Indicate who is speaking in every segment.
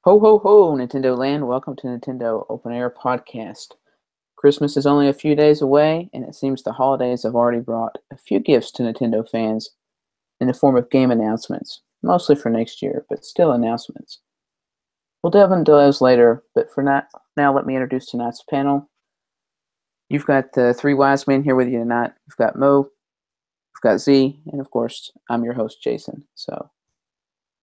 Speaker 1: Ho ho ho, Nintendo Land. Welcome to Nintendo Open Air Podcast. Christmas is only a few days away, and it seems the holidays have already brought a few gifts to Nintendo fans in the form of game announcements, mostly for next year, but still announcements. We'll delve into those later, but for now let me introduce tonight's panel. You've got the three wise men here with you tonight. You've got Mo, you've got Z, and of course, I'm your host, Jason.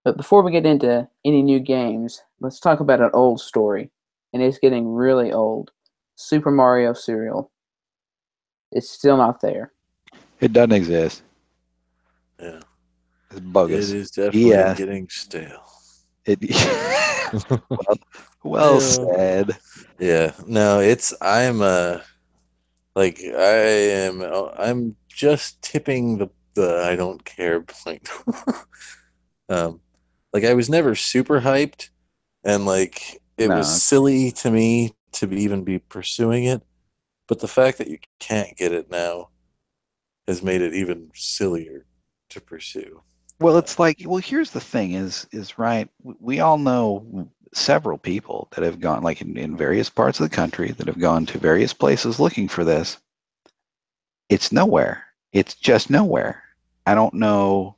Speaker 1: But before we get into any new games, let's talk about an old story, and it's getting really old. Super Mario cereal. It's still not there.
Speaker 2: It doesn't exist.
Speaker 3: Yeah,
Speaker 2: It's
Speaker 3: it
Speaker 2: bogus.
Speaker 3: is definitely
Speaker 2: Yeah.
Speaker 3: getting stale.
Speaker 2: It. well, well
Speaker 3: Yeah.
Speaker 2: said.
Speaker 3: Yeah, no, it's I'm just tipping the I don't care point. um, like I was never super hyped, and like it was
Speaker 2: No.
Speaker 3: silly to me to even be pursuing it. But the fact that you can't get it now has made it even sillier to pursue.
Speaker 2: Well, it's like. Well, here's the thing: is right. We all know several people that have gone, like in various parts of the country, that have gone to various places looking for this. It's nowhere. It's just nowhere. I don't know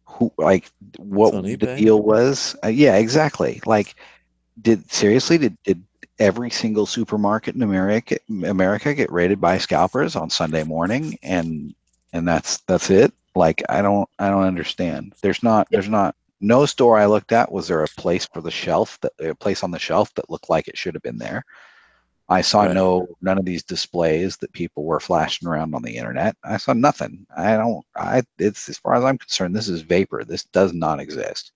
Speaker 2: who, like,
Speaker 3: It's
Speaker 2: what
Speaker 3: on
Speaker 2: the
Speaker 3: eBay.
Speaker 2: deal was. Yeah, exactly. Like, did every single supermarket in America get raided by scalpers on Sunday morning, and that's it? Like, I don't understand. There's not no store I looked at was there a place for the shelf, that a place on the shelf that looked like it should have been there. I saw
Speaker 3: Right.
Speaker 2: none of these displays that people were flashing around on the internet. I saw nothing. I don't I It's, as far as I'm concerned, this is vapor. This does not exist.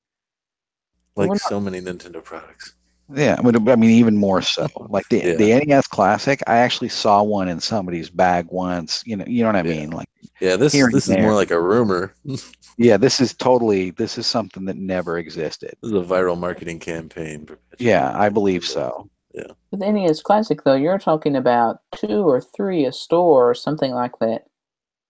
Speaker 3: Like so many Nintendo products.
Speaker 2: Yeah, I mean, even more so. Like
Speaker 3: Yeah.
Speaker 2: the NES Classic, I actually saw one in somebody's bag once. You know what I
Speaker 3: Yeah.
Speaker 2: mean? Like
Speaker 3: Yeah, this
Speaker 2: here and
Speaker 3: this is
Speaker 2: there.
Speaker 3: more like a rumor.
Speaker 2: Yeah, this is something that never existed.
Speaker 3: This is a viral marketing campaign
Speaker 2: Yeah,
Speaker 3: perpetuated
Speaker 2: I
Speaker 3: by
Speaker 2: believe
Speaker 3: Nintendo.
Speaker 2: so.
Speaker 3: Yeah.
Speaker 1: With the NES Classic, though, you're talking about two or three a store or something like that.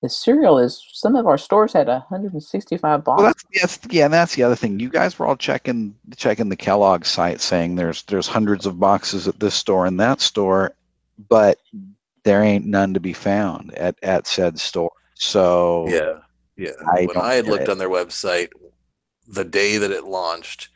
Speaker 1: The cereal is, some of our stores had 165
Speaker 2: Well,
Speaker 1: boxes.
Speaker 2: and that's the other thing. You guys were all checking the Kellogg site, saying there's hundreds of boxes at this store and that store, but there ain't none to be found at said store. So
Speaker 3: Yeah. Yeah.
Speaker 2: I
Speaker 3: When
Speaker 2: don't
Speaker 3: I had
Speaker 2: get
Speaker 3: looked
Speaker 2: it.
Speaker 3: on their website the day that it launched,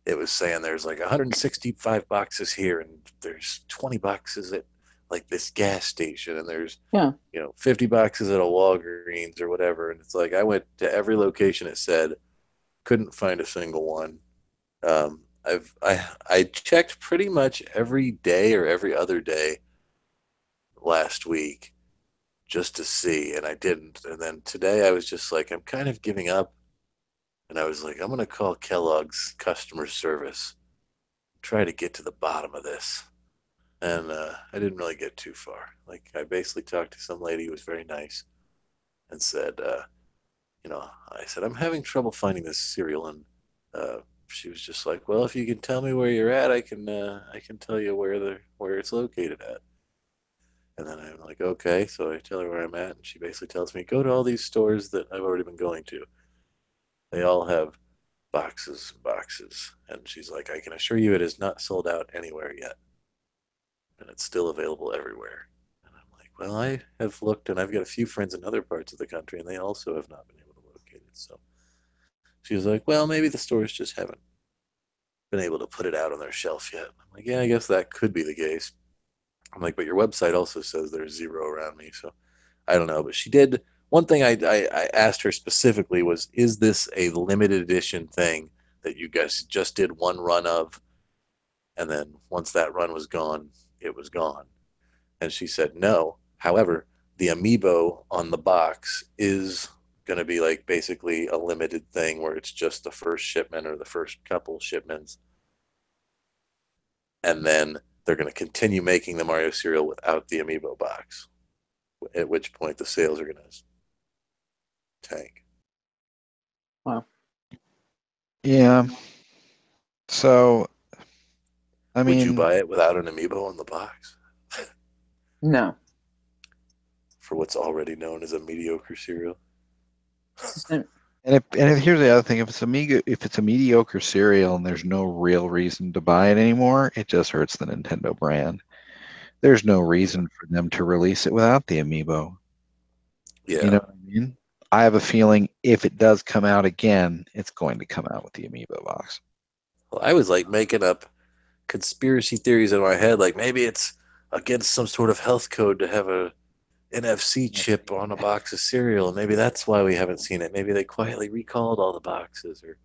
Speaker 3: it was saying there's like 165 boxes here and there's 20 boxes at like this gas station and there's
Speaker 1: Yeah.
Speaker 3: 50 boxes at a Walgreens or whatever. And it's like I went to every location it said, couldn't find a single one. I checked pretty much every day or every other day last week just to see, and I didn't. And then today I was just like, I'm kind of giving up, and I was like, I'm gonna call Kellogg's customer service, try to get to the bottom of this. And I didn't really get too far. Like I basically talked to some lady who was very nice and said, I said I'm having trouble finding this cereal, and uh, she was just like, well, if you can tell me where you're at, I can tell you where it's located at. And then I'm like, okay. So I tell her where I'm at, and she basically tells me, go to all these stores that I've already been going to. They all have boxes and boxes. And she's like, I can assure you it is not sold out anywhere yet. And it's still available everywhere. And I'm like, well, I have looked, and I've got a few friends in other parts of the country, and they also have not been able to locate it. So she was like, well, maybe the stores just haven't been able to put it out on their shelf yet. I'm like, yeah, I guess that could be the case. I'm like, but your website also says there's zero around me, so I don't know. But she did one thing. I asked her specifically was, is this a limited edition thing that you guys just did one run of, and then once that run was gone, it was gone? And she said no. However, the amiibo on the box is going to be like basically a limited thing where it's just the first shipment or the first couple shipments, and then they're going to continue making the Mario cereal without the amiibo box. At which point the sales are going to tank.
Speaker 1: Wow.
Speaker 2: Yeah. So I
Speaker 3: Would you
Speaker 2: mean,
Speaker 3: buy it without an amiibo on the box
Speaker 1: No.
Speaker 3: for what's already known as a mediocre cereal?
Speaker 1: It's the same.
Speaker 2: And here's the other thing: if it's a mediocre cereal and there's no real reason to buy it anymore, it just hurts the Nintendo brand. There's no reason for them to release it without the amiibo.
Speaker 3: Yeah.
Speaker 2: You know what I mean? I have a feeling if it does come out again, it's going to come out with the amiibo box.
Speaker 3: Well, I was like making up conspiracy theories in my head, like maybe it's against some sort of health code to have a NFC chip on a box of cereal, and maybe that's why we haven't seen it. Maybe they quietly recalled all the boxes, or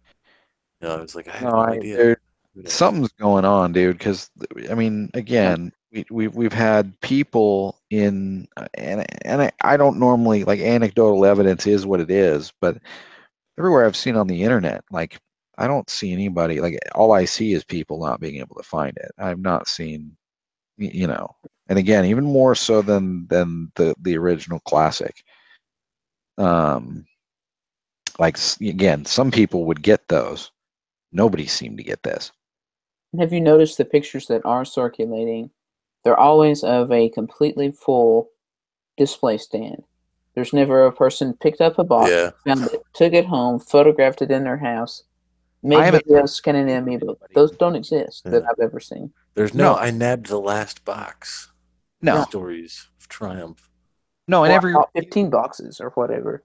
Speaker 3: I was like, I have
Speaker 2: No,
Speaker 3: no idea. Who knows?
Speaker 2: something's going on, dude. Because I mean, again, we've had people in, and I don't normally like anecdotal evidence is what it is, but everywhere I've seen on the internet, like I don't see anybody like all I see is people not being able to find it. I've not seen, you know, and again, even more so than the original classic. Um, like again, some people would get those. Nobody seemed to get this.
Speaker 1: Have you noticed the pictures that are circulating? They're always of a completely full display stand. There's never a person picked up a box,
Speaker 3: Yeah.
Speaker 1: found it, took it home, photographed it in their house,
Speaker 2: I
Speaker 1: made
Speaker 2: haven't
Speaker 1: videos scanning the amiibo. Those don't exist that
Speaker 3: Yeah.
Speaker 1: I've ever seen.
Speaker 3: There's
Speaker 2: No.
Speaker 3: I nabbed the last box.
Speaker 2: No,
Speaker 3: Stories of triumph.
Speaker 2: no, and
Speaker 1: Or I bought 15 boxes or whatever.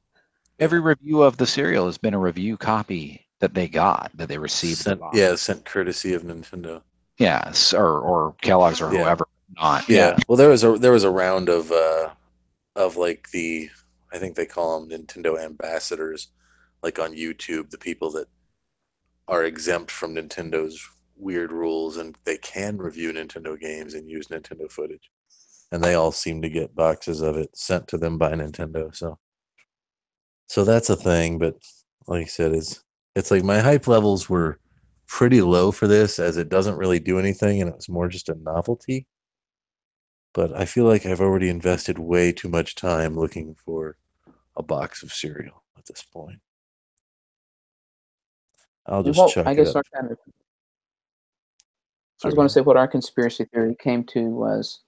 Speaker 2: every review of the cereal has been a review copy that they got that they received the box.
Speaker 3: Sent courtesy of Nintendo.
Speaker 2: Yeah, or Kellogg's or
Speaker 3: Yeah.
Speaker 2: whoever. Not
Speaker 3: Yeah. Well, there was a round of like the, I think they call them Nintendo ambassadors, like on YouTube, the people that are exempt from Nintendo's weird rules and they can review Nintendo games and use Nintendo footage. And they all seem to get boxes of it sent to them by Nintendo. So that's a thing, but like I said, it's like my hype levels were pretty low for this, as it doesn't really do anything and it was more just a novelty. But I feel like I've already invested way too much time looking for a box of cereal at this point. I'll just
Speaker 1: Well,
Speaker 3: chuck
Speaker 1: I
Speaker 3: it
Speaker 1: guess
Speaker 3: up.
Speaker 1: I was
Speaker 3: Sorry,
Speaker 1: going to say what our conspiracy theory came to was,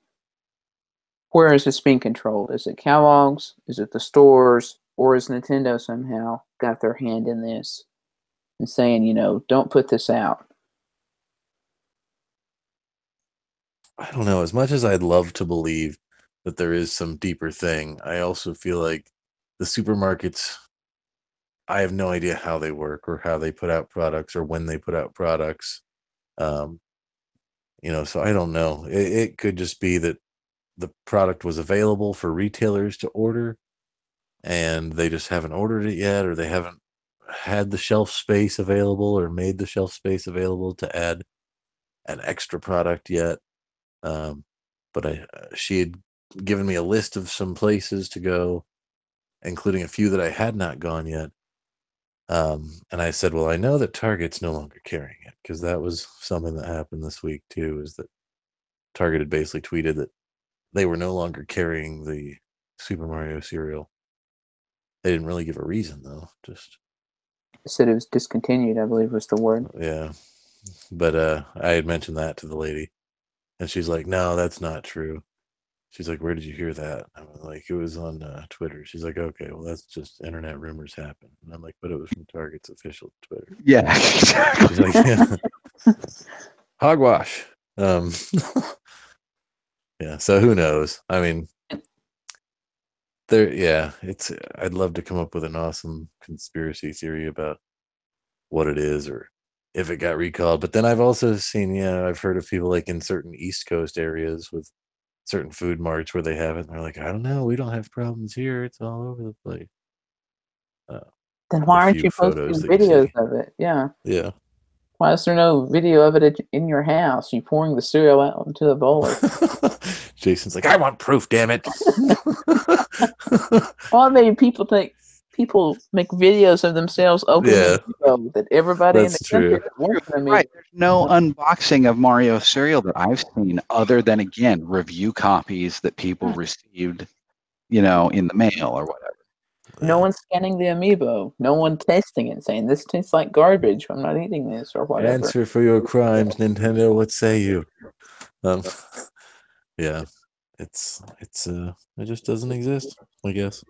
Speaker 1: where is this being controlled? Is it Kellogg's? Is it the stores? Or is Nintendo somehow got their hand in this and saying, don't put this out?
Speaker 3: I don't know. As much as I'd love to believe that there is some deeper thing, I also feel like the supermarkets, I have no idea how they work or how they put out products or when they put out products. Um, so I don't know. It could just be that the product was available for retailers to order and they just haven't ordered it yet, or they haven't had the shelf space available or made the shelf space available to add an extra product yet. Um, but she had given me a list of some places to go, including a few that I had not gone yet. And I said, well, I know that Target's no longer carrying it, because that was something that happened this week too, is that Target had basically tweeted that they were no longer carrying the Super Mario cereal. They didn't really give a reason though. Just
Speaker 1: It said it was discontinued, I believe was the word.
Speaker 3: yeah. But I had mentioned that to the lady, and she's like, "No, that's not true." She's like, "Where did you hear that?" I'm like, "It was on Twitter." She's like, "Okay, well, that's just internet rumors happen." And I'm like, "But it was from Target's official Twitter."
Speaker 2: Yeah,
Speaker 3: She's like, "Yeah, hogwash." Yeah. So who knows? I mean, there. Yeah, it's. I'd love to come up with an awesome conspiracy theory about what it is or if it got recalled. But then I've also seen, I've heard of people like in certain East Coast areas with certain food marts where they have it. And they're like, I don't know, we don't have problems here. It's all over the place.
Speaker 1: Then
Speaker 3: The
Speaker 1: why aren't
Speaker 3: few
Speaker 1: you posting
Speaker 3: photos that you
Speaker 1: videos
Speaker 3: see.
Speaker 1: of it? Yeah.
Speaker 3: Yeah.
Speaker 1: Why is there no video of it in your house? You pouring the cereal out into the bowl?
Speaker 3: Jason's like, I want proof, damn it.
Speaker 1: Well, maybe people make videos of themselves opening
Speaker 3: Yeah,
Speaker 1: amiibo that everybody in the
Speaker 3: that's
Speaker 1: country
Speaker 3: true.
Speaker 1: that wants an amiibo.
Speaker 2: right. There's no unboxing of Mario cereal that I've seen other than again review copies that people received, in the mail or whatever.
Speaker 1: No one's scanning the amiibo. No one tasting it, saying this tastes like garbage. I'm not eating this or whatever.
Speaker 3: Answer for your crimes, Nintendo. What say you? Um, yeah, it just doesn't exist, I guess.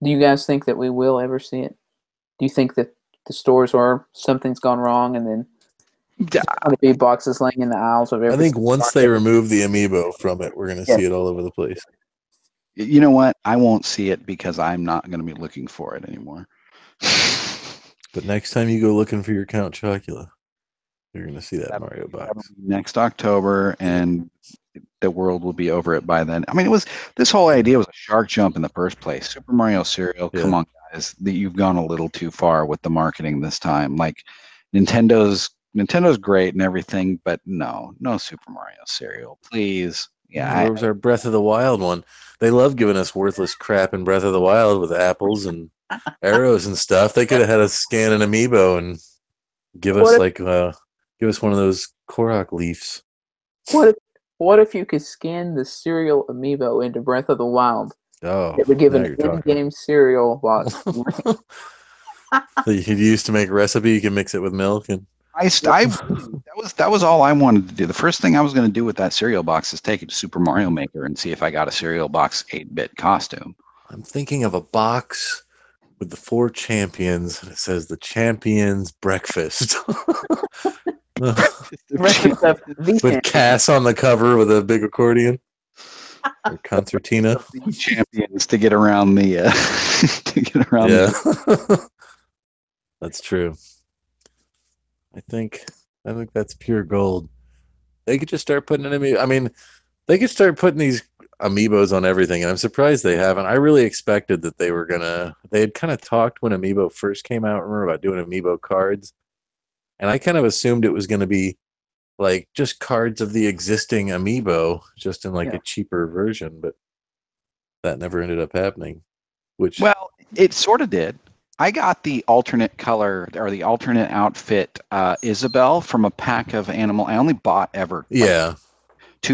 Speaker 1: Do you guys think that we will ever see it? Do you think that the stores or something's gone wrong and then there's going to be boxes laying in the aisles of
Speaker 3: I
Speaker 1: every
Speaker 3: think once they remove the amiibo from it, we're going to
Speaker 1: Yes.
Speaker 3: see it all over the place.
Speaker 2: You know what? I won't see it because I'm not going to be looking for it anymore.
Speaker 3: But next time you go looking for your Count Chocula, you're going to see that Mario box.
Speaker 2: Next October, and the world will be over it by then. I mean, this whole idea was a shark jump in the first place. Super Mario cereal, come on, guys, you've gone a little too far with the marketing this time. Like, Nintendo's great and everything, but no Super Mario cereal, please. Yeah,
Speaker 3: where was our Breath of the Wild one? They love giving us worthless crap in Breath of the Wild with apples and arrows and stuff. They could have had us scan an amiibo and give us one of those Korok leaves.
Speaker 1: What if you could scan the cereal amiibo into Breath of the Wild?
Speaker 3: Oh,
Speaker 1: it would give an in-game cereal box.
Speaker 3: That you could use to make a recipe. You can mix it with milk and.
Speaker 2: That was all I wanted to do. The first thing I was going to do with that cereal box is take it to Super Mario Maker and see if I got a cereal box 8-bit costume.
Speaker 3: I'm thinking of a box with the 4 champions, and it says the champions breakfast. With Cass on the cover with a big accordion. Or concertina.
Speaker 2: Champions to get around the
Speaker 3: That's true. I think that's pure gold. They could just start putting they could start putting these amiibos on everything, and I'm surprised they haven't. I really expected that they had kind of talked when amiibo first came out, remember, about doing amiibo cards, and I kind of assumed it was going to be like just cards of the existing amiibo, just in a cheaper version, but that never ended up happening.
Speaker 2: Well, it sort of did. I got the alternate color or the alternate outfit Isabelle from a pack of Animal. I only bought ever 2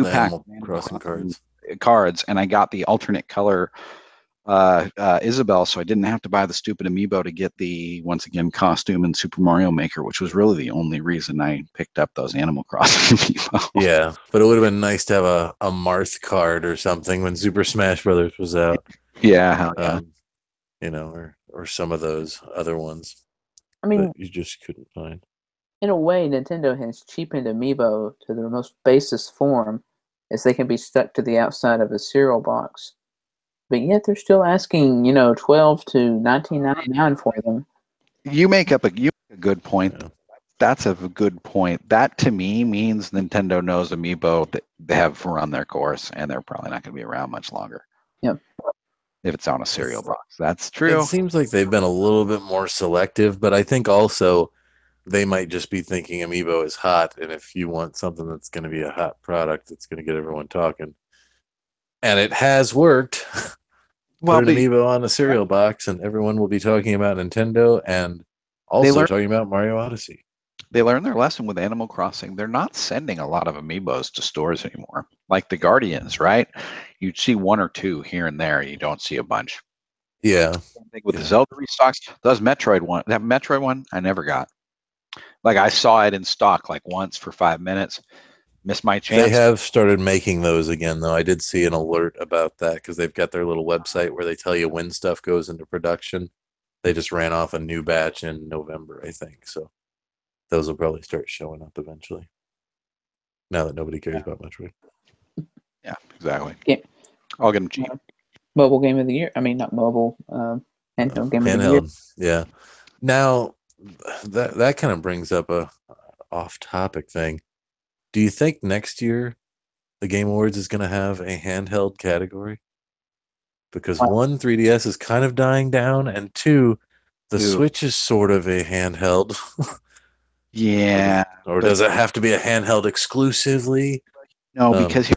Speaker 2: packs of
Speaker 3: Crossing
Speaker 2: cards, and I got the alternate color Isabelle, so I didn't have to buy the stupid amiibo to get the, once again, costume in Super Mario Maker, which was really the only reason I picked up those Animal Crossing amiibo.
Speaker 3: Yeah, but it would have been nice to have a Marth card or something when Super Smash Brothers was out.
Speaker 2: Yeah, hell yeah.
Speaker 3: Or some of those other ones.
Speaker 1: I mean,
Speaker 3: that you just couldn't find.
Speaker 1: In a way, Nintendo has cheapened amiibo to their most basest form, as they can be stuck to the outside of a cereal box. But yet they're still asking, $12 to $19.99 for them.
Speaker 2: You make a good point. Yeah. That's a good point. That to me means Nintendo knows amiibo that they have run their course, and they're probably not going to be around much longer.
Speaker 1: Yep.
Speaker 2: If it's on a cereal box, that's true.
Speaker 3: It seems like they've been a little bit more selective, but I think also they might just be thinking amiibo is hot, and if you want something that's going to be a hot product that's going to get everyone talking, and it has worked. Put an amiibo on a cereal box, and everyone will be talking about Nintendo and also talking about Mario Odyssey.
Speaker 2: They learned their lesson with Animal Crossing. They're not sending a lot of amiibos to stores anymore. Like the Guardians, right? You'd see 1 or 2 here and there. You don't see a bunch.
Speaker 3: Yeah.
Speaker 2: With the Zelda restocks, that Metroid one, I never got. Like I saw it in stock once for 5 minutes. Missed my chance.
Speaker 3: They have started making those again, though. I did see an alert about that because they've got their little website where they tell you when stuff goes into production. They just ran off a new batch in November, I think. So those will probably start showing up eventually. Now that nobody cares about Metroid.
Speaker 2: Yeah, exactly.
Speaker 1: Yeah.
Speaker 2: I'll get them cheap.
Speaker 1: Mobile game of the year. I mean, not mobile. Handheld game of the year.
Speaker 3: Yeah. Now, that kind of brings up a off-topic thing. Do you think next year the Game Awards is going to have a handheld category? Because 1, 3DS is kind of dying down, and 2, the Switch is sort of a handheld.
Speaker 2: Yeah.
Speaker 3: Or does it have to be a handheld exclusively?
Speaker 2: No, because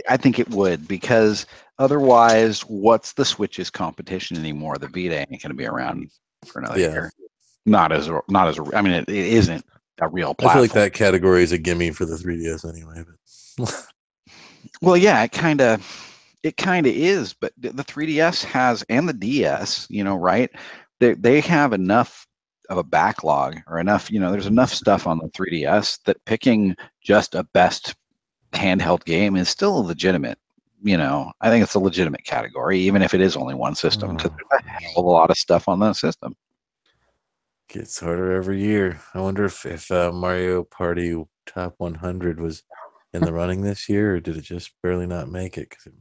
Speaker 2: I think it would, because otherwise, what's the Switch's competition anymore? The Vita ain't going to be around for another year. Not as. I mean, it isn't a real platform.
Speaker 3: I feel like that category is a gimme for the 3DS anyway. But.
Speaker 2: Well, yeah, it kind of is, but the 3DS has, and the DS, right? They have enough of a backlog, or enough, there's enough stuff on the 3DS that picking just a best handheld game is still legitimate. I think it's a legitimate category, even if it is only one system, because there's a hell of a lot of stuff on that system.
Speaker 3: Gets harder every year. I wonder if Mario Party Top 100 was in the running this year, or did it just barely not make it? Because it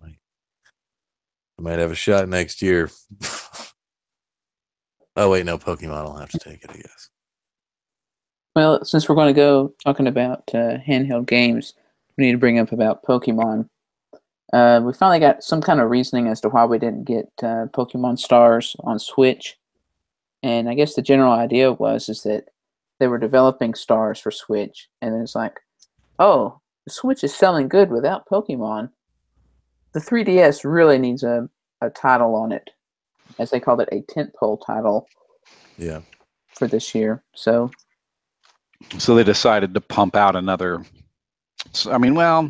Speaker 3: might have a shot next year. Oh wait, no, Pokemon will have to take it, I guess.
Speaker 1: Well, since we're going to go talking about handheld games, we need to bring up about Pokemon. We finally got some kind of reasoning as to why we didn't get Pokemon Stars on Switch. And I guess the general idea is that they were developing Stars for Switch, and then it's like, oh, the Switch is selling good without Pokemon. The 3DS really needs a title on it, as they called it, a tentpole title.
Speaker 3: Yeah.
Speaker 1: For this year, so
Speaker 2: they decided to pump out another. I mean, well,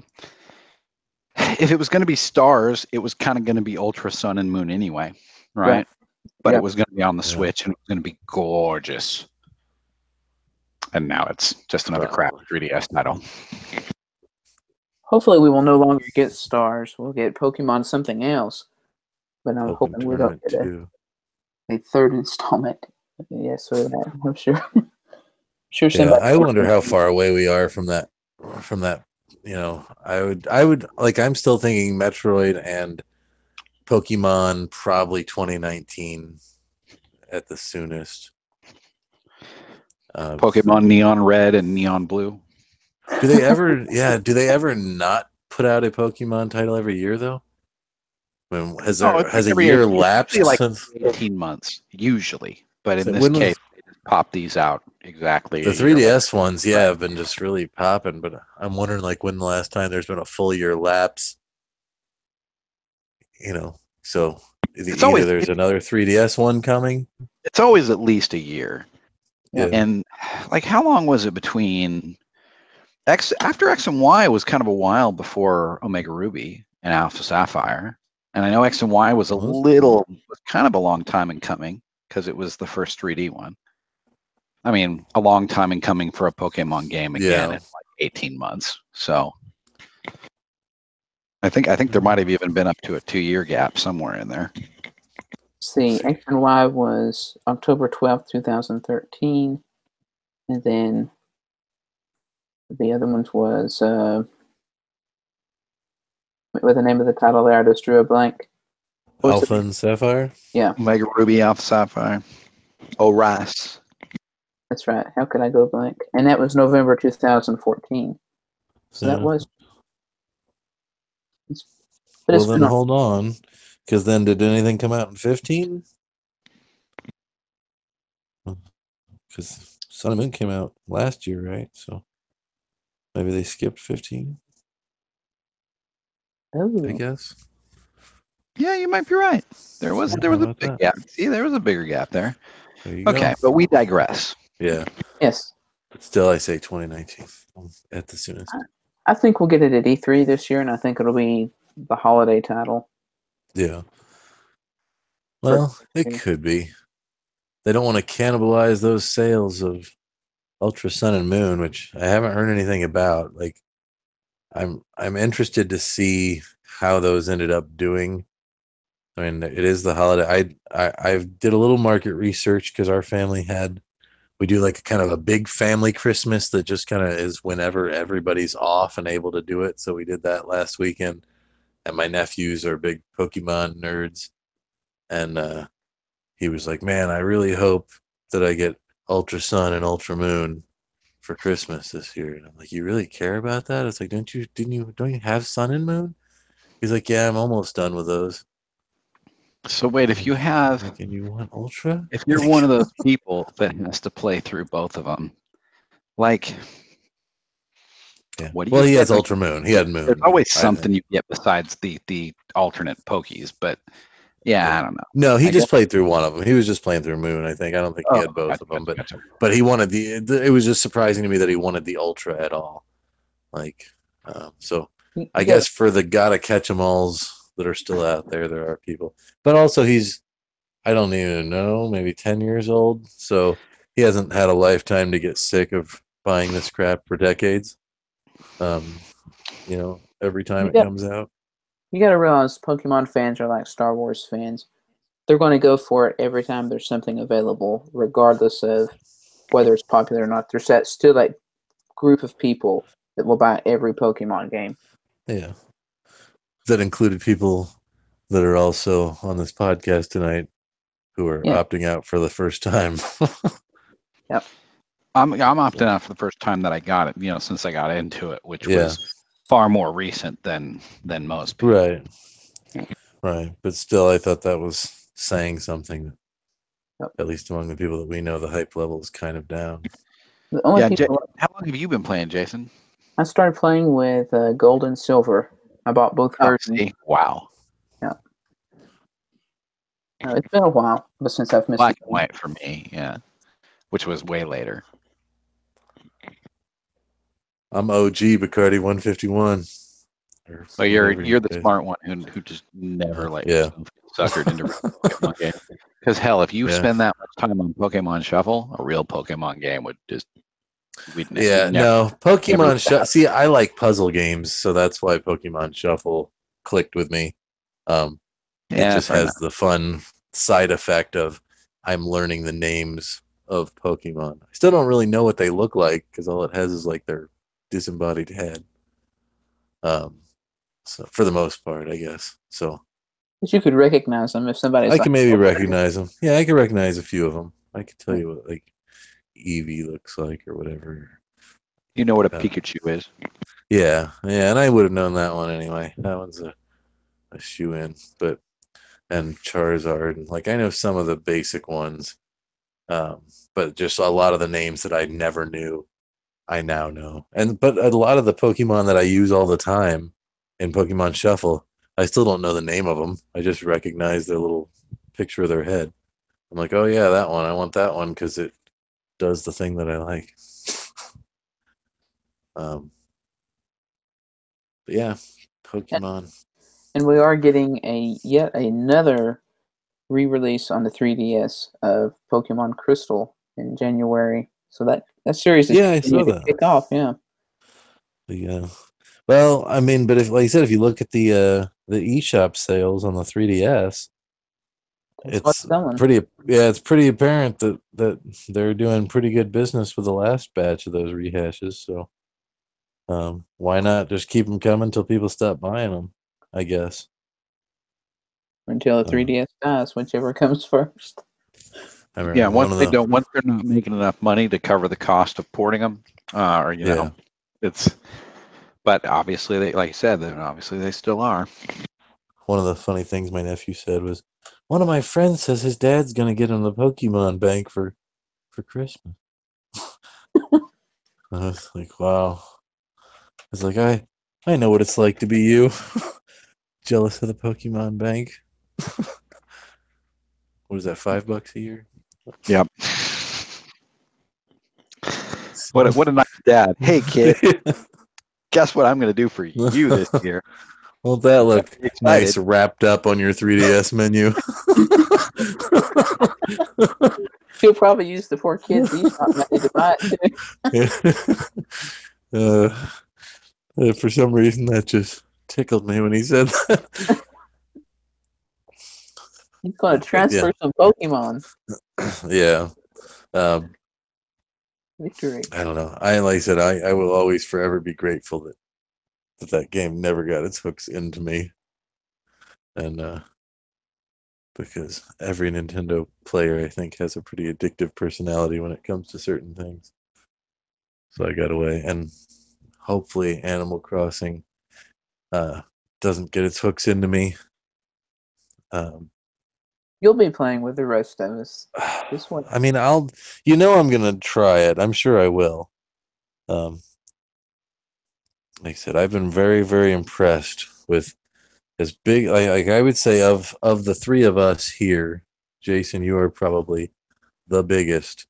Speaker 2: if it was going to be Stars, it was kind of going to be Ultra Sun and Moon anyway, right? But it was going to be on the Switch, and it was going to be gorgeous. And now it's just another crap 3DS title.
Speaker 1: Hopefully we will no longer get Stars. We'll get Pokemon something else. But I'm hoping we don't get a third installment. Yes, for that. I'm sure.
Speaker 3: Yeah, I wonder how far away we are from that. I would like. I'm still thinking Metroid and Pokemon probably 2019 at the soonest.
Speaker 2: Pokemon Neon Red and Neon Blue.
Speaker 3: Do they ever? Yeah. Do they ever not put out a Pokemon title every year though? I mean, has a year lapsed since
Speaker 2: 18 months usually? But in this case, they just pop these out exactly.
Speaker 3: The 3DS ones, have been just really popping. But I'm wondering, like, when the last time there's been a full year lapse. So either there's another 3DS one coming.
Speaker 2: It's always at least a year.
Speaker 3: Yeah.
Speaker 2: And like, how long was it between after X and Y was kind of a while before Omega Ruby and Alpha Sapphire. And I know X and Y was kind of a long time in coming because it was the first 3D one. I mean, a long time in coming for a Pokemon game again in like 18 months. So I think there might have even been up to a 2-year gap somewhere in there.
Speaker 1: See, X and Y was October 12th, 2013. And then the other ones was, what the name of the title there? I just drew a blank.
Speaker 3: Alpha and Sapphire?
Speaker 1: Yeah.
Speaker 2: Omega Ruby, Alpha Sapphire. Rice.
Speaker 1: That's right. How could I go blank? And that was November 2014. So that was.
Speaker 3: Well, then hold on. Because then did anything come out in 15? Because Sun and Moon came out last year, right? So maybe they skipped 15.
Speaker 1: Oh.
Speaker 3: I guess.
Speaker 2: Yeah, you might be right. There was a big gap. See, there was a bigger gap there.
Speaker 3: Okay,
Speaker 2: but we digress.
Speaker 3: Yeah.
Speaker 1: Yes.
Speaker 3: But still, I say 2019 at the soonest.
Speaker 1: I think we'll get it at E3 this year, and I think it'll be the holiday title.
Speaker 3: Yeah. Well, it could be. They don't want to cannibalize those sales of Ultra Sun and Moon, which I haven't heard anything about. Like, I'm interested to see how those ended up doing. I mean, it is the holiday. I did a little market research because our family we do like kind of a big family Christmas that just kind of is whenever everybody's off and able to do it. So we did that last weekend, and my nephews are big Pokemon nerds, and he was like, "Man, I really hope that I get Ultra Sun and Ultra Moon for Christmas this year." And I'm like, "You really care about that?" It's like, don't you have Sun and Moon? He's like, "Yeah, I'm almost done with those."
Speaker 2: So wait, if you have,
Speaker 3: and you want Ultra,
Speaker 2: if you're one of those people that has to play through both of them, like, what do you?
Speaker 3: Well, he has Ultra Moon. He had Moon.
Speaker 2: There's always something you get besides the alternate Pokies, but I don't know.
Speaker 3: No, he just played through one of them. He was just playing through Moon, I think. I don't think he had both of them, but he wanted it was just surprising to me that he wanted the Ultra at all. Like, so I guess for the gotta catch 'em alls that are still out there are people. But also I don't even know, maybe 10 years old. So he hasn't had a lifetime to get sick of buying this crap for decades. Every time it comes out.
Speaker 1: You got to realize Pokemon fans are like Star Wars fans. They're going to go for it every time there's something available, regardless of whether it's popular or not. There's that still that group of people that will buy every Pokemon game.
Speaker 3: Yeah. That included people that are also on this podcast tonight who are opting out for the first time.
Speaker 1: Yep.
Speaker 2: I'm opting out for the first time that I got it, since I got into it, which was far more recent than most people.
Speaker 3: Right. Right. But still, I thought that was saying something.
Speaker 1: Yep.
Speaker 3: At least among the people that we know, the hype level is kind of down.
Speaker 1: The only people
Speaker 2: how long have you been playing, Jason?
Speaker 1: I started playing with Gold and Silver. I bought both versions.
Speaker 2: Wow.
Speaker 1: Yeah. It's been a while, but since I've missed
Speaker 2: Black and white for me, which was way later.
Speaker 3: I'm OG Bacardi 151.
Speaker 2: So you're the smart one who just never let yourself get suckered into Pokemon game. Because hell, if you spend that much time on Pokemon Shuffle, a real Pokemon game would just
Speaker 3: Pokemon Shuffle. See, I like puzzle games, so that's why Pokemon Shuffle clicked with me. It just has the fun side effect of I'm learning the names of Pokemon. I still don't really know what they look like because all it has is like their disembodied head. So for the most part, I guess. So
Speaker 1: but you could recognize them if somebody's.
Speaker 3: I can maybe recognize them. Yeah, I can recognize a few of them. I can tell you what like Eevee looks like or whatever.
Speaker 2: You know what a Pikachu is.
Speaker 3: Yeah, and I would have known that one anyway. That one's a shoe-in, and Charizard, and like I know some of the basic ones, but just a lot of the names that I never knew, I now know. But a lot of the Pokemon that I use all the time in Pokemon Shuffle, I still don't know the name of them. I just recognize their little picture of their head. I'm like, oh yeah, that one. I want that one because it does the thing that I like. But yeah, Pokemon.
Speaker 1: And we are getting yet another re-release on the 3DS of Pokemon Crystal in January. So that series is
Speaker 3: I saw that
Speaker 1: kick off. Yeah.
Speaker 3: Well, I mean, but if, like you said, if you look at the eShop sales on the 3DS, it's pretty apparent that they're doing pretty good business with the last batch of those rehashes. So, why not just keep them coming until people stop buying them? I guess
Speaker 1: until the 3DS dies, whichever comes first.
Speaker 2: Once they're not making enough money to cover the cost of porting them, it's. But obviously, like you said, they still are.
Speaker 3: One of the funny things my nephew said was, one of my friends says his dad's going to get him the Pokemon Bank for Christmas. I was like, wow. I was like, I know what it's like to be you. Jealous of the Pokemon Bank. What is that, $5 a year?
Speaker 2: Yep. What a nice dad. Hey, kid. Guess what I'm going to do for you this year?
Speaker 3: Won't that look nice wrapped up on your 3DS menu?
Speaker 1: She'll probably use the 4Kids money to buy
Speaker 3: it too. For some reason, that just tickled me when he said that.
Speaker 1: He's going to transfer some Pokemon.
Speaker 3: Yeah.
Speaker 1: Victory.
Speaker 3: I don't know. Like I said, I will always forever be grateful that game never got its hooks into me. And because every Nintendo player, I think, has a pretty addictive personality when it comes to certain things. So I got away. And hopefully Animal Crossing doesn't get its hooks into me. You'll
Speaker 1: be playing with the rest of us. This one.
Speaker 3: I mean, I'm going to try it. I'm sure I will. Like I said, I've been very, very impressed with as big. Like I would say, of the three of us here, Jason, you are probably the biggest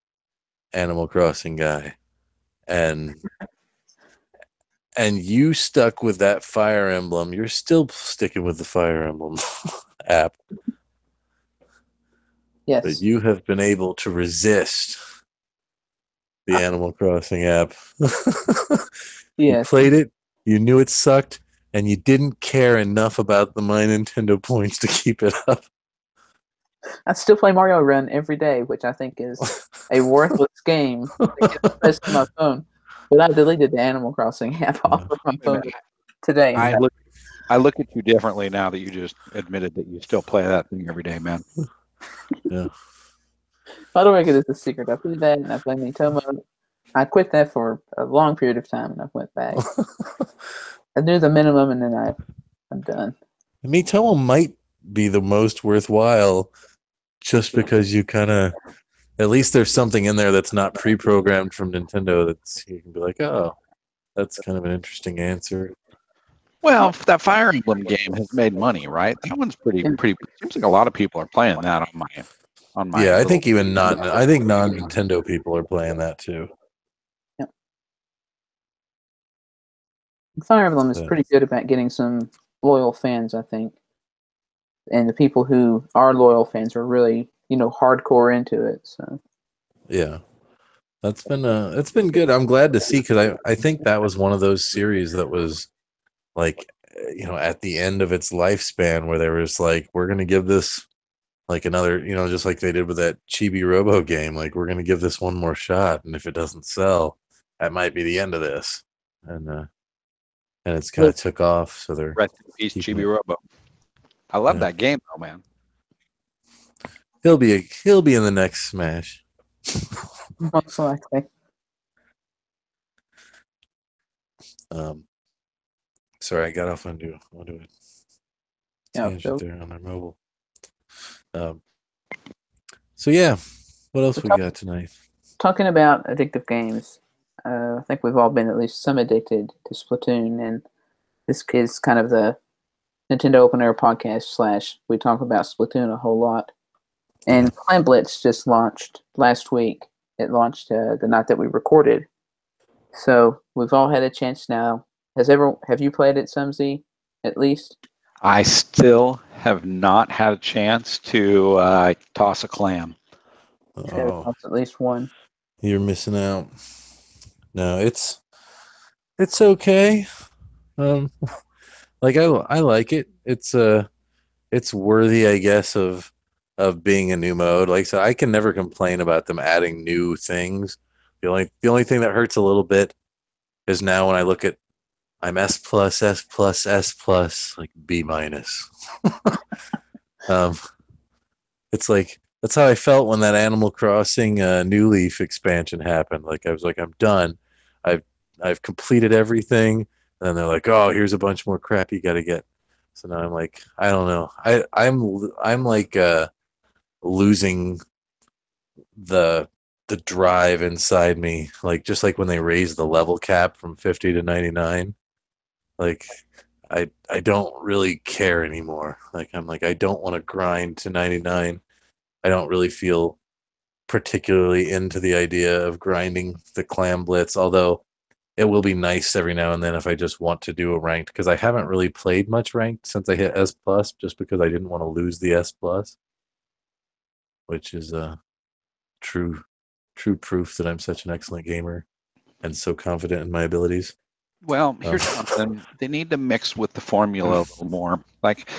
Speaker 3: Animal Crossing guy, and you stuck with that Fire Emblem. You're still sticking with the Fire Emblem app.
Speaker 1: Yes.
Speaker 3: But you have been able to resist the Animal Crossing app.
Speaker 1: Yes.
Speaker 3: You played it. You knew it sucked. and you didn't care enough about the My Nintendo points to keep it up.
Speaker 1: I still play Mario Run every day, which I think is a worthless game to get the best on my phone. But I deleted the Animal Crossing app off of my phone today.
Speaker 2: I look at you differently now that you just admitted that you still play that thing every day, man.
Speaker 3: Yeah.
Speaker 1: I don't make it as a secret. I played that and I played Miitomo. I quit that for a long period of time and I went back. I do the minimum and then I'm done.
Speaker 3: Miitomo might be the most worthwhile just because you kind of, at least there's something in there that's not pre-programmed from Nintendo that's, you can be like, oh, that's kind of an interesting answer.
Speaker 2: Well, that Fire Emblem game has made money, right? That one's pretty. Seems like a lot of people are playing that on my.
Speaker 3: Yeah, I think even non-Nintendo people are playing that too.
Speaker 1: Yeah. Fire Emblem is pretty good about getting some loyal fans, I think. And the people who are loyal fans are really, hardcore into it. So.
Speaker 3: Yeah, it's been good. I'm glad to see because I think that was one of those series that was like, at the end of its lifespan where there was like, we're gonna give this like another, just like they did with that Chibi Robo game, like we're gonna give this one more shot, and if it doesn't sell, that might be the end of this. And it's kind of took off. So they're
Speaker 2: rest in peace, Chibi Robo. I love that game though, man.
Speaker 3: He'll be in the next Smash.
Speaker 1: Most likely.
Speaker 3: Sorry, I got off onto a tangent there on our mobile. So yeah, what else we got tonight?
Speaker 1: Talking about addictive games, I think we've all been at least some addicted to Splatoon, and this is kind of the Nintendo Open Air podcast / we talk about Splatoon a whole lot. And Clam Blitz just launched last week. It launched the night that we recorded. So we've all had a chance now. Have you played it, Sumsy, at least?
Speaker 2: I still have not had a chance to toss a clam.
Speaker 1: Toss at least one.
Speaker 3: You're missing out. No, it's okay. Like I like it. It's worthy, I guess, of being a new mode. Like, so I can never complain about them adding new things. The only thing that hurts a little bit is now when I look at I'm S+, like B-. It's like that's how I felt when that Animal Crossing New Leaf expansion happened. Like I was like, I'm done. I've completed everything. And then they're like, oh, here's a bunch more crap you got to get. So now I'm like, I don't know. I'm like losing the drive inside me. Like just like when they raised the level cap from 50 to 99. Like I don't really care anymore. Like I'm like I don't want to grind to 99. I don't really feel particularly into the idea of grinding the Clam Blitz, although it will be nice every now and then if I just want to do a ranked, because I haven't really played much ranked since I hit S+, just because I didn't want to lose the S+, which is true proof that I'm such an excellent gamer and so confident in my abilities.
Speaker 2: Well, here's something. They need to mix with the formula a little more. Like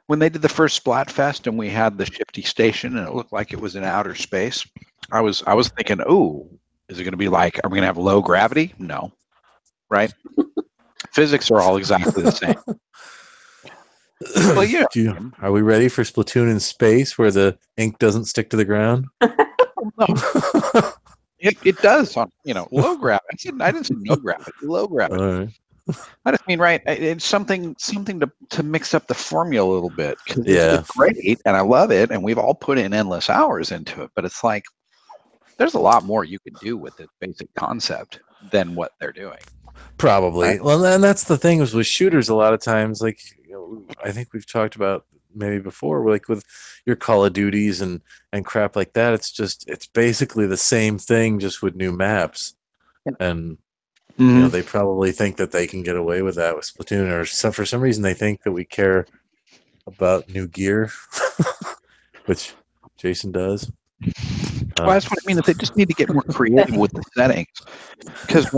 Speaker 2: when they did the first Splatfest and we had the Shifty Station and it looked like it was in outer space, I was thinking, oh, is it going to be like, are we going to have low gravity? No. Right? Physics are all exactly the same. Well, yeah.
Speaker 3: Are we ready for Splatoon in space where the ink doesn't stick to the ground?
Speaker 2: No. It does on low gravity. I didn't say no gravity, low gravity.
Speaker 3: All right.
Speaker 2: I just mean it's something to mix up the formula a little bit.
Speaker 3: Yeah,
Speaker 2: it's great and I love it, and we've all put in endless hours into it. But it's like there's a lot more you can do with this basic concept than what they're doing.
Speaker 3: Probably.
Speaker 2: Right?
Speaker 3: Well, and that's the thing is with shooters. A lot of times, like I think we've talked about maybe before, like with your Call of Duties and crap like that. It's basically the same thing, just with new maps, and they probably think that they can get away with that with Splatoon, or for some reason they think that we care about new gear, which Jason does.
Speaker 2: Well, that's what I mean. That they just need to get more creative with the settings, because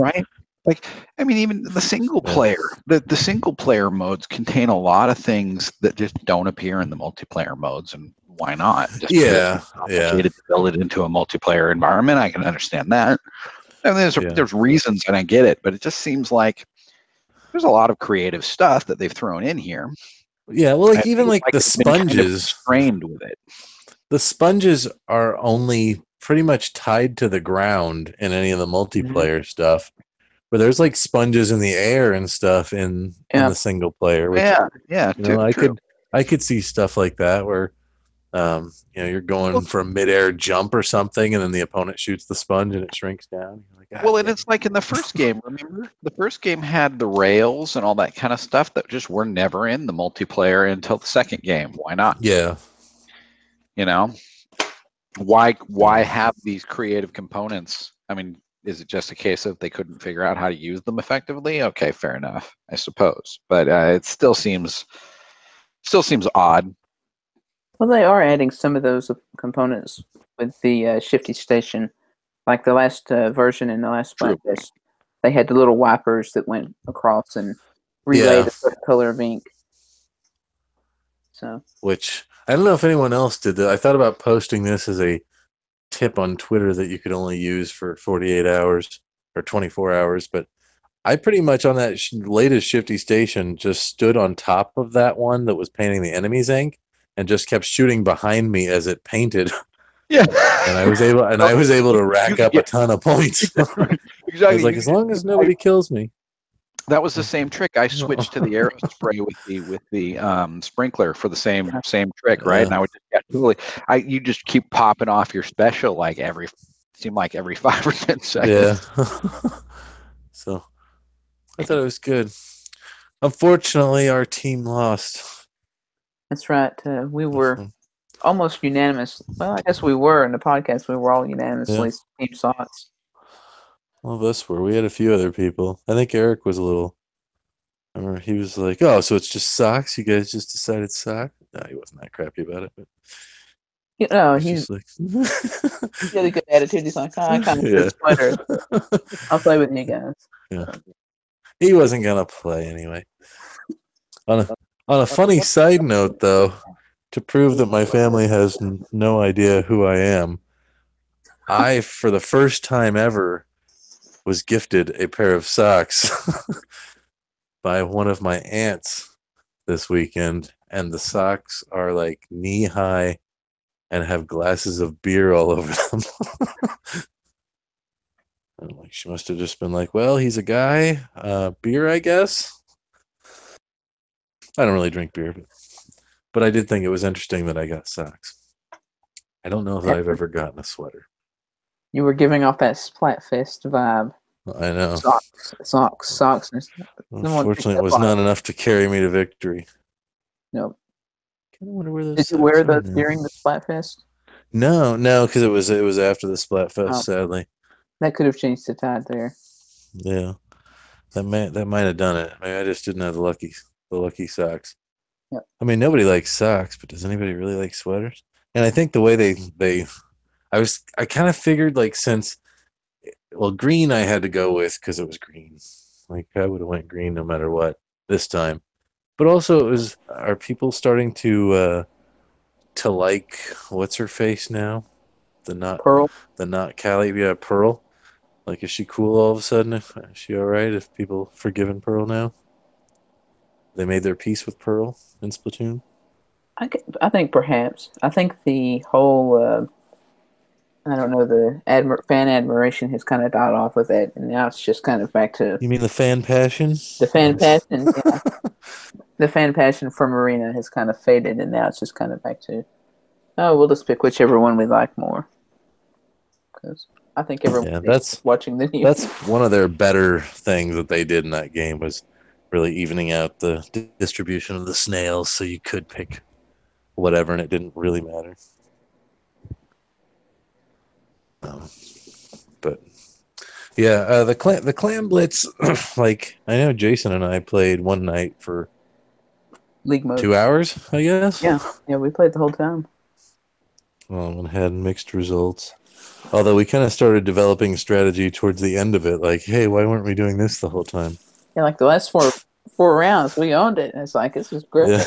Speaker 2: Like, I mean, even the single player, the single player modes contain a lot of things that just don't appear in the multiplayer modes, and why not? Just because it's complicated to build it into a multiplayer environment, I can understand that. And there's reasons, and I get it, but it just seems like there's a lot of creative stuff that they've thrown in here.
Speaker 3: Yeah, well, like even like the sponges,
Speaker 2: kind of with it.
Speaker 3: The sponges are only pretty much tied to the ground in any of the multiplayer stuff. But there's like sponges in the air and stuff in the single player. Which, I could see stuff like that where you're going for a midair jump or something, and then the opponent shoots the sponge and it shrinks down. You're like,
Speaker 2: well, and it's like in the first game. Remember, the first game had the rails and all that kind of stuff that just were never in the multiplayer until the second game. Why not?
Speaker 3: Yeah.
Speaker 2: Why have these creative components? I mean, is it just a case of they couldn't figure out how to use them effectively? Okay, fair enough, I suppose. But it still seems odd.
Speaker 1: Well, they are adding some of those components with the Shifty Station. Like the last version in the last Splatfest, they had the little wipers that went across and relayed a certain color of ink. So,
Speaker 3: which I don't know if anyone else did that. I thought about posting this as a tip on Twitter that you could only use for 48 hours or 24 hours, but I pretty much on that latest Shifty Station just stood on top of that one that was painting the enemy's ink and just kept shooting behind me as it painted.
Speaker 2: Yeah,
Speaker 3: and I was able to rack up a ton of points.
Speaker 2: Exactly.
Speaker 3: I was like, as long as nobody kills me.
Speaker 2: That was the same trick. I switched to the arrow spray with the sprinkler for the same trick, right? And I would you just keep popping off your special like every 5 or 10 seconds.
Speaker 3: Yeah. So I thought it was good. Unfortunately, our team lost.
Speaker 1: That's right. We were almost unanimous. Well, I guess we were in the podcast. We were all unanimously Team Socks.
Speaker 3: All of us were. We had a few other people. I think Eric was a little. I remember he was like, "Oh, so it's just socks? You guys just decided sock?" No, he wasn't that crappy about it. But
Speaker 1: he's like, he had a good attitude. He's like, I kind of feel sweater. I'll play with you guys.
Speaker 3: Yeah, he wasn't gonna play anyway. On a funny side note, though, to prove that my family has no idea who I am, I, for the first time ever, was gifted a pair of socks by one of my aunts this weekend, and the socks are like knee high and have glasses of beer all over them. And like, she must have just been like, well, he's a guy, beer, I guess. I don't really drink beer, but I did think it was interesting that I got socks. I don't know if I've ever gotten a sweater.
Speaker 1: You were giving off that Splatfest vibe.
Speaker 3: I know.
Speaker 1: Socks.
Speaker 3: Unfortunately, it was not enough to carry me to victory.
Speaker 1: Nope.
Speaker 3: I wonder where those
Speaker 1: Did you wear those during the Splatfest?
Speaker 3: No, because it was after the Splatfest. Sadly,
Speaker 1: that could have changed the tide there.
Speaker 3: Yeah, that might have done it. I just didn't have the lucky socks.
Speaker 1: Yep.
Speaker 3: I mean, nobody likes socks, but does anybody really like sweaters? And I think the way I kind of figured like since. Well, green I had to go with because it was green. Like I would have went green no matter what this time. But also are people starting to like what's her face now?
Speaker 1: Pearl?
Speaker 3: The not Callie, yeah, Pearl. Like, is she cool all of a sudden? Is she all right if people forgiven Pearl now? They made their peace with Pearl in Splatoon?
Speaker 1: I think perhaps. I think the whole I don't know, the fan admiration has kind of died off with it, and now it's just kind of back to...
Speaker 3: You mean the fan passion?
Speaker 1: The fan passion, yeah. The fan passion for Marina has kind of faded, and now it's just kind of back to, we'll just pick whichever one we like more. Because I think everyone watching the news.
Speaker 3: That's one of their better things that they did in that game was really evening out the distribution of the snails, so you could pick whatever, and it didn't really matter. But yeah, the Clam Blitz, like I know Jason and I played one night for
Speaker 1: League mode.
Speaker 3: 2 hours, I guess.
Speaker 1: Yeah, we played the whole time.
Speaker 3: Well, and had mixed results. Although we kind of started developing strategy towards the end of it, like, hey, why weren't we doing this the whole time?
Speaker 1: Yeah, like the last four rounds, we owned it, and it's like this is great.
Speaker 3: Yeah,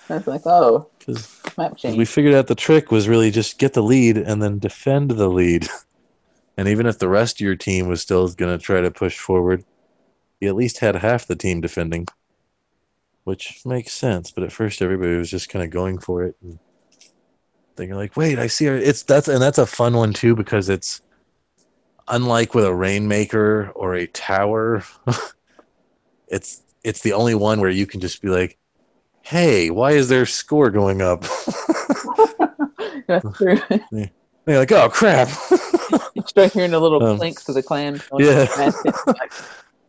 Speaker 1: And it's like, oh,
Speaker 3: because
Speaker 1: map
Speaker 3: we
Speaker 1: change.
Speaker 3: figured out the trick was really just get the lead and then defend the lead. And even if the rest of your team was still going to try to push forward, you at least had half the team defending, which makes sense. But at first, everybody was just kind of going for it. And then you're like, wait, I see her. That's a fun one too because it's unlike with a rainmaker or a tower. It's the only one where you can just be like, hey, why is their score going up?
Speaker 1: That's true.
Speaker 3: And you're like, oh crap.
Speaker 1: You start hearing the little clinks of the clams.
Speaker 3: Yeah.
Speaker 1: Like,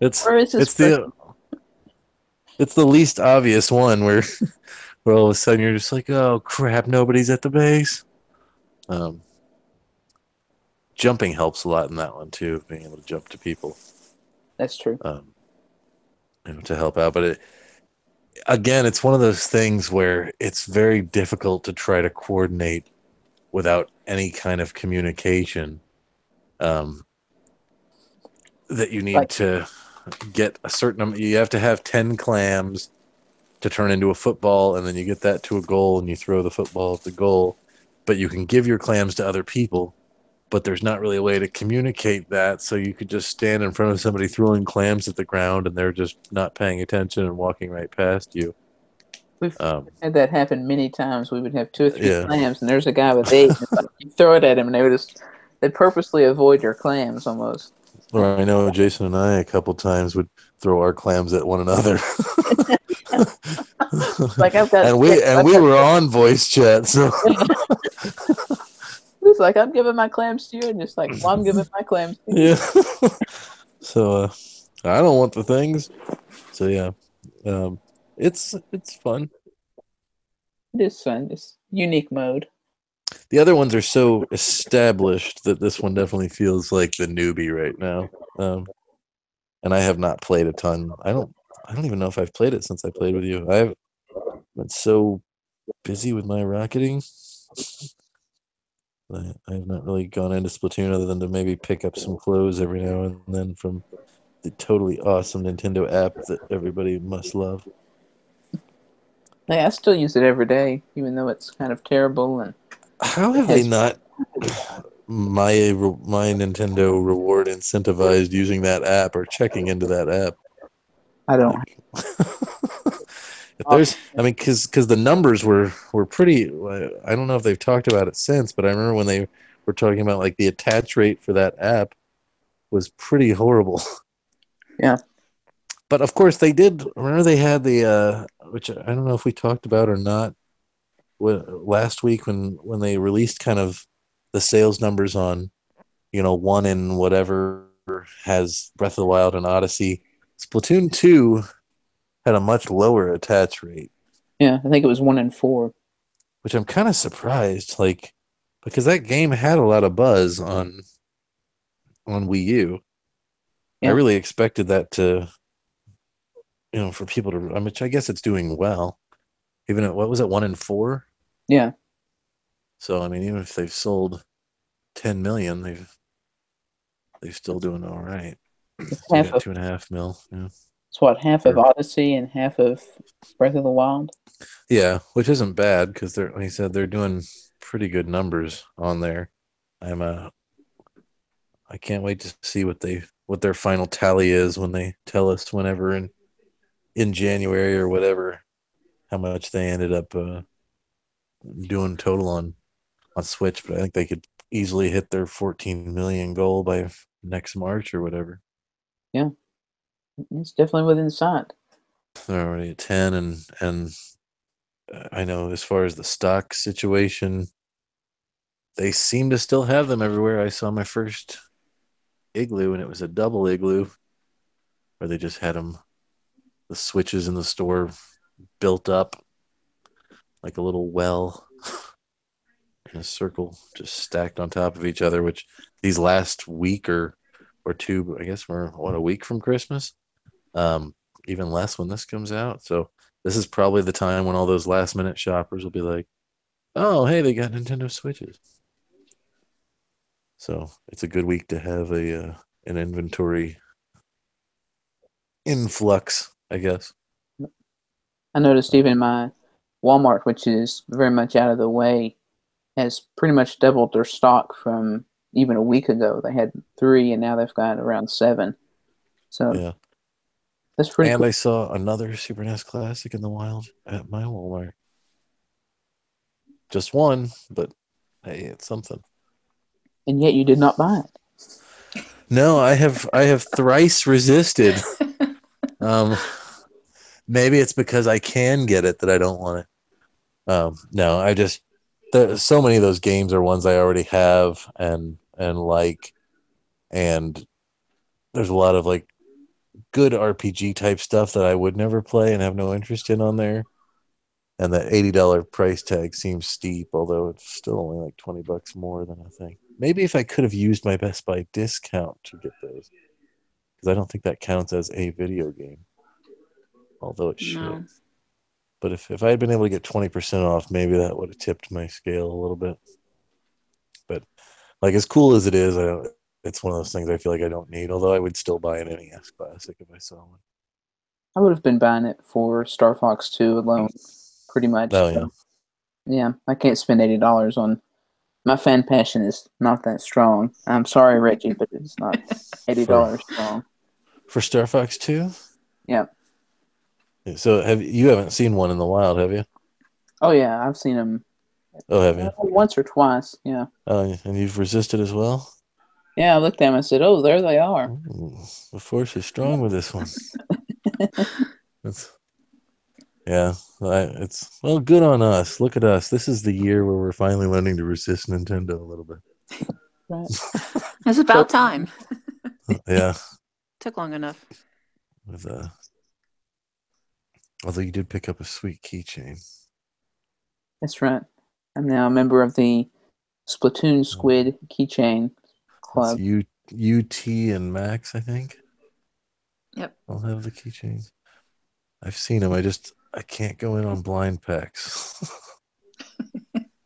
Speaker 3: it's
Speaker 1: where is this
Speaker 3: it's the it's the least obvious one where all of a sudden you're just like, oh crap, nobody's at the base. Jumping helps a lot in that one too, being able to jump to people.
Speaker 1: That's true.
Speaker 3: To help out. But it's one of those things where it's very difficult to try to coordinate without any kind of communication. That you need to get a certain number. You have to have 10 clams to turn into a football, and then you get that to a goal, and you throw the football at the goal. But you can give your clams to other people, but there's not really a way to communicate that, so you could just stand in front of somebody throwing clams at the ground, and they're just not paying attention and walking right past you.
Speaker 1: We've had that happen many times. We would have 2 or 3
Speaker 3: Yeah.
Speaker 1: clams, and there's a guy with 8. And like, you throw it at him, and they'd purposely avoid your clams almost.
Speaker 3: Or I know Jason and I a couple times would throw our clams at one another.
Speaker 1: Like
Speaker 3: and we were on voice chat, so
Speaker 1: he's like, I'm giving my clams to you, and just like, well, I'm giving my clams to you.
Speaker 3: Yeah. So I don't want the things. So yeah, it's fun.
Speaker 1: It is fun. It's unique mode.
Speaker 3: The other ones are so established that this one definitely feels like the newbie right now. And I have not played a ton. I don't even know if I've played it since I played with you. I've been so busy with my rocketing. I have not really gone into Splatoon other than to maybe pick up some clothes every now and then from the totally awesome Nintendo app that everybody must love.
Speaker 1: Like, I still use it every day, even though it's kind of terrible. And
Speaker 3: how have they not my Nintendo reward incentivized using that app or checking into that app?
Speaker 1: I don't.
Speaker 3: If there's, I mean, because the numbers were pretty. I don't know if they've talked about it since, but I remember when they were talking about like the attach rate for that app was pretty horrible.
Speaker 1: Yeah.
Speaker 3: But of course they did. Remember they had the which I don't know if we talked about or not. Last week when they released kind of the sales numbers on, one in whatever has Breath of the Wild and Odyssey, Splatoon 2 had a much lower attach rate.
Speaker 1: Yeah, I think it was 1 in 4.
Speaker 3: Which I'm kind of surprised, like, because that game had a lot of buzz on Wii U. Yeah. I really expected that to, for people to, which I guess it's doing well. Even at, what was it, 1 in 4?
Speaker 1: Yeah.
Speaker 3: So I mean, even if they've sold 10 million, they're still doing all right. Still got 2.5 mil. Yeah.
Speaker 1: It's what, half of Odyssey and half of Breath of the Wild?
Speaker 3: Yeah, which isn't bad because they're, like I said, they're doing pretty good numbers on there. I can't wait to see what their final tally is when they tell us whenever in January or whatever how much they ended up doing total on Switch. But I think they could easily hit their 14 million goal by next March or whatever.
Speaker 1: Yeah, it's definitely within sight.
Speaker 3: They're already at 10, and I know as far as the stock situation, they seem to still have them everywhere. I saw my first igloo, and it was a double igloo where they just had them, the switches in the store built up like a little well in a circle, just stacked on top of each other, which these last week or two, I guess we're a week from Christmas, even less when this comes out. So this is probably the time when all those last minute shoppers will be like, oh, hey, they got Nintendo Switches. So it's a good week to have an inventory influx, I guess.
Speaker 1: I noticed even my Walmart, which is very much out of the way, has pretty much doubled their stock from even a week ago. They had 3, and now they've got around 7. So
Speaker 3: Yeah.
Speaker 1: that's pretty
Speaker 3: And
Speaker 1: cool.
Speaker 3: I saw another Super NES Classic in the wild at my Walmart. Just one, but hey, it's something.
Speaker 1: And yet you did not buy it.
Speaker 3: No, I have thrice resisted. Maybe it's because I can get it that I don't want it. No, so many of those games are ones I already have and like, and there's a lot of like good RPG type stuff that I would never play and have no interest in on there. And that $80 price tag seems steep, although it's still only like $20 more than I think. Maybe if I could have used my Best Buy discount to get those, because I don't think that counts as a video game, although it should.
Speaker 4: No.
Speaker 3: But if I had been able to get 20% off, maybe that would have tipped my scale a little bit. But like as cool as it is, it's one of those things I feel like I don't need. Although I would still buy an NES Classic if I saw one.
Speaker 1: I would have been buying it for Star Fox 2 alone, pretty much.
Speaker 3: Oh yeah,
Speaker 1: Yeah, I can't spend $80 on. My fan passion is not that strong. I'm sorry, Reggie, but it's not
Speaker 3: for
Speaker 1: $80 strong.
Speaker 3: for Star Fox 2.
Speaker 1: Yeah.
Speaker 3: So you haven't seen one in the wild, have you?
Speaker 1: Oh yeah, I've seen them
Speaker 3: Oh, have you?
Speaker 1: once or twice. Yeah.
Speaker 3: And you've resisted as well.
Speaker 1: Yeah, I looked at them and said, "Oh, there they are."
Speaker 3: Ooh, the force is strong with this one. Yeah, it's well, good on us. Look at us. This is the year where we're finally learning to resist Nintendo a little bit.
Speaker 1: Right.
Speaker 4: It's about time.
Speaker 3: Yeah,
Speaker 4: Took long enough.
Speaker 3: with although you did pick up a sweet keychain.
Speaker 1: That's right. I'm now a member of the Splatoon Squid Keychain
Speaker 3: That's
Speaker 1: Club.
Speaker 3: UT and Max, I think.
Speaker 4: Yep.
Speaker 3: I'll have the keychains. I've seen them. I can't go in on blind packs.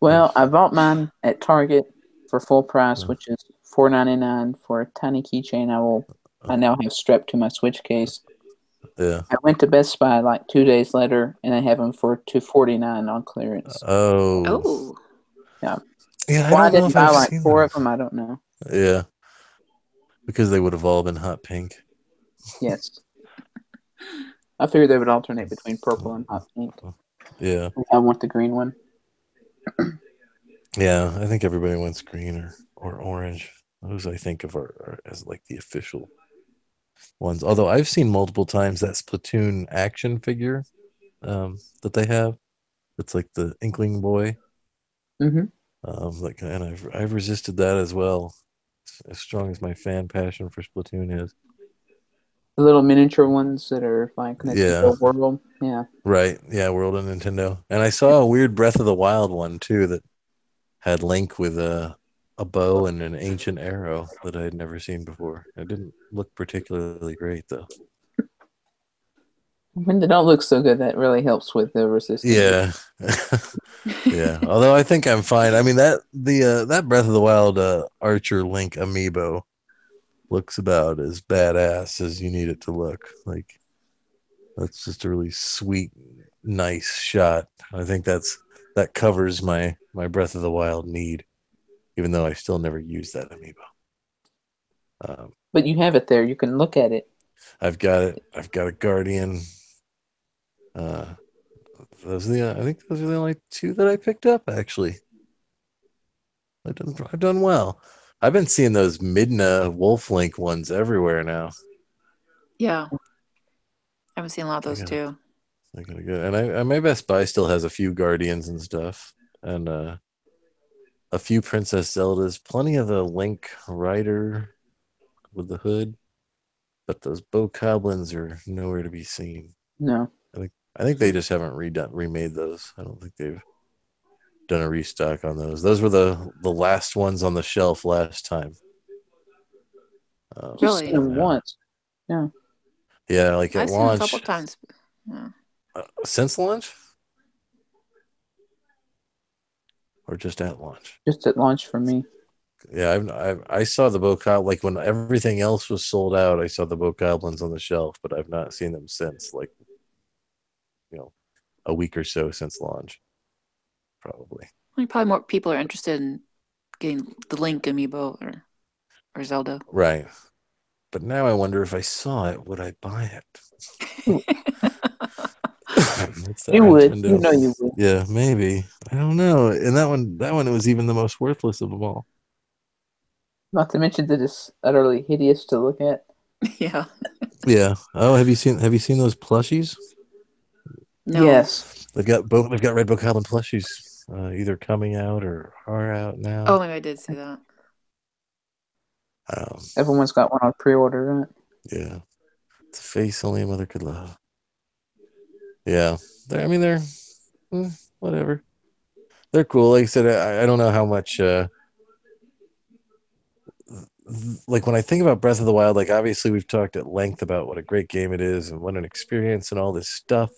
Speaker 1: Well, I bought mine at Target for full price, which is $4.99 for a tiny keychain. I now have strapped to my Switch case.
Speaker 3: Yeah.
Speaker 1: I went to Best Buy like 2 days later, and they have them for $2.49 on clearance.
Speaker 3: Oh.
Speaker 4: Oh.
Speaker 1: Yeah.
Speaker 3: Yeah, I
Speaker 1: Why I
Speaker 3: don't know
Speaker 1: didn't
Speaker 3: if
Speaker 1: buy
Speaker 3: I've
Speaker 1: like
Speaker 3: seen
Speaker 1: 4
Speaker 3: them.
Speaker 1: of them, I don't know.
Speaker 3: Yeah. Because they would have all been hot pink.
Speaker 1: Yes. I figured they would alternate between purple and hot pink.
Speaker 3: Yeah.
Speaker 1: I want the green one.
Speaker 3: Yeah, I think everybody wants green or orange. Those I think of are as like the official ones. Although I've seen multiple times that Splatoon action figure that they have. It's like the Inkling Boy.
Speaker 1: Mm-hmm.
Speaker 3: And I've resisted that as well. As strong as my fan passion for Splatoon is.
Speaker 1: The little miniature ones that are like
Speaker 3: Yeah.
Speaker 1: Nintendo World. Yeah.
Speaker 3: Right. Yeah, World of Nintendo. And I saw a weird Breath of the Wild one too that had Link with a bow and an ancient arrow that I had never seen before. It didn't look particularly great though.
Speaker 1: When they don't look so good, that really helps with the resistance.
Speaker 3: Yeah. Yeah. Although I think I'm fine. I mean that Breath of the Wild Archer Link amiibo looks about as badass as you need it to look. Like that's just a really sweet, nice shot. I think that covers my Breath of the Wild need, even though I still never used that amiibo.
Speaker 1: But you have it there. You can look at it.
Speaker 3: I've got it. I've got a Guardian. I think those are the only 2 that I picked up. Actually, I've done well. I've been seeing those Midna Wolf Link ones everywhere now.
Speaker 4: Yeah. I haven't seen a lot of those too.
Speaker 3: I gotta go. And my Best Buy still has a few Guardians and stuff, and a few Princess Zeldas, plenty of the Link Rider with the hood, but those Bokoblins are nowhere to be seen.
Speaker 1: No.
Speaker 3: I think they just haven't remade those. I don't think they've done a restock on those. Those were the last ones on the shelf last time.
Speaker 1: Just seen them
Speaker 3: Yeah.
Speaker 1: once. Yeah.
Speaker 3: Yeah, like at
Speaker 4: I've seen
Speaker 3: launch.
Speaker 4: a couple times. Yeah.
Speaker 3: Since launch? Or just at launch?
Speaker 1: Just at launch for me.
Speaker 3: I saw the Bokoblin, like when everything else was sold out. I saw the Bokoblins on the shelf, but I've not seen them since, like, a week or so since launch, probably.
Speaker 4: Probably more people are interested in getting the Link amiibo or Zelda.
Speaker 3: Right. But now I wonder if I saw it, would I buy it?
Speaker 1: You would.
Speaker 3: Nintendo.
Speaker 1: You know you would.
Speaker 3: Yeah, maybe. I don't know. And that one, it was even the most worthless of them all.
Speaker 1: Not to mention that it's utterly hideous to look at.
Speaker 4: Yeah.
Speaker 3: Yeah. Oh, have you seen those plushies?
Speaker 4: No.
Speaker 1: Yes.
Speaker 3: They've got Red Bokoblin plushies, either coming out or are out now.
Speaker 4: Oh, maybe I did see that.
Speaker 1: Everyone's got one on pre-order, right?
Speaker 3: Yeah. It's a face only a mother could love. Yeah. They're whatever. They're cool. Like I said, I don't know how much like when I think about Breath of the Wild, like obviously we've talked at length about what a great game it is and what an experience and all this stuff.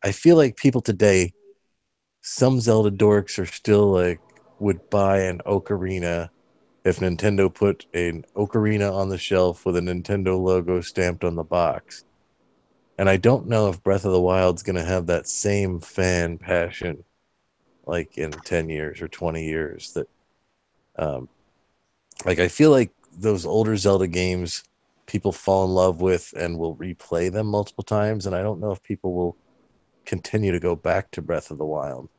Speaker 3: I feel like people today, some Zelda dorks are still like would buy an Ocarina if Nintendo put an Ocarina on the shelf with a Nintendo logo stamped on the box. And I don't know if Breath of the Wild's going to have that same fan passion like in 10 years or 20 years that like I feel like those older Zelda games people fall in love with and will replay them multiple times, and I don't know if people will continue to go back to Breath of the Wild.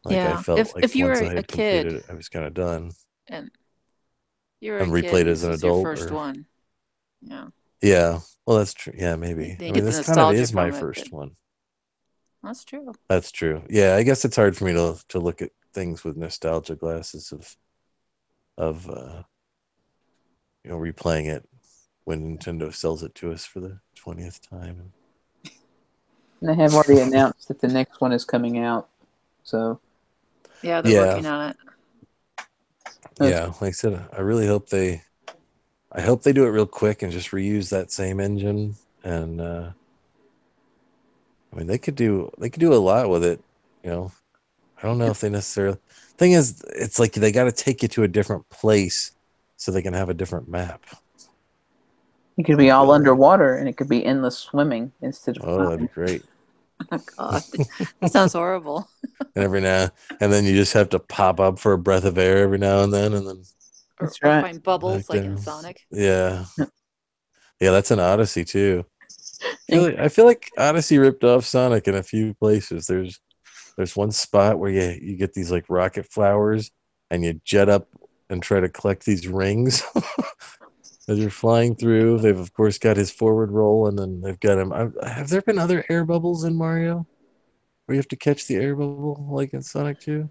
Speaker 3: Like I felt like
Speaker 4: if you
Speaker 3: once
Speaker 4: were
Speaker 3: I
Speaker 4: a
Speaker 3: had
Speaker 4: kid
Speaker 3: completed it, I was kind of done.
Speaker 4: and you were a
Speaker 3: And
Speaker 4: kid
Speaker 3: replayed
Speaker 4: and
Speaker 3: as
Speaker 4: this
Speaker 3: an
Speaker 4: was your
Speaker 3: adult,
Speaker 4: first
Speaker 3: or
Speaker 4: one. Yeah.
Speaker 3: yeah, well that's true. Yeah, maybe.
Speaker 4: Then
Speaker 3: I
Speaker 4: you
Speaker 3: mean,
Speaker 4: get the
Speaker 3: this kind of
Speaker 4: nostalgia
Speaker 3: is my
Speaker 4: from it,
Speaker 3: first
Speaker 4: but
Speaker 3: one.
Speaker 4: that's true.
Speaker 3: That's true. Yeah, I guess it's hard for me to look at things with nostalgia glasses of replaying it when Nintendo sells it to us for the 20th time.
Speaker 1: And they have already announced that the next one is coming out. So
Speaker 4: Yeah, they're working on it.
Speaker 3: Yeah, like I said, I really hope they do it real quick and just reuse that same engine. And I mean, they could do a lot with it. I don't know if they necessarily. Thing is, it's like they got to take you to a different place so they can have a different map.
Speaker 1: it could be all underwater, and it could be endless swimming instead of.
Speaker 3: Oh, that'd be great.
Speaker 4: Oh God, that sounds horrible.
Speaker 3: And then you just have to pop up for a breath of air every now and then,
Speaker 4: Or
Speaker 1: right.
Speaker 4: find bubbles
Speaker 3: back
Speaker 4: like
Speaker 3: down.
Speaker 4: in Sonic.
Speaker 3: Yeah, that's an Odyssey too. I feel like Odyssey ripped off Sonic in a few places. There's one spot where you get these like rocket flowers and you jet up and try to collect these rings as you're flying through. They've of course got his forward roll, and then they've got him. Have there been other air bubbles in Mario where you have to catch the air bubble like in Sonic 2?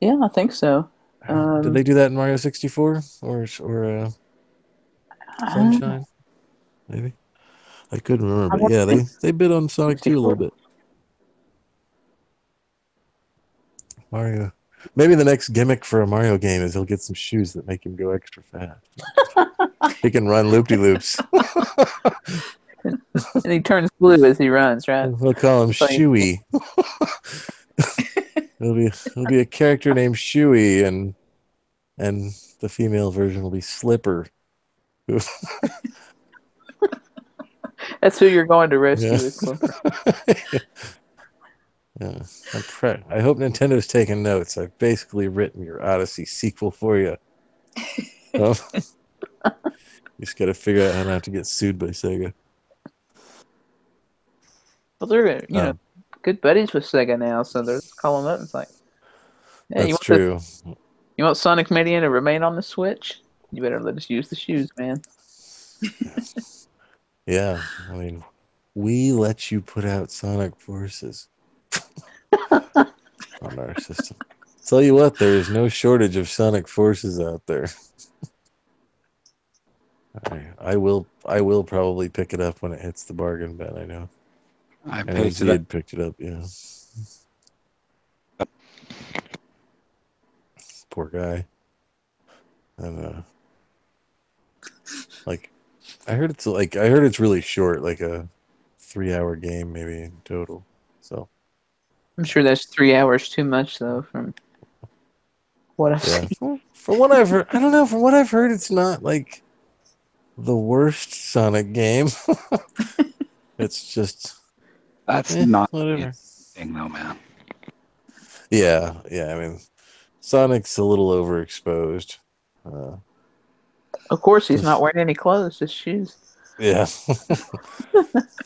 Speaker 1: Yeah, I think so.
Speaker 3: Did they do that in Mario 64 or Sunshine? Maybe. I couldn't remember, but yeah, they bit on Sonic 2 a little bit. Mario. Maybe the next gimmick for a Mario game is he'll get some shoes that make him go extra fast. He can run loop-de-loops.
Speaker 1: And he turns blue as he runs, right?
Speaker 3: We'll call him Shoey. It'll be a character named Shoey, and the female version will be Slipper.
Speaker 1: That's who you're going to rescue is Slipper.
Speaker 3: Yeah, I hope Nintendo's taking notes. I've basically written your Odyssey sequel for you. You just got to figure out how not to get sued by Sega.
Speaker 1: Well, they're good buddies with Sega now, so they're just calling up and it's like, hey,
Speaker 3: that's true.
Speaker 1: You want Sonic Mania to remain on the Switch? You better let us use the shoes, man.
Speaker 3: Yeah, I mean, we let you put out Sonic Forces on our system. Tell you what, there is no shortage of Sonic Forces out there. I will probably pick it up when it hits the bargain bin. I know.
Speaker 2: I
Speaker 3: picked it up. Yeah. Poor guy. And I heard it's really short, like a 3-hour game maybe in total. So
Speaker 1: I'm sure that's 3 hours too much though. what I've
Speaker 3: Yeah.
Speaker 1: seen.
Speaker 3: From what I've heard, I don't know. From what I've heard, it's not like the worst Sonic game. It's just
Speaker 2: That's not
Speaker 3: whatever.
Speaker 2: thing, though, man.
Speaker 3: Yeah. I mean, Sonic's a little overexposed.
Speaker 1: Of course, he's
Speaker 3: Just
Speaker 1: not wearing any clothes, just shoes.
Speaker 3: yeah.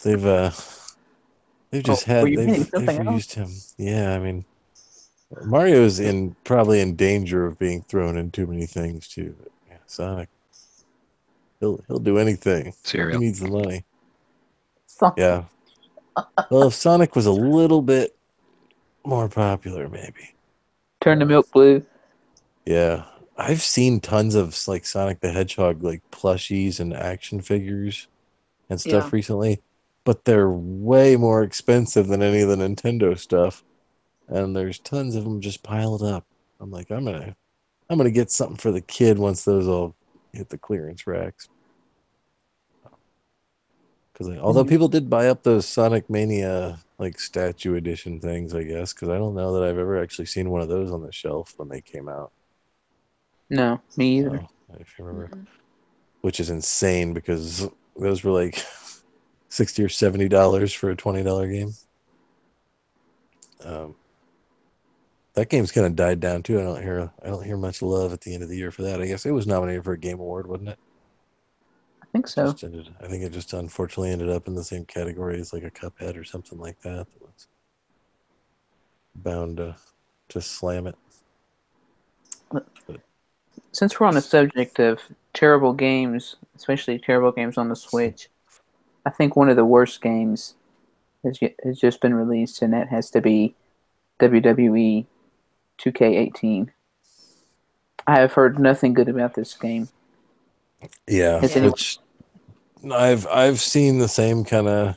Speaker 3: they've just
Speaker 1: Were
Speaker 3: had
Speaker 1: you meaning
Speaker 3: they've
Speaker 1: something else?
Speaker 3: reused him. Yeah. I mean, Mario's probably in danger of being thrown in too many things too. But, yeah, Sonic, he'll do anything. He
Speaker 2: Cereal.
Speaker 3: needs the money.
Speaker 1: Something.
Speaker 3: Yeah. Well, if Sonic was a little bit more popular, maybe.
Speaker 1: Turn the milk blue.
Speaker 3: Yeah. I've seen tons of like Sonic the Hedgehog like plushies and action figures and
Speaker 4: Yeah.
Speaker 3: stuff recently, but they're way more expensive than any of the Nintendo stuff. And there's tons of them just piled up. I'm like, I'm gonna get something for the kid once those all hit the clearance racks. Because although people did buy up those Sonic Mania like statue edition things, I guess, because I don't know that I've ever actually seen one of those on the shelf when they came out.
Speaker 1: No, me either.
Speaker 3: If you remember,
Speaker 4: Mhm.
Speaker 3: which is insane because those were like $60 or $70 for a $20 game. That game's kind of died down too. I don't hear much love at the end of the year for that. I guess it was nominated for a Game Award, wasn't it?
Speaker 1: I think so.
Speaker 3: I think it just unfortunately ended up in the same category as like a Cuphead or something like that. That was bound to slam it.
Speaker 1: Since we're on the subject of terrible games, especially terrible games on the Switch, I think one of the worst games has just been released, and that has to be WWE 2K18. I have heard nothing good about this game.
Speaker 3: Yeah,
Speaker 1: Has
Speaker 4: Yeah.
Speaker 1: anyone?
Speaker 3: which I've seen the same kind of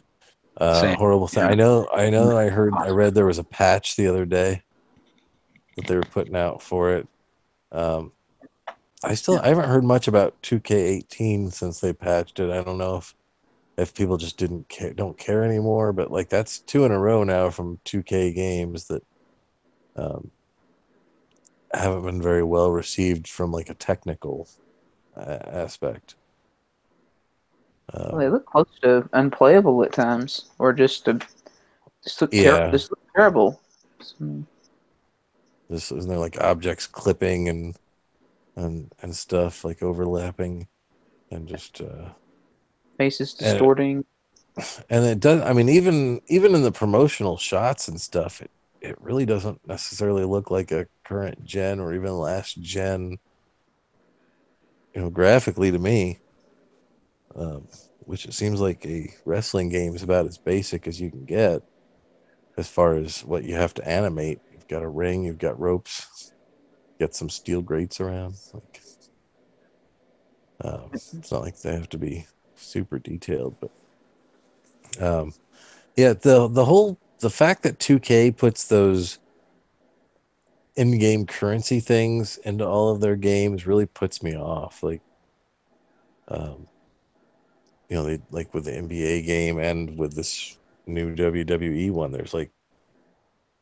Speaker 2: Same.
Speaker 3: horrible thing.
Speaker 2: Yeah.
Speaker 3: I read there was a patch the other day that they were putting out for it. I haven't heard much about 2K18 since they patched it. I don't know if people just don't care anymore, but like that's 2 in a row now from 2K games that um, haven't been very well received from like a technical aspect.
Speaker 1: Well, they look close to unplayable at times, or just look
Speaker 3: Yeah.
Speaker 1: Just look terrible. So,
Speaker 3: This isn't there like objects clipping and stuff like overlapping and just
Speaker 1: faces
Speaker 3: and
Speaker 1: distorting.
Speaker 3: it does. I mean, even in the promotional shots and stuff, it really doesn't necessarily look like a current gen or even last gen. Graphically to me, which it seems like a wrestling game is about as basic as you can get as far as what you have to animate. You've got a ring, you've got ropes, got some steel grates around. Like, it's not like they have to be super detailed, but yeah, the fact that 2K puts those in-game currency things into all of their games really puts me off. Like, they like with the NBA game and with this new WWE one, there's like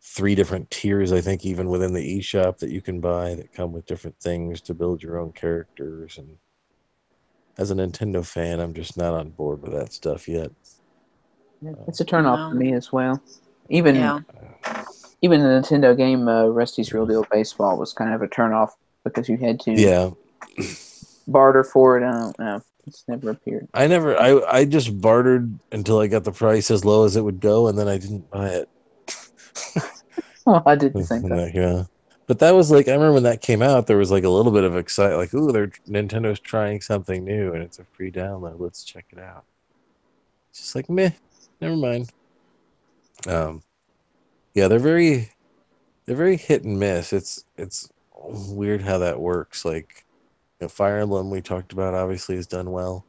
Speaker 3: 3 different tiers, I think, even within the eShop that you can buy that come with different things to build your own characters. And as a Nintendo fan, I'm just not on board with that stuff yet.
Speaker 1: It's a turn off for
Speaker 4: No.
Speaker 1: me as well. Even
Speaker 4: Yeah.
Speaker 1: even the Nintendo game Rusty's Real Deal Baseball was kind of a turn off because you had to
Speaker 3: Yeah,
Speaker 1: barter for it. I don't know. It's never appeared.
Speaker 3: I just bartered until I got the price as low as it would go, and then I didn't buy it.
Speaker 1: Well, I did the same thing.
Speaker 3: Yeah. But that was like, I remember when that came out, there was like a little bit of excitement, like, ooh, Nintendo's trying something new and it's a free download. Let's check it out. It's just like, meh, never mind. Yeah, they're very hit and miss. It's weird how that works. Like, Fire Emblem we talked about obviously has done well,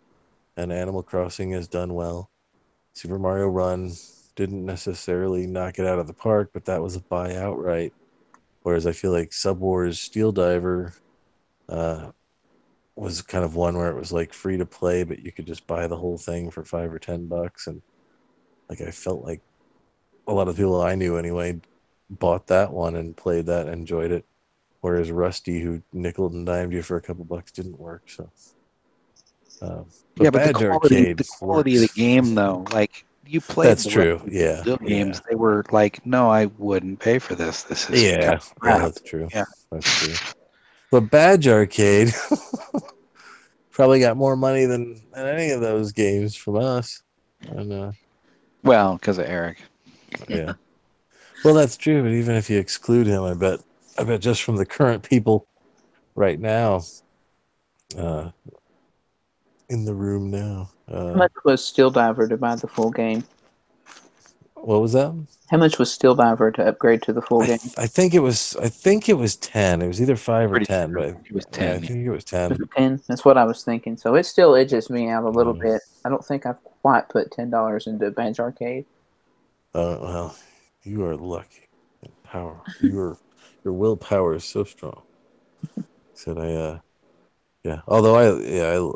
Speaker 3: and Animal Crossing has done well. Super Mario Run didn't necessarily knock it out of the park, but that was a buy outright. Whereas I feel like Subwars Steel Diver was kind of one where it was like free to play, but you could just buy the whole thing for $5 or $10. And like I felt like a lot of people I knew anyway bought that one and played that and enjoyed it. whereas Rusty, who nickel and dimed you for a couple bucks, didn't work. So,
Speaker 2: but
Speaker 3: Badge Arcade
Speaker 2: the quality of the
Speaker 3: works.
Speaker 2: game, though, like you played
Speaker 3: That's true. Yeah,
Speaker 2: games, they were like, no, I wouldn't pay for this. This is
Speaker 3: yeah, that's true.
Speaker 2: Yeah.
Speaker 3: That's true. But Badge Arcade probably got more money than any of those games from us. And
Speaker 2: well, because of Eric.
Speaker 3: yeah. Well, that's true. But even if you exclude him, I bet just from the current people right now, in the room now.
Speaker 1: How much was Steel Diver to buy the full game?
Speaker 3: What was that?
Speaker 1: How much was Steel Diver to upgrade to the full game?
Speaker 3: I think it was 10. It was either 5 or 10,
Speaker 2: Sure.
Speaker 3: but
Speaker 2: It was 10.
Speaker 3: I think it was 10.
Speaker 1: Was it 10? That's what I was thinking. So it still edges me out a little bit. I don't think I've quite put $10 into Badge Arcade.
Speaker 3: Well, you are lucky. Power. Your willpower is so strong. Said yeah. Although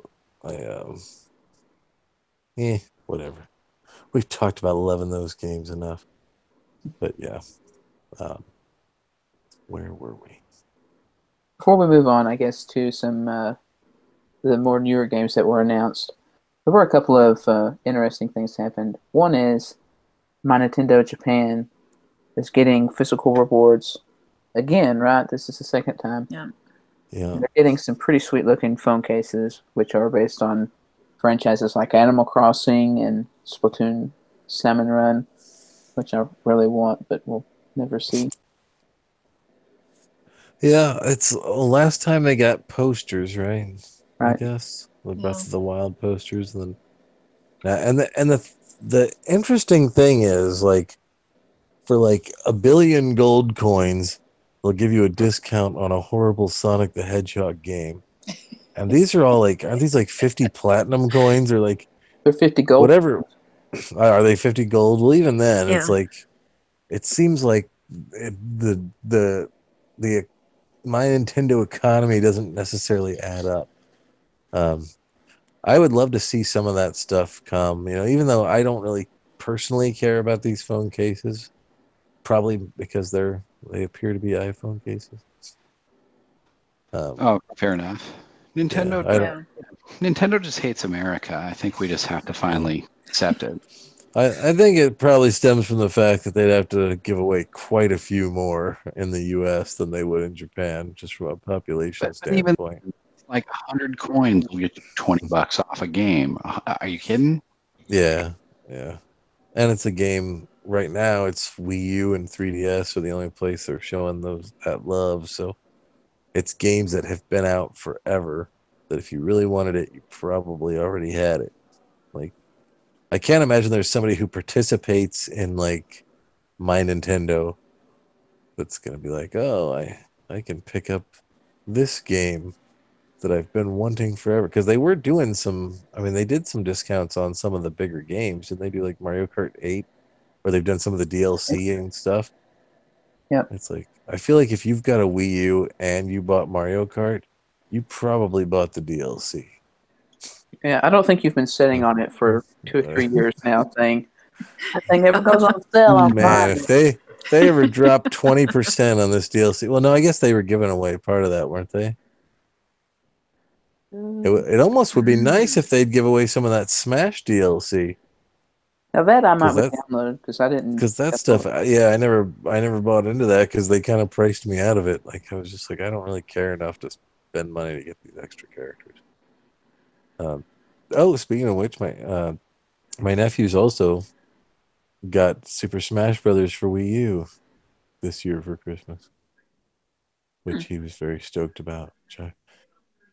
Speaker 3: whatever. We've talked about 11 those games enough. But yeah. Where were we?
Speaker 1: Before we move on, I guess, to some the more newer games that were announced, there were a couple of interesting things happened. One is My Nintendo Japan is getting physical rewards again, right? This is the second time.
Speaker 4: Yeah.
Speaker 3: Yeah.
Speaker 1: They're getting some pretty sweet looking phone cases, which are based on franchises like Animal Crossing and Splatoon Salmon Run, which I really want, but we'll never see.
Speaker 3: Yeah, it's last time they got posters, right? I
Speaker 1: Right.
Speaker 3: guess the Breath
Speaker 4: Yeah.
Speaker 3: of the Wild posters, and the interesting thing is, like, for like 1 billion gold coins, they'll give you a discount on a horrible Sonic the Hedgehog game. And these are all like, aren't these like 50 platinum coins or like
Speaker 1: They're 50 gold.
Speaker 3: whatever? Are they 50 gold? Well, even then, it's
Speaker 4: Yeah.
Speaker 3: like, it seems like the my Nintendo economy doesn't necessarily add up. I would love to see some of that stuff come, even though I don't really personally care about these phone cases, probably because they appear to be iPhone cases.
Speaker 2: Oh, fair enough. Nintendo,
Speaker 3: Yeah,
Speaker 2: Nintendo just hates America. I think we just have to finally accept it.
Speaker 3: I think it probably stems from the fact that they'd have to give away quite a few more in the U.S. than they would in Japan, just from a population
Speaker 2: But even
Speaker 3: standpoint.
Speaker 2: like 100 coins will get you $20 off a game. Are you kidding?
Speaker 3: Yeah. And it's a game right now. It's Wii U and 3DS are the only place they're showing that love. So it's games that have been out forever. That if you really wanted it, you probably already had it. Like, I can't imagine there's somebody who participates in like My Nintendo that's gonna be like, oh, I can pick up this game that I've been wanting forever. Because they were doing they did some discounts on some of the bigger games. Didn't they do like Mario Kart 8? Where they've done some of the DLC and stuff.
Speaker 1: Yep.
Speaker 3: It's like, I feel like if you've got a Wii U and you bought Mario Kart, you probably bought the DLC.
Speaker 1: Yeah, I don't think you've been sitting on it for 2 or 3 years now, saying that thing never goes on sale. I'm
Speaker 3: Man,
Speaker 1: buying
Speaker 3: if
Speaker 1: it.
Speaker 3: they ever dropped 20% on this DLC, well, no, I guess they were giving away part of that, weren't they? It almost would be nice if they'd give away some of that Smash DLC.
Speaker 1: Now that I might
Speaker 3: Because
Speaker 1: download because I didn't.
Speaker 3: that stuff, yeah, I never bought into that because they kind of priced me out of it. Like, I was just like, I don't really care enough to spend money to get these extra characters. Speaking of which, my nephew's also got Super Smash Brothers for Wii U this year for Christmas, which he was very stoked about.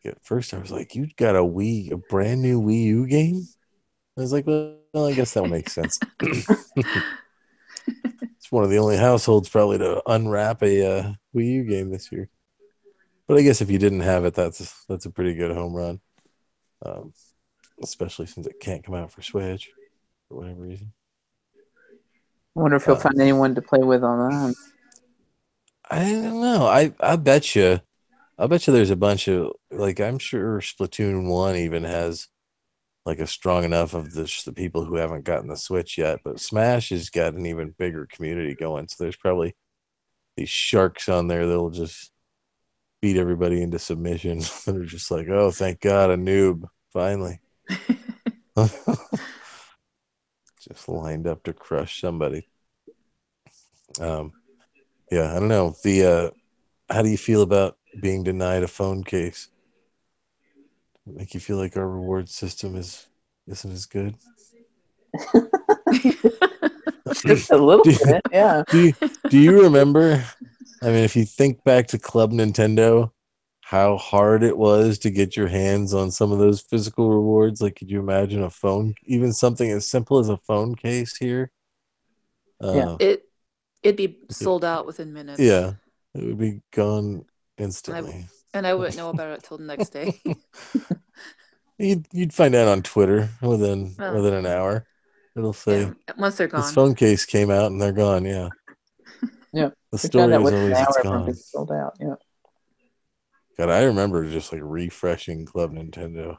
Speaker 3: At first, I was like, "You got a brand new Wii U game?" I was like, "Well, I guess that would make sense." It's one of the only households probably to unwrap a Wii U game this year. But I guess if you didn't have it, that's a pretty good home run, especially since it can't come out for Switch for whatever reason.
Speaker 1: I wonder if he'll find anyone to play with online.
Speaker 3: I don't know. I bet you. I bet you there's a bunch of, like, I'm sure Splatoon 1 even has like a strong enough of the people who haven't gotten the Switch yet, but Smash has got an even bigger community going. So there's probably these sharks on there that'll just beat everybody into submission. They're just like, oh, thank God, a noob, finally. Just lined up to crush somebody. Yeah, I don't know. How do you feel about being denied a phone case? Make you feel like our reward system isn't as good?
Speaker 1: Just a little bit, yeah.
Speaker 3: Do you remember? I mean, if you think back to Club Nintendo, how hard it was to get your hands on some of those physical rewards. Like, could you imagine a phone, even something as simple as a phone case here?
Speaker 1: Yeah.
Speaker 4: It'd be sold out within minutes.
Speaker 3: Yeah, it would be gone instantly.
Speaker 4: And I wouldn't know about it till the next day.
Speaker 3: You'd find out on Twitter within an hour. It'll say
Speaker 4: once they're gone.
Speaker 3: This phone case came out and they're gone. Yeah.
Speaker 1: Yeah.
Speaker 3: The story is always it's gone.
Speaker 1: Sold out. Yeah.
Speaker 3: God, I remember just like refreshing Club Nintendo.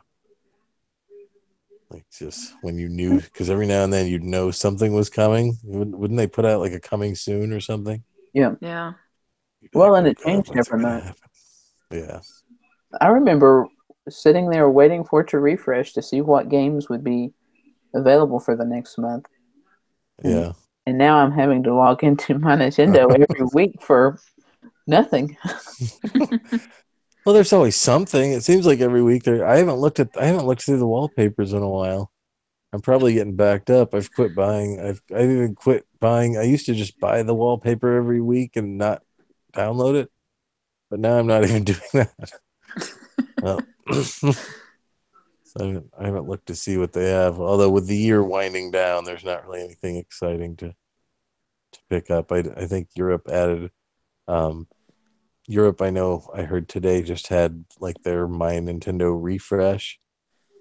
Speaker 3: Like just when you knew, because every now and then you'd know something was coming. Wouldn't they put out like a coming soon or something?
Speaker 1: Yeah.
Speaker 4: Yeah.
Speaker 1: Well, and it changed every month.
Speaker 3: Yeah.
Speaker 1: I remember sitting there waiting for it to refresh to see what games would be available for the next month.
Speaker 3: Yeah.
Speaker 1: And now I'm having to log into my Nintendo every week for nothing.
Speaker 3: Well, there's always something. It seems like every week there. I haven't looked through the wallpapers in a while. I'm probably getting backed up. I've quit buying. I've even quit buying. I used to just buy the wallpaper every week and not download it, but now I'm not even doing that. So I haven't looked to see what they have. Although with the year winding down, there's not really anything exciting to pick up. I think Europe added. Europe, I know I heard today just had like their My Nintendo refresh,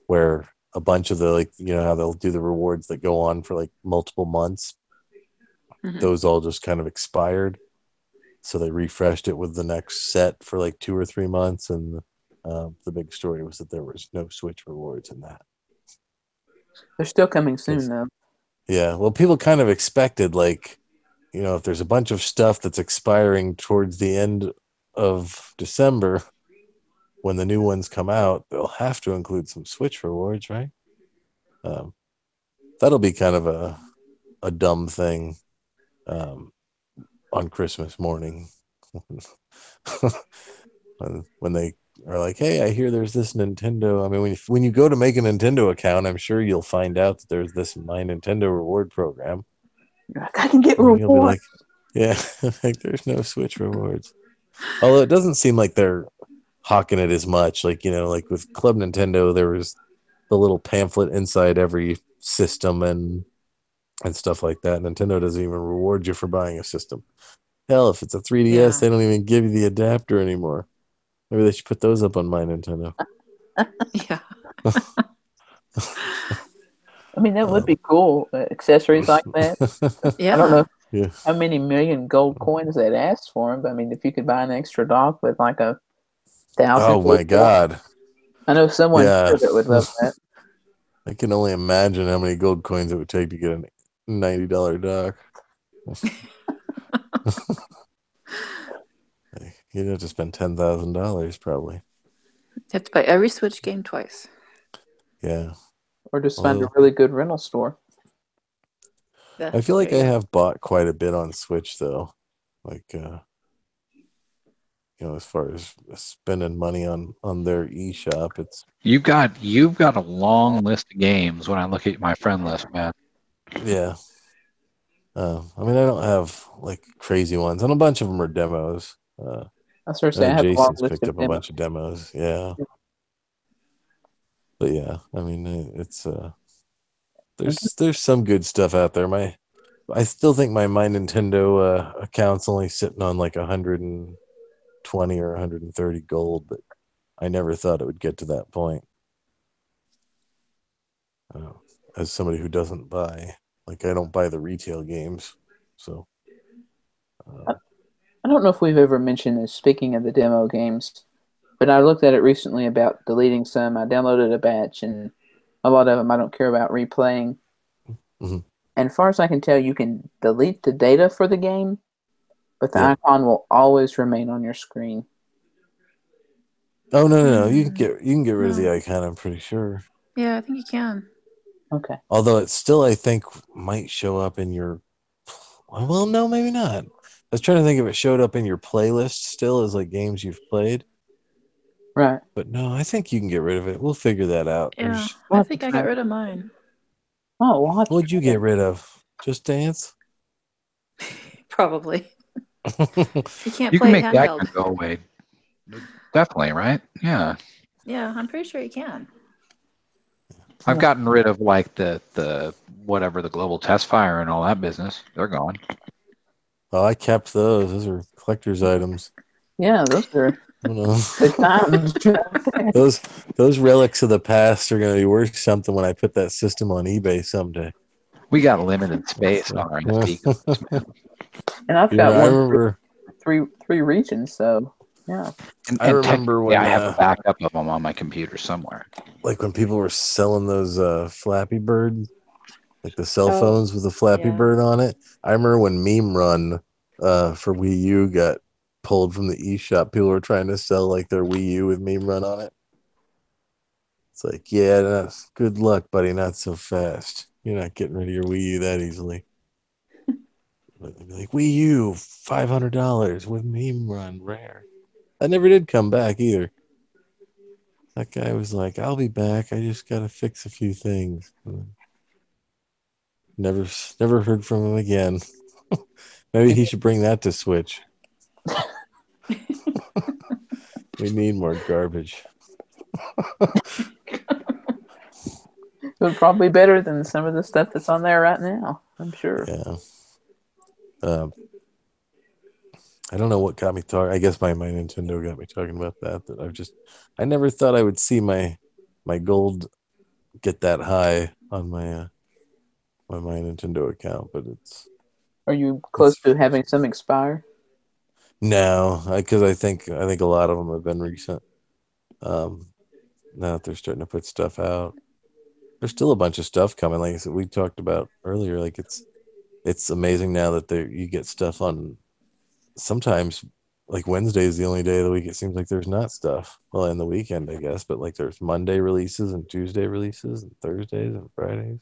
Speaker 3: where a bunch of the, like, you know how they'll do the rewards that go on for like multiple months. Mm-hmm. Those all just kind of expired. So they refreshed it with the next set for like 2 or 3 months. And the big story was that there was no Switch rewards in that.
Speaker 1: They're still coming soon, though.
Speaker 3: Yeah. Well, people kind of expected, like, you know, if there's a bunch of stuff that's expiring towards the end of December, when the new ones come out, they'll have to include some Switch rewards, right? That'll be kind of a dumb thing on Christmas morning when they are like, hey, I hear there's this Nintendo. I mean, when you go to make a Nintendo account, I'm sure you'll find out that there's this My Nintendo reward program.
Speaker 1: I can get rewards.
Speaker 3: You'll be like, yeah, like there's no Switch rewards. Although it doesn't seem like they're hawking it as much. Like, you know, like with Club Nintendo, there was the little pamphlet inside every system and stuff like that. Nintendo doesn't even reward you for buying a system. Hell, if it's a 3DS, they don't even give you the adapter anymore. Maybe they should put those up on My Nintendo.
Speaker 4: Yeah.
Speaker 1: I mean, that would be cool. Accessories like that.
Speaker 4: Yeah.
Speaker 1: I don't know how many million gold coins they'd ask for them, but I mean, if you could buy an extra dock with like 1,000.
Speaker 3: Oh my God.
Speaker 1: I know someone that would love that.
Speaker 3: I can only imagine how many gold coins it would take to get a $90 dock. You'd have to spend $10,000 probably.
Speaker 4: You have to buy every Switch game twice.
Speaker 3: Yeah.
Speaker 1: Or just find a really good rental store.
Speaker 3: I feel like I have bought quite a bit on Switch though. Like, you know, as far as spending money on their eShop, it's
Speaker 2: you've got a long list of games when I look at my friend list, man.
Speaker 3: Yeah. I mean, I don't have like crazy ones, and a bunch of them are demos.
Speaker 1: I was say I have
Speaker 3: Jason's picked up a bunch of demos. Yeah. But yeah, I mean, it's there's some good stuff out there. I still think my Nintendo account's only sitting on like 120 or 130 gold, but I never thought it would get to that point. As somebody who doesn't buy, like, I don't buy the retail games, so.
Speaker 1: I don't know if we've ever mentioned this, speaking of the demo games, but I looked at it recently about deleting some. I downloaded a batch, and a lot of them I don't care about replaying. Mm-hmm. And as far as I can tell, you can delete the data for the game, but the icon will always remain on your screen.
Speaker 3: Oh no. You can get rid of the
Speaker 4: No.
Speaker 3: icon. I'm pretty sure.
Speaker 4: Yeah, I think you can.
Speaker 1: Okay.
Speaker 3: Although it still, I think, might show up in your. Well, no, maybe not. I was trying to think if it showed up in your playlist still as like games you've played.
Speaker 1: Right.
Speaker 3: But no, I think you can get rid of it. We'll figure that out.
Speaker 4: Yeah,
Speaker 1: We'll
Speaker 4: I
Speaker 1: have to
Speaker 4: think I
Speaker 1: try
Speaker 4: got
Speaker 1: it.
Speaker 4: rid of mine.
Speaker 1: Oh, we'll have to
Speaker 3: What'd you
Speaker 1: try
Speaker 3: get
Speaker 1: it.
Speaker 3: rid of? Just Dance?
Speaker 4: Probably. You can't
Speaker 2: You can
Speaker 4: play it
Speaker 2: make that
Speaker 4: handheld.
Speaker 2: go away. Definitely, right? Yeah.
Speaker 4: Yeah, I'm pretty sure you can.
Speaker 2: I've gotten rid of like the whatever the global test fire and all that business. They're gone.
Speaker 3: Oh, I kept those. Those are collector's items.
Speaker 1: Yeah, those are
Speaker 3: You know,
Speaker 1: good times.
Speaker 3: those relics of the past are going to be worth something when I put that system on eBay someday.
Speaker 2: We got limited space on our SD cards, man.
Speaker 1: And I've
Speaker 3: Yeah,
Speaker 1: got
Speaker 3: I
Speaker 1: one
Speaker 3: remember.
Speaker 1: three regions, so yeah.
Speaker 3: I
Speaker 2: And
Speaker 3: remember
Speaker 2: technically,
Speaker 3: when,
Speaker 2: I have a backup of them on my computer somewhere.
Speaker 3: like when people were selling those Flappy Bird, like the cell
Speaker 4: Oh,
Speaker 3: phones with the Flappy
Speaker 4: yeah.
Speaker 3: Bird on it. I remember when Meme Run for Wii U got pulled from the eShop. People were trying to sell like their Wii U with Meme Run on it. It's like, yeah, good luck, buddy. Not so fast. You're not getting rid of your Wii U that easily. Like Wii U, $500 with Meme Run rare. That never did come back either. That guy was like, "I'll be back. I just gotta fix a few things." Never heard from him again. Maybe he should bring that to Switch. We need more garbage.
Speaker 1: It probably better than some of the stuff that's on there right now, I'm sure.
Speaker 3: Yeah. I don't know what got me talking. I guess my Nintendo got me talking about that. I never thought I would see my gold get that high on my my Nintendo account, but
Speaker 1: Are you close to having some expire?
Speaker 3: no, because I think a lot of them have been recent. Now that they're starting to put stuff out, there's still a bunch of stuff coming. Like I said, we talked about earlier. Like it's amazing now that you get stuff on. Sometimes, like Wednesday is the only day of the week it seems like there's not stuff. Well, in the weekend, I guess, but like there's Monday releases and Tuesday releases and Thursdays and Fridays,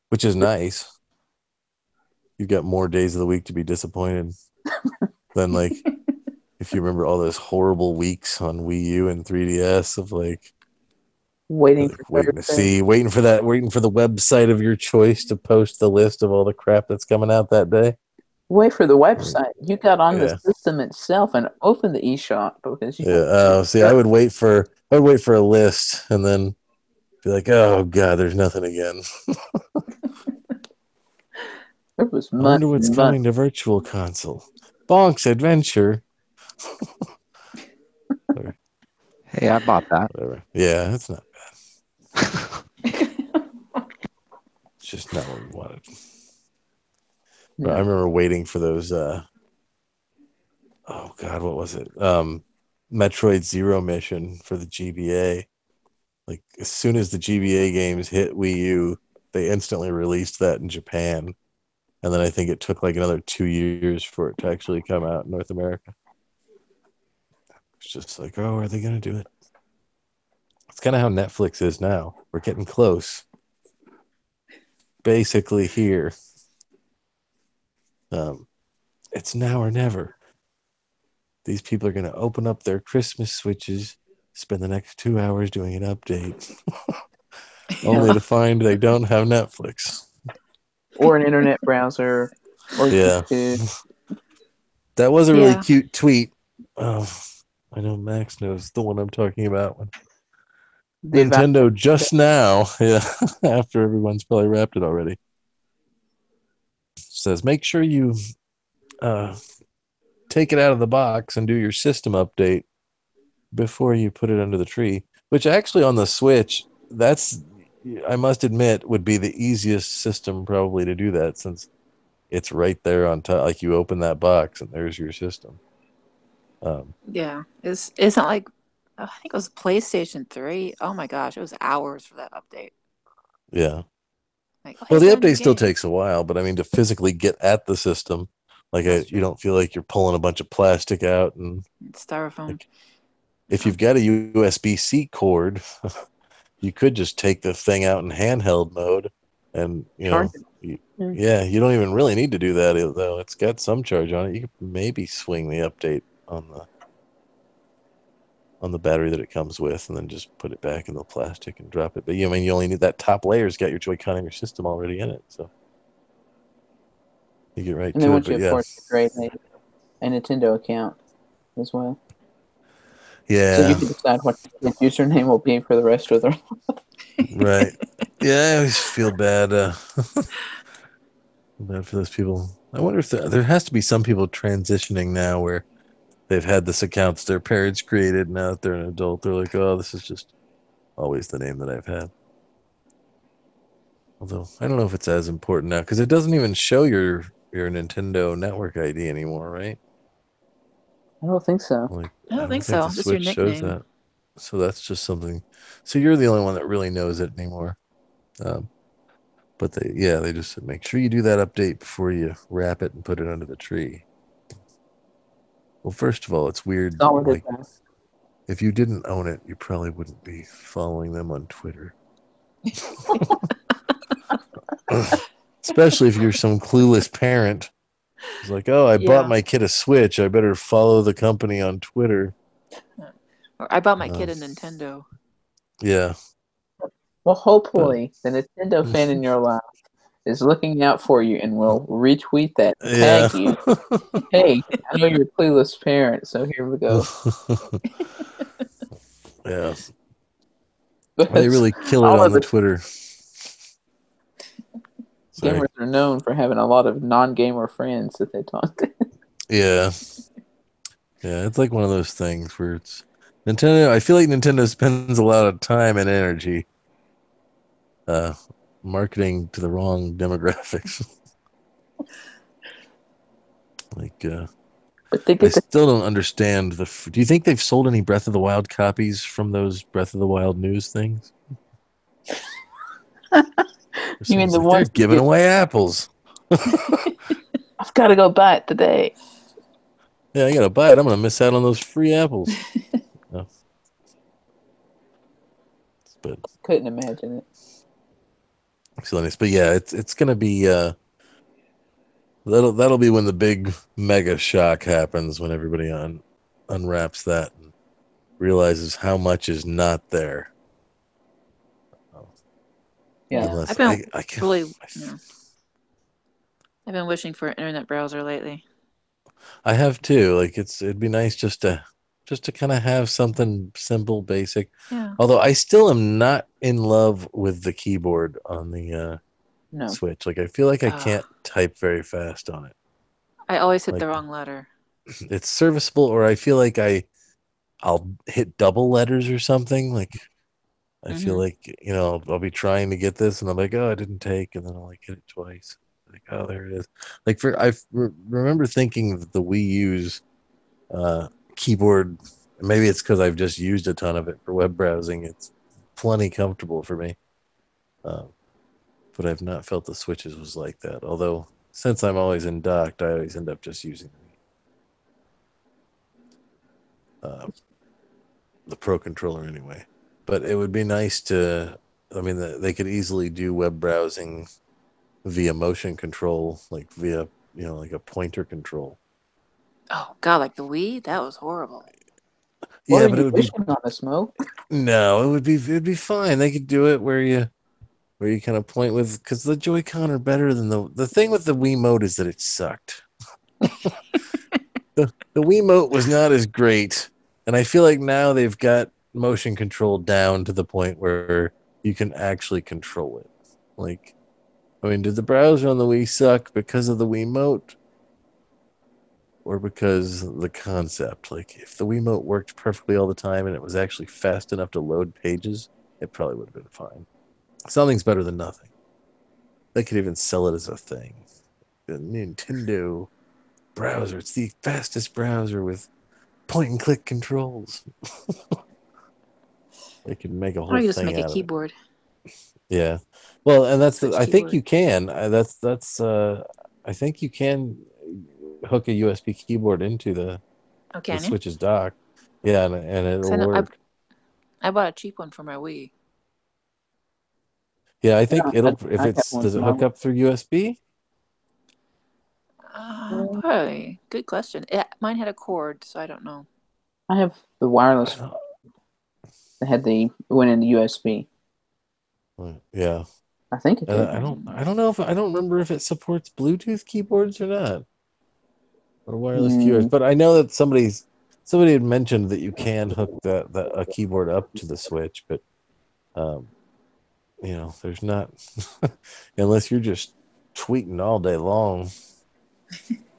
Speaker 3: which is nice. You've got more days of the week to be disappointed than like if you remember all those horrible weeks on Wii U and 3DS of like
Speaker 1: Waiting for
Speaker 3: waiting to
Speaker 1: Thursday.
Speaker 3: see, waiting for the website of your choice to post the list of all the crap that's coming out that day.
Speaker 1: Wait for the website. You got on the
Speaker 3: Yeah.
Speaker 1: system itself and open the eShop because you
Speaker 3: Yeah. See, I would wait for a list and then be like, oh god, there's nothing again.
Speaker 1: There was
Speaker 3: I wonder
Speaker 1: months
Speaker 3: what's
Speaker 1: and
Speaker 3: coming
Speaker 1: months.
Speaker 3: to Virtual Console. Bonk's Adventure.
Speaker 2: Hey, I bought that.
Speaker 3: Whatever. Yeah, that's not bad. It's just not what we wanted. But I remember waiting for those oh god, what was it? Metroid Zero Mission for the GBA. Like as soon as the GBA games hit Wii U, they instantly released that in Japan. And then I think it took like another 2 years for it to actually come out in North America. It's just like, oh, are they going to do it? It's kind of how Netflix is now. We're getting close. Basically here. It's now or never. These people are going to open up their Christmas switches, spend the next 2 hours doing an update, only to find they don't have Netflix.
Speaker 1: Or an internet browser. Or
Speaker 3: Yeah.
Speaker 1: YouTube.
Speaker 3: That was a really
Speaker 4: Yeah.
Speaker 3: cute tweet. Oh, I know Max knows the one I'm talking about. Nintendo just now, yeah, after everyone's probably wrapped it already, says make sure you take it out of the box and do your system update before you put it under the tree. Which actually on the Switch, I must admit, would be the easiest system probably to do that since it's right there on top. Like you open that box and there's your system.
Speaker 4: Yeah. It's not like, I think it was PlayStation 3. Oh my gosh, it was hours for that update.
Speaker 3: Yeah.
Speaker 4: Like,
Speaker 3: Well, the
Speaker 4: here's a new
Speaker 3: update still
Speaker 4: game.
Speaker 3: takes a while, but I mean, to physically get at the system, like
Speaker 4: That's
Speaker 3: you
Speaker 4: true.
Speaker 3: don't feel like you're pulling a bunch of plastic out and
Speaker 4: Styrofoam.
Speaker 3: like, if you've got a USB-C cord, you could just take the thing out in handheld mode, and you
Speaker 1: Charge
Speaker 3: know,
Speaker 1: it.
Speaker 3: you don't even really need to do that though. It's got some charge on it. You could maybe swing the update on the battery that it comes with, and then just put it back in the plastic and drop it. But you only need that top layer's got your Joy-Con and your system already in it, so you get right
Speaker 1: And
Speaker 3: to
Speaker 1: then
Speaker 3: it.
Speaker 1: once
Speaker 3: But
Speaker 1: you, of course, create a Nintendo account as well.
Speaker 3: yeah.
Speaker 1: So you can decide what your username will be for the rest of the
Speaker 3: Right. Yeah, I always feel bad. Bad for those people. I wonder if there has to be some people transitioning now where they've had this account their parents created. Now that they're an adult, they're like, "Oh, this is just always the name that I've had." Although I don't know if it's as important now because it doesn't even show your Nintendo Network ID anymore, right?
Speaker 1: I don't think so.
Speaker 3: Like,
Speaker 4: I don't think so.
Speaker 3: the
Speaker 4: Just your
Speaker 3: Switch shows
Speaker 4: nickname.
Speaker 3: that. So that's just something. So you're the only one that really knows it anymore. But they just said make sure you do that update before you wrap it and put it under the tree. Well, first of all, it's weird. Like, if you didn't own it, you probably wouldn't be following them on Twitter. Especially if you're some clueless parent. It's like, oh, I bought my kid a Switch. I better follow the company on Twitter.
Speaker 4: Or I bought my kid a Nintendo.
Speaker 3: Yeah.
Speaker 1: Well, hopefully the Nintendo fan in your life is looking out for you and will retweet that, tag you. Hey, I know you're a clueless parent, so here we go.
Speaker 3: Yeah. They really kill it on the Twitter.
Speaker 1: Gamers are known for having a lot of non-gamer friends that they talk to.
Speaker 3: Yeah. Yeah, it's like one of those things where it's Nintendo. I feel like Nintendo spends a lot of time and energy marketing to the wrong demographics. I still don't understand do you think they've sold any Breath of the Wild copies from those Breath of the Wild news things?
Speaker 1: You mean the ones
Speaker 3: they're giving away apples?
Speaker 1: I've got to go buy it today.
Speaker 3: Yeah, I gotta buy it. I'm gonna miss out on those free apples. No. But
Speaker 1: couldn't imagine it.
Speaker 3: Excellent. But yeah, it's gonna be that'll be when the big mega shock happens, when everybody unwraps that and realizes how much is not there.
Speaker 4: Yeah, I've been I've been wishing for an internet browser lately.
Speaker 3: I have too. Like it'd be nice just to kind of have something simple, basic.
Speaker 4: Yeah.
Speaker 3: Although I still am not in love with the keyboard on the Switch. Like I feel like I can't type very fast on it.
Speaker 4: I always hit the wrong letter.
Speaker 3: It's serviceable, or I feel like I'll hit double letters or something. Like I feel like I'll be trying to get this, and I'm like, oh, I didn't take, and then I'll like hit it twice. Like, oh, there it is. Like I remember thinking that the Wii U's keyboard, maybe it's because I've just used a ton of it for web browsing. It's plenty comfortable for me, but I've not felt the Switches was like that. Although since I'm always in docked, I always end up just using the Pro controller anyway. But it would be nice to. I mean, they could easily do web browsing via motion control, like via like a pointer control.
Speaker 4: Oh God, like the Wii, that was horrible.
Speaker 3: Yeah, but it would be
Speaker 1: on the smoke.
Speaker 3: No, it'd be fine. They could do it where you kind of point with, because the Joy-Con are better than the thing with the Wiimote is that it sucked. the Wiimote was not as great, and I feel like now they've got motion control down to the point where you can actually control it. Like, I mean, did the browser on the Wii suck because of the Wiimote? Or because the concept? Like, if the Wiimote worked perfectly all the time and it was actually fast enough to load pages, it probably would have been fine. Something's better than nothing. They could even sell it as a thing. The Nintendo browser. It's the fastest browser with point-and-click controls. They could make a whole thing out of it. Or just make a
Speaker 4: keyboard.
Speaker 3: Yeah. Well, and that's I think you can. That's I think you can hook a USB keyboard into the Switch's dock. Yeah, and it'll work.
Speaker 4: I bought a cheap one for my Wii.
Speaker 3: Yeah, I think does it hook up through USB?
Speaker 4: Probably. Good question. Mine had a cord, so I don't know.
Speaker 1: I have the wireless that went into USB.
Speaker 3: Yeah.
Speaker 1: I think it did.
Speaker 3: I don't remember if it supports Bluetooth keyboards or not. Or wireless keyboards. But I know that somebody had mentioned that you can hook a keyboard up to the Switch, but there's not unless you're just tweeting all day long.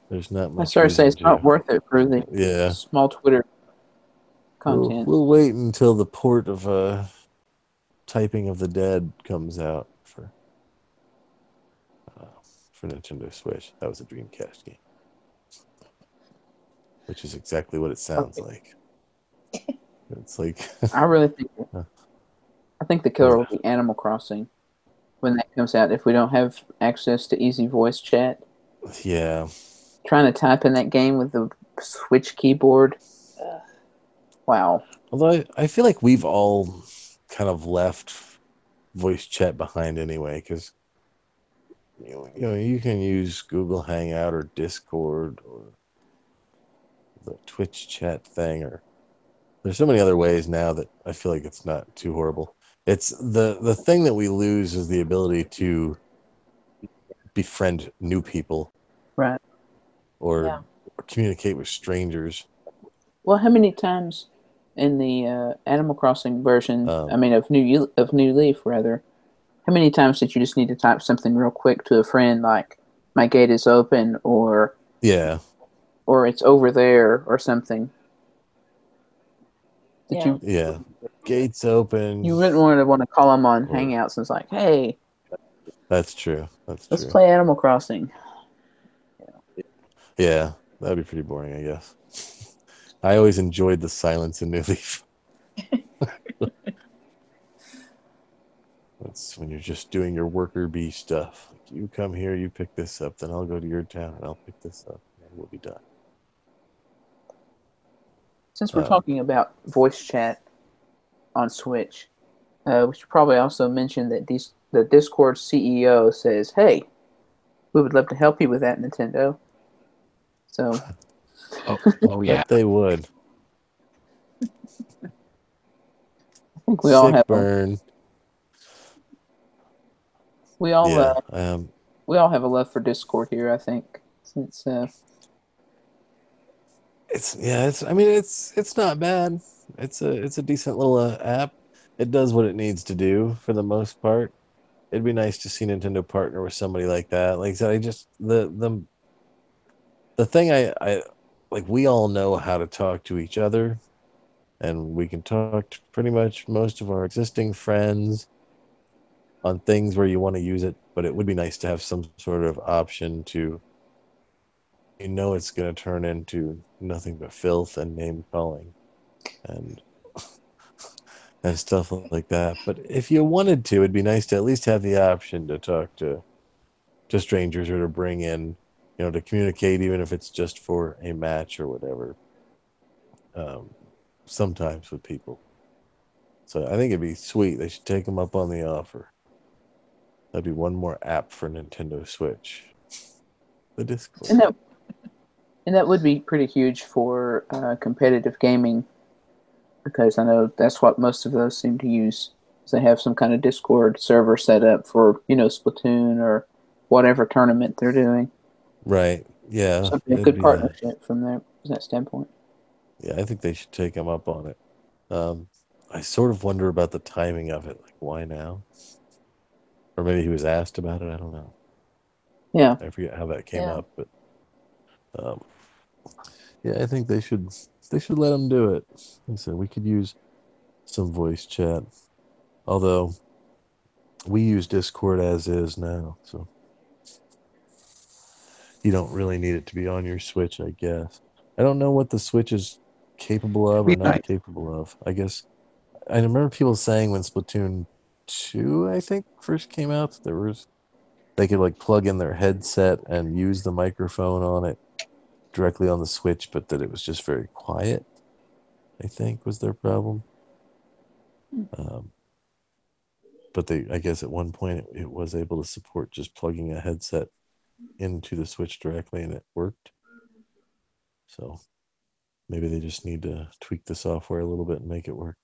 Speaker 3: There's not much.
Speaker 1: I started to say it's not worth it for the small Twitter content.
Speaker 3: We'll wait until the port of Typing of the Dead comes out for Nintendo Switch. That was a Dreamcast game, which is exactly what it sounds like. It's like
Speaker 1: I think the killer will be Animal Crossing when that comes out. If we don't have access to easy voice chat, trying to type in that game with the Switch keyboard. Wow.
Speaker 3: Although I feel like we've all kind of left voice chat behind anyway, because you can use Google Hangout or Discord or the Twitch chat thing, or there's so many other ways now that I feel like it's not too horrible. It's the thing that we lose is the ability to befriend new people,
Speaker 1: right?
Speaker 3: Or communicate with strangers.
Speaker 1: Well, how many times in the Animal Crossing version, of New Leaf rather, how many times did you just need to type something real quick to a friend like "my gate is open" or or "it's over there" or something?
Speaker 3: Gates open.
Speaker 1: You wouldn't want to call them on Hangouts and it's like, hey.
Speaker 3: That's true.
Speaker 1: Let's play Animal Crossing.
Speaker 3: Yeah, that'd be pretty boring, I guess. I always enjoyed the silence in New Leaf. That's when you're just doing your worker bee stuff. Like, you come here, you pick this up, then I'll go to your town and I'll pick this up, and we'll be done.
Speaker 1: Since we're talking about voice chat on Switch, we should probably also mention that the Discord CEO says, "Hey, we would love to help you with that, Nintendo." So,
Speaker 3: yeah, they would.
Speaker 1: I think we all have
Speaker 3: burn.
Speaker 1: We all have a love for Discord here. I think since
Speaker 3: it's not bad. It's a decent little app. It does what it needs to do for the most part. It'd be nice to see Nintendo partner with somebody like that. Like I said, the thing I like, we all know how to talk to each other, and we can talk to pretty much most of our existing friends on things where you want to use it, but it would be nice to have some sort of option to, it's going to turn into nothing but filth and name calling and stuff like that. But if you wanted to, it'd be nice to at least have the option to talk to strangers, or to bring in, to communicate, even if it's just for a match or whatever, sometimes with people. So I think it'd be sweet. They should take them up on the offer. That'd be one more app for Nintendo Switch. The Discord.
Speaker 1: And that would be pretty huge for competitive gaming, because I know that's what most of those seem to use. Is they have some kind of Discord server set up for, Splatoon or whatever tournament they're doing.
Speaker 3: Right. Yeah.
Speaker 1: Something a good partnership from that standpoint.
Speaker 3: Yeah, I think they should take them up on it. I sort of wonder about the timing of it. Like, why now? Or maybe he was asked about it. I don't know.
Speaker 1: Yeah.
Speaker 3: I forget how that came up, but I think they should let him do it. Like I said, we could use some voice chat. Although we use Discord as is now, so you don't really need it to be on your Switch, I guess. I don't know what the Switch is capable of or not capable of. I guess I remember people saying when Splatoon 2, I think, first came out, they could like plug in their headset and use the microphone on it directly on the Switch, but that it was just very quiet. I think, was their problem. But I guess at one point it was able to support just plugging a headset into the Switch directly, and it worked. So maybe they just need to tweak the software a little bit and make it work.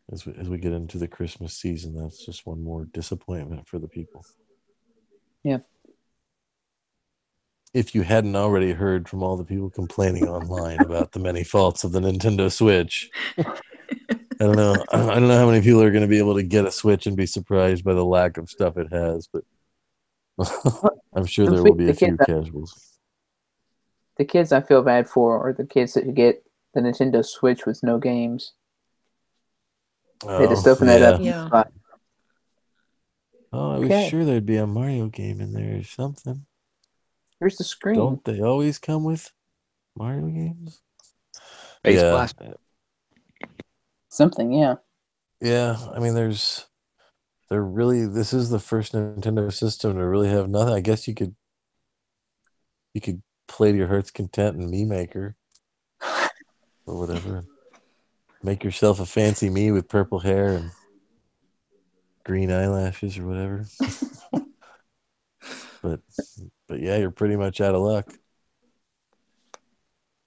Speaker 3: As we get into the Christmas season, that's just one more disappointment for the people.
Speaker 1: Yeah.
Speaker 3: If you hadn't already heard from all the people complaining online about the many faults of the Nintendo Switch, I don't know how many people are going to be able to get a Switch and be surprised by the lack of stuff it has, but I'm sure there will be a few casuals.
Speaker 1: The kids I feel bad for are the kids that get the Nintendo Switch with no games. They just open that up.
Speaker 4: Yeah.
Speaker 3: I was sure there'd be a Mario game in there or something.
Speaker 1: Here's the screen.
Speaker 3: Don't they always come with Mario games?
Speaker 2: Base Blast.
Speaker 1: Something, yeah.
Speaker 3: Yeah, I mean, this is the first Nintendo system to really have nothing. I guess you could play to your heart's content in Mii Maker or whatever. Make yourself a fancy Mii with purple hair and green eyelashes or whatever. but yeah, you're pretty much out of luck.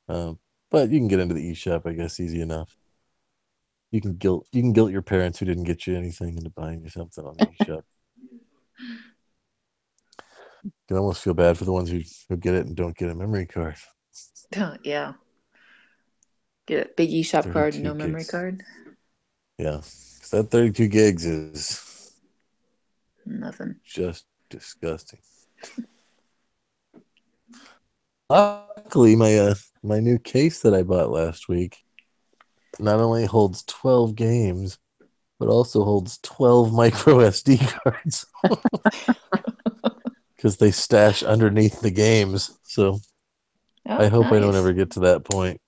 Speaker 3: But you can get into the eShop, I guess, easy enough. You can guilt your parents who didn't get you anything into buying you something on the eShop. You can almost feel bad for the ones who get it and don't get a memory card.
Speaker 4: Yeah. Get a big eShop card, no memory card.
Speaker 3: Yeah, because that 32 gigs is
Speaker 4: nothing.
Speaker 3: Just disgusting. Luckily, my new case that I bought last week not only holds 12 games, but also holds 12 micro SD cards. Because they stash underneath the games. So I hope I don't ever get to that point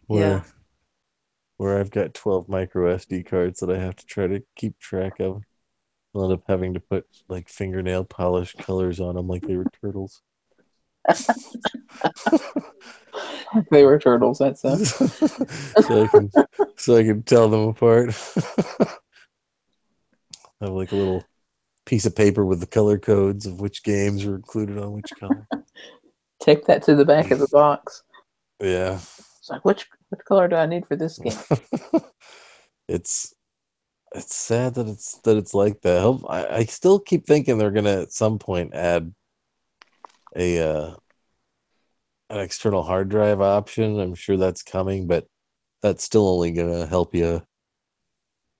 Speaker 3: where I've got 12 micro SD cards that I have to try to keep track of. I'll end up having to put like fingernail polish colors on them like they were turtles.
Speaker 1: They were turtles, that's
Speaker 3: so I can tell them apart. Have like a little piece of paper with the color codes of which games are included on which color.
Speaker 1: Take that to the back of the box.
Speaker 3: Yeah.
Speaker 1: It's like, which color do I need for this game?
Speaker 3: It's sad that it's like that. I still keep thinking they're gonna at some point add an external hard drive option. I'm sure that's coming, but that's still only gonna help you,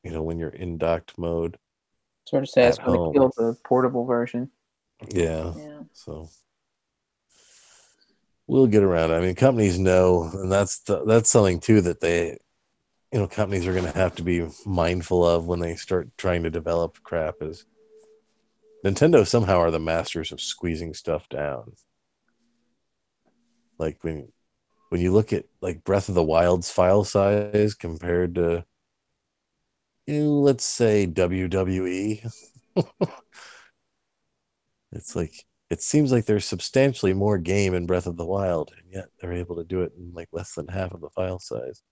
Speaker 3: when you're in docked mode.
Speaker 1: Sort of sad. It's going to kill the portable version.
Speaker 3: Yeah. So we'll get around it. I mean, companies know, and that's something too that they, companies are going to have to be mindful of when they start trying to develop crap. Is Nintendo somehow are the masters of squeezing stuff down. Like when you look at like Breath of the Wild's file size compared to, let's say WWE, it's like, it seems like there's substantially more game in Breath of the Wild, and yet they're able to do it in like less than half of the file size.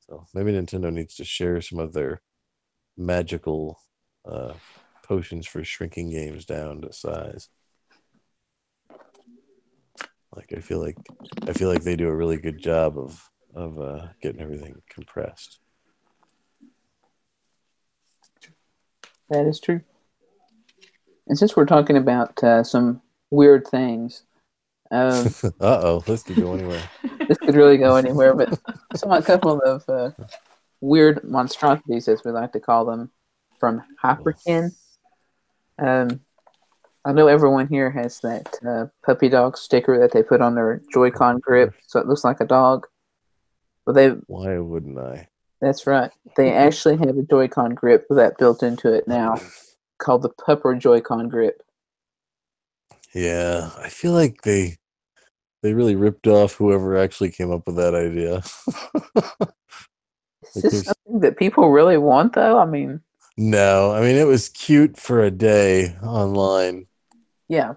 Speaker 3: So maybe Nintendo needs to share some of their magical potions for shrinking games down to size. Like I feel like they do a really good job of getting everything compressed.
Speaker 1: That is true. And since we're talking about some weird things,
Speaker 3: this could go anywhere.
Speaker 1: This could really go anywhere. But I saw a couple of weird monstrosities, as we like to call them, from Hyperkin. I know everyone here has that puppy dog sticker that they put on their Joy-Con grip, so it looks like a dog. Well,
Speaker 3: why wouldn't I?
Speaker 1: That's right. They actually have a Joy-Con grip with that built into it now, called the Pupper Joy-Con grip.
Speaker 3: Yeah, I feel like they really ripped off whoever actually came up with that idea.
Speaker 1: Is this something that people really want, though? I mean...
Speaker 3: No, I mean, it was cute for a day online.
Speaker 1: Yeah.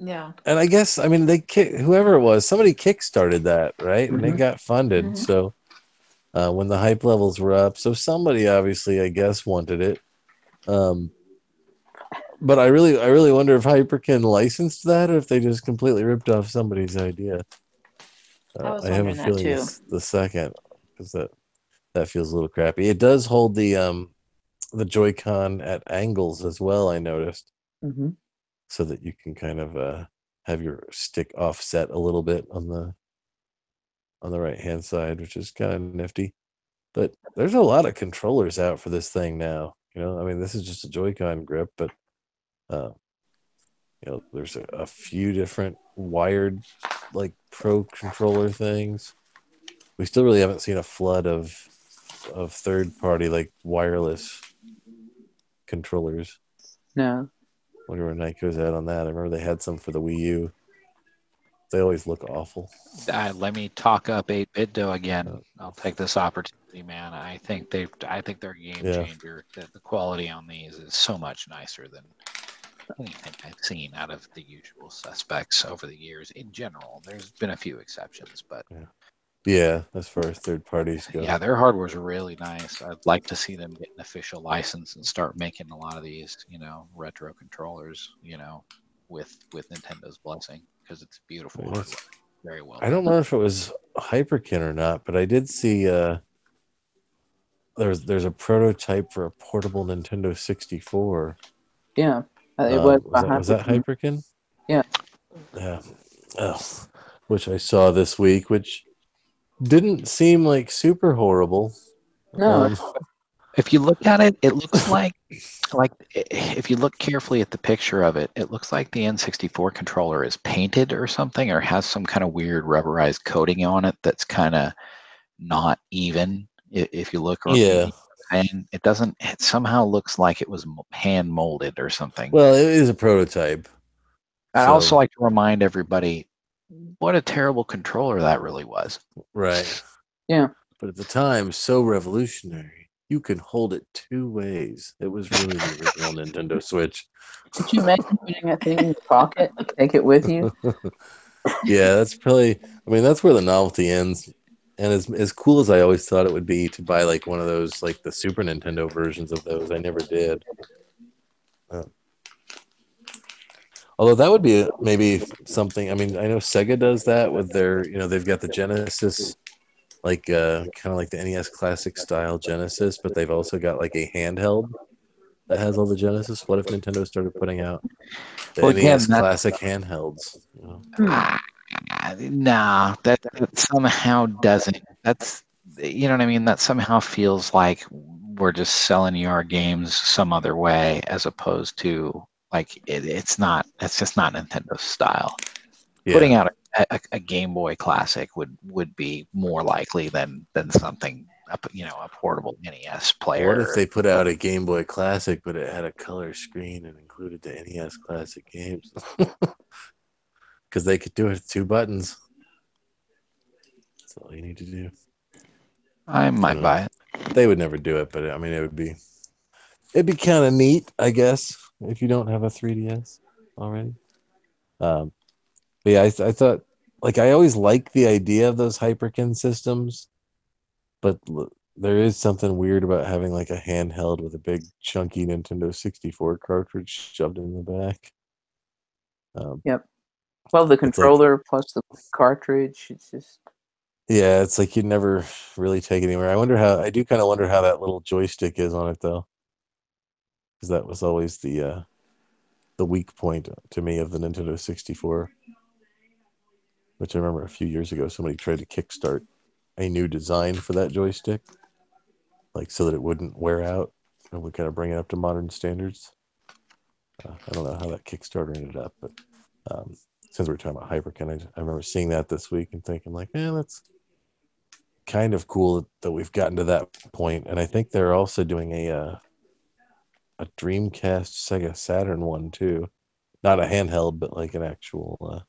Speaker 4: Yeah.
Speaker 3: And I guess, I mean, whoever it was, somebody kickstarted that, right? And it
Speaker 1: Mhm.
Speaker 3: got funded.
Speaker 4: Mhm.
Speaker 3: So when the hype levels were up, so somebody obviously, I guess, wanted it. But I really wonder if Hyperkin licensed that, or if they just completely ripped off somebody's idea.
Speaker 4: I was
Speaker 3: I have a
Speaker 4: wondering that
Speaker 3: feeling
Speaker 4: too.
Speaker 3: the second, because that feels a little crappy. It does hold the Joy-Con at angles as well, I noticed,
Speaker 1: Mhm.
Speaker 3: so that you can kind of have your stick offset a little bit on the right hand side, which is kind of nifty. But there's a lot of controllers out for this thing now. I mean, this is just a Joy-Con grip, but uh, there's a few different wired, like, pro controller things. We still really haven't seen a flood of third party, like, wireless controllers.
Speaker 1: No.
Speaker 3: Wonder where Nyko's at on that. I remember they had some for the Wii U. They always look awful.
Speaker 2: Let me talk up 8-bit dough again. I'll take this opportunity, man. I think they're a game changer. The quality on these is so much nicer than anything I've seen out of the usual suspects over the years. In general, there's been a few exceptions, but
Speaker 3: yeah, as far as third parties go.
Speaker 2: Yeah, their hardware's really nice. I'd like to see them get an official license and start making a lot of these, retro controllers, with Nintendo's blessing, because it's beautiful hardware. Very well
Speaker 3: I
Speaker 2: done.
Speaker 3: don't know if it was Hyperkin or not, but I did see there's a prototype for a portable Nintendo 64.
Speaker 1: Yeah. It was
Speaker 3: Was that Hyperkin?
Speaker 1: Yeah.
Speaker 3: Yeah. Oh, which I saw this week, which didn't seem like super horrible.
Speaker 1: No.
Speaker 2: If you look at it, it looks like if you look carefully at the picture of it, it looks like the N64 controller is painted or something, or has some kind of weird rubberized coating on it that's kind of not even. If you look, and it somehow looks like it was hand molded or something.
Speaker 3: Well, it is a prototype.
Speaker 2: I'd also like to remind everybody what a terrible controller that really was.
Speaker 3: Right.
Speaker 1: Yeah.
Speaker 3: But at the time, so revolutionary. You can hold it two ways. It was really the original Nintendo Switch.
Speaker 1: Could you imagine putting that thing in your pocket? Take it with you?
Speaker 3: Yeah, that's probably. I mean, that's where the novelty ends. And as cool as I always thought it would be to buy like one of those, like the Super Nintendo versions of those, I never did. Although that would be maybe something. I mean, I know Sega does that with their, they've got the Genesis, like kind of like the NES Classic style Genesis, but they've also got like a handheld that has all the Genesis. What if Nintendo started putting out the NES Classic handhelds?
Speaker 2: Nah, that somehow doesn't. That's, you know what I mean? That somehow feels like we're just selling you our games some other way, as opposed to like it's not. That's just not Nintendo style. Yeah. Putting out a Game Boy Classic would be more likely than something, a portable NES player.
Speaker 3: What if they put out a Game Boy Classic, but it had a color screen and included the NES Classic games? Because they could do it with 2 buttons. That's all you need to do.
Speaker 2: I might buy it.
Speaker 3: They would never do it, but I mean, it'd be kind of neat, I guess, if you don't have a 3DS already. But yeah, I thought, like, I always liked the idea of those Hyperkin systems, but there is something weird about having like a handheld with a big chunky Nintendo 64 cartridge shoved in the back.
Speaker 1: Yep. Well, the controller plus the cartridge, it's just.
Speaker 3: Yeah, it's like you'd never really take it anywhere. I do kind of wonder how that little joystick is on it, though, because that was always the weak point to me of the Nintendo 64, which I remember a few years ago somebody tried to kickstart a new design for that joystick, like so that it wouldn't wear out and would kind of bring it up to modern standards. I don't know how that Kickstarter ended up, but since we're talking about Hyperkin, I remember seeing that this week and thinking like, man, that's kind of cool that we've gotten to that point. And I think they're also doing a Dreamcast Sega Saturn one too, not a handheld, but like an actual.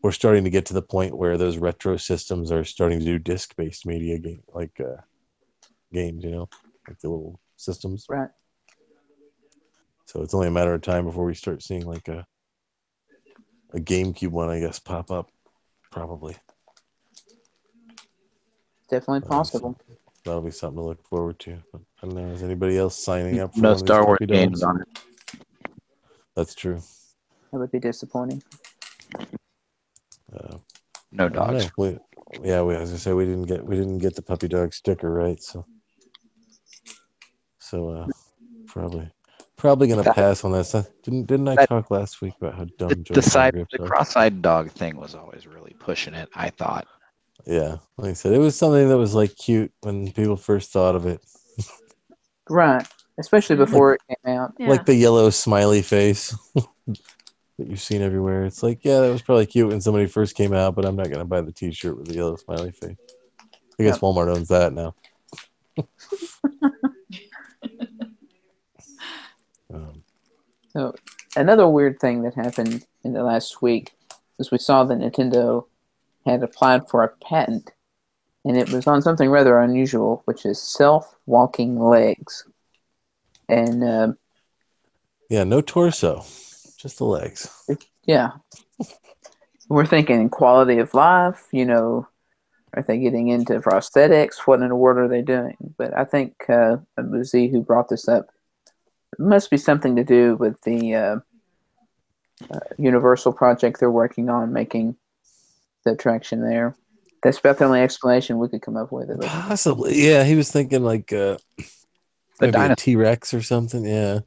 Speaker 3: We're starting to get to the point where those retro systems are starting to do disc-based media games, like games, like the little systems.
Speaker 1: Right.
Speaker 3: So it's only a matter of time before we start seeing like a a GameCube one, I guess, pop up. Probably.
Speaker 1: Definitely possible.
Speaker 3: That'll be something to look forward to. But I don't know. Is anybody else signing up for
Speaker 2: No
Speaker 3: one of these
Speaker 2: Star Wars
Speaker 3: puppy
Speaker 2: games
Speaker 3: dogs?
Speaker 2: on it.
Speaker 3: That's true.
Speaker 1: That would be disappointing.
Speaker 2: No dogs.
Speaker 3: As I say, we didn't get the puppy dog sticker, right? So probably gonna pass on that. So, didn't I talk last week about how dumb Joy-Con grips
Speaker 2: The
Speaker 3: are?
Speaker 2: cross-eyed dog thing was always really pushing it, I thought.
Speaker 3: Yeah, like I said, it was something that was like cute when people first thought of it.
Speaker 1: Right. Especially before it came out.
Speaker 4: Yeah.
Speaker 3: Like the yellow smiley face that you've seen everywhere. It's like, yeah, that was probably cute when somebody first came out, but I'm not gonna buy the T-shirt with the yellow smiley face. I guess Walmart owns that now.
Speaker 1: So another weird thing that happened in the last week was we saw that Nintendo had applied for a patent, and it was on something rather unusual, which is self-walking legs. And
Speaker 3: no torso, just the legs.
Speaker 1: Yeah, we're thinking quality of life. Are they getting into prosthetics? What in the world are they doing? But I think it was Z who brought this up. It must be something to do with the Universal project they're working on, making the attraction there. That's about the only explanation we could come up with.
Speaker 3: Possibly, yeah. He was thinking like maybe a T-Rex or something, yeah.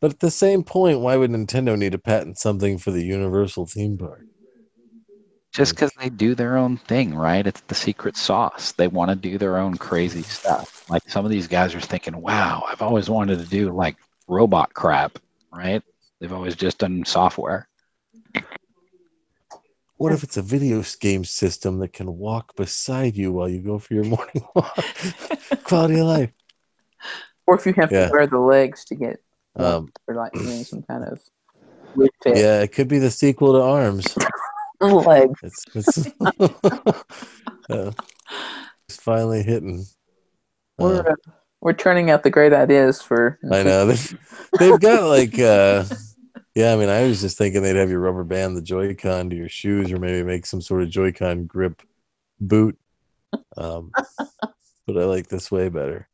Speaker 3: But at the same point, why would Nintendo need to patent something for the Universal theme park?
Speaker 2: Just because they do their own thing, right? It's the secret sauce. They want to do their own crazy stuff. Like some of these guys are thinking, wow, I've always wanted to do like robot crap, right? They've always just done software.
Speaker 3: What if it's a video game system that can walk beside you while you go for your morning walk? Quality of life.
Speaker 1: Or if you have to wear the legs to get or like doing some kind of weird fit.
Speaker 3: Yeah, it could be the sequel to Arms.
Speaker 1: Legs.
Speaker 3: It's finally hitting.
Speaker 1: We're turning out the great ideas for.
Speaker 3: I know they've got like yeah. I mean, I was just thinking they'd have you rubber band the Joy-Con to your shoes, or maybe make some sort of Joy-Con grip boot. But I like this way better.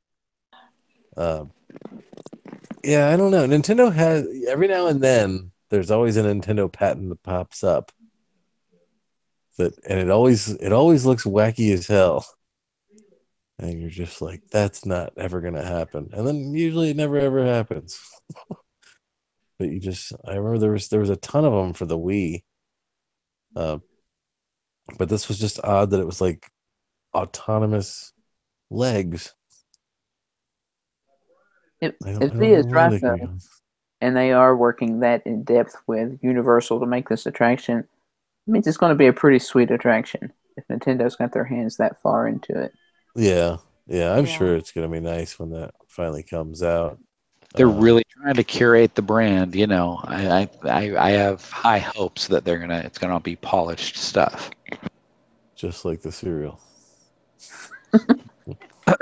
Speaker 3: Yeah, I don't know. Nintendo has every now and then. There's always a Nintendo patent that pops up. And it always looks wacky as hell. And you're just like, that's not ever gonna happen. And then usually it never ever happens. But I remember there was a ton of them for the Wii. But this was just odd that it was like autonomous legs.
Speaker 1: If Z is right though, and they are working that in depth with Universal to make this attraction, it means it's going to be a pretty sweet attraction if Nintendo's got their hands that far into it.
Speaker 3: Yeah, I'm sure it's going to be nice when that finally comes out.
Speaker 2: They're really trying to curate the brand, I have high hopes that it's gonna be polished stuff.
Speaker 3: Just like the cereal.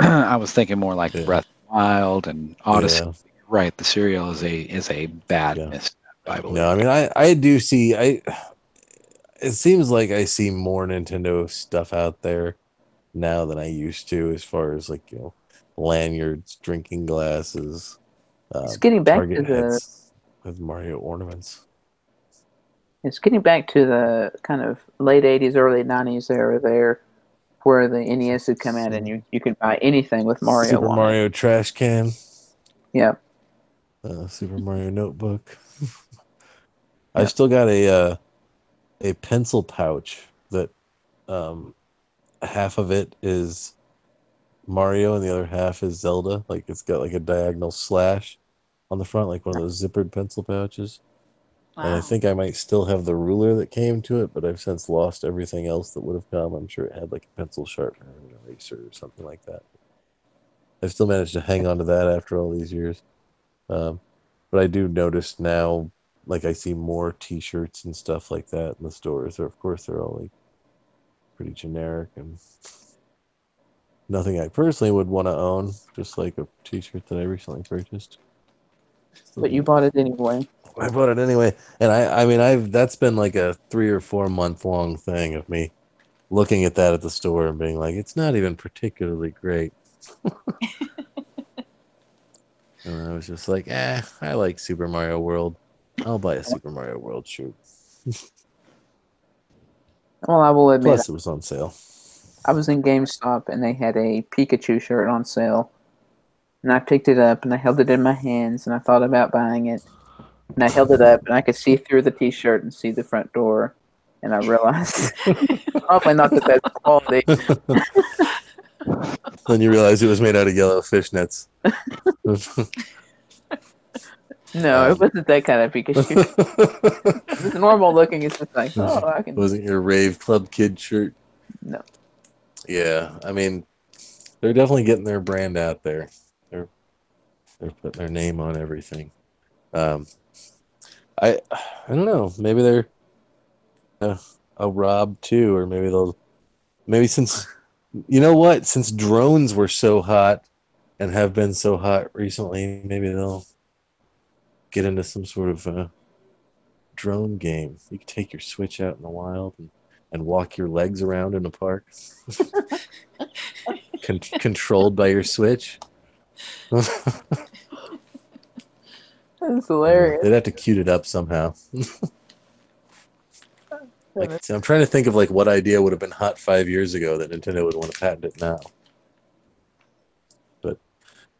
Speaker 2: I was thinking more like Breath of the Wild and Odyssey.
Speaker 3: Yeah.
Speaker 2: Right, the cereal is a bad misstep, I believe.
Speaker 3: No, I mean I do see it seems like I see more Nintendo stuff out there now than I used to, as far as like, lanyards, drinking glasses,
Speaker 1: it's getting back
Speaker 3: Target
Speaker 1: to
Speaker 3: heads with Mario ornaments.
Speaker 1: It's getting back to the kind of late 80s, early 90s era there, where the NES had come out and you could buy anything with Mario
Speaker 3: Super
Speaker 1: on
Speaker 3: Mario
Speaker 1: it.
Speaker 3: trash can.
Speaker 1: Yeah.
Speaker 3: Super Mario notebook. I still got a pencil pouch that half of it is Mario and the other half is Zelda. Like it's got like a diagonal slash on the front, like one of those zippered pencil pouches. Wow. And I think I might still have the ruler that came to it, but I've since lost everything else that would have come. I'm sure it had like a pencil sharpener and an eraser or something like that. I've still managed to hang on to that after all these years. But I do notice now, like I see more T-shirts and stuff like that in the stores. Of course, they're all like pretty generic and nothing I personally would want to own, just like a T-shirt that I recently purchased.
Speaker 1: But you bought it anyway.
Speaker 3: I bought it anyway, and I mean, that's been like a 3 or 4 month long thing of me looking at that at the store and being like, it's not even particularly great. And I was just like, I like Super Mario World. I'll buy a Super Mario World shirt.
Speaker 1: Well, I will admit,
Speaker 3: Plus, it was on sale.
Speaker 1: I was in GameStop and they had a Pikachu shirt on sale. And I picked it up and I held it in my hands and I thought about buying it. And I held it up and I could see through the t-shirt and see the front door. And I realized probably not the best quality.
Speaker 3: Then you realize it was made out of yellow fishnets.
Speaker 1: No, it wasn't that kind of Pikachu. It was normal looking. It's just like, oh, I can.
Speaker 3: Wasn't your Rave Club Kid shirt?
Speaker 1: No.
Speaker 3: Yeah, I mean, they're definitely getting their brand out there. They're putting their name on everything. I don't know. Maybe they're a Rob too, or maybe since you know what, since drones were so hot and have been so hot recently, maybe they'll get into some sort of drone game. You can take your Switch out in the wild and walk your legs around in a park, controlled by your Switch.
Speaker 1: That's hilarious.
Speaker 3: They'd have to cute it up somehow. I'm trying to think of like what idea would have been hot 5 years ago that Nintendo would want to patent it now.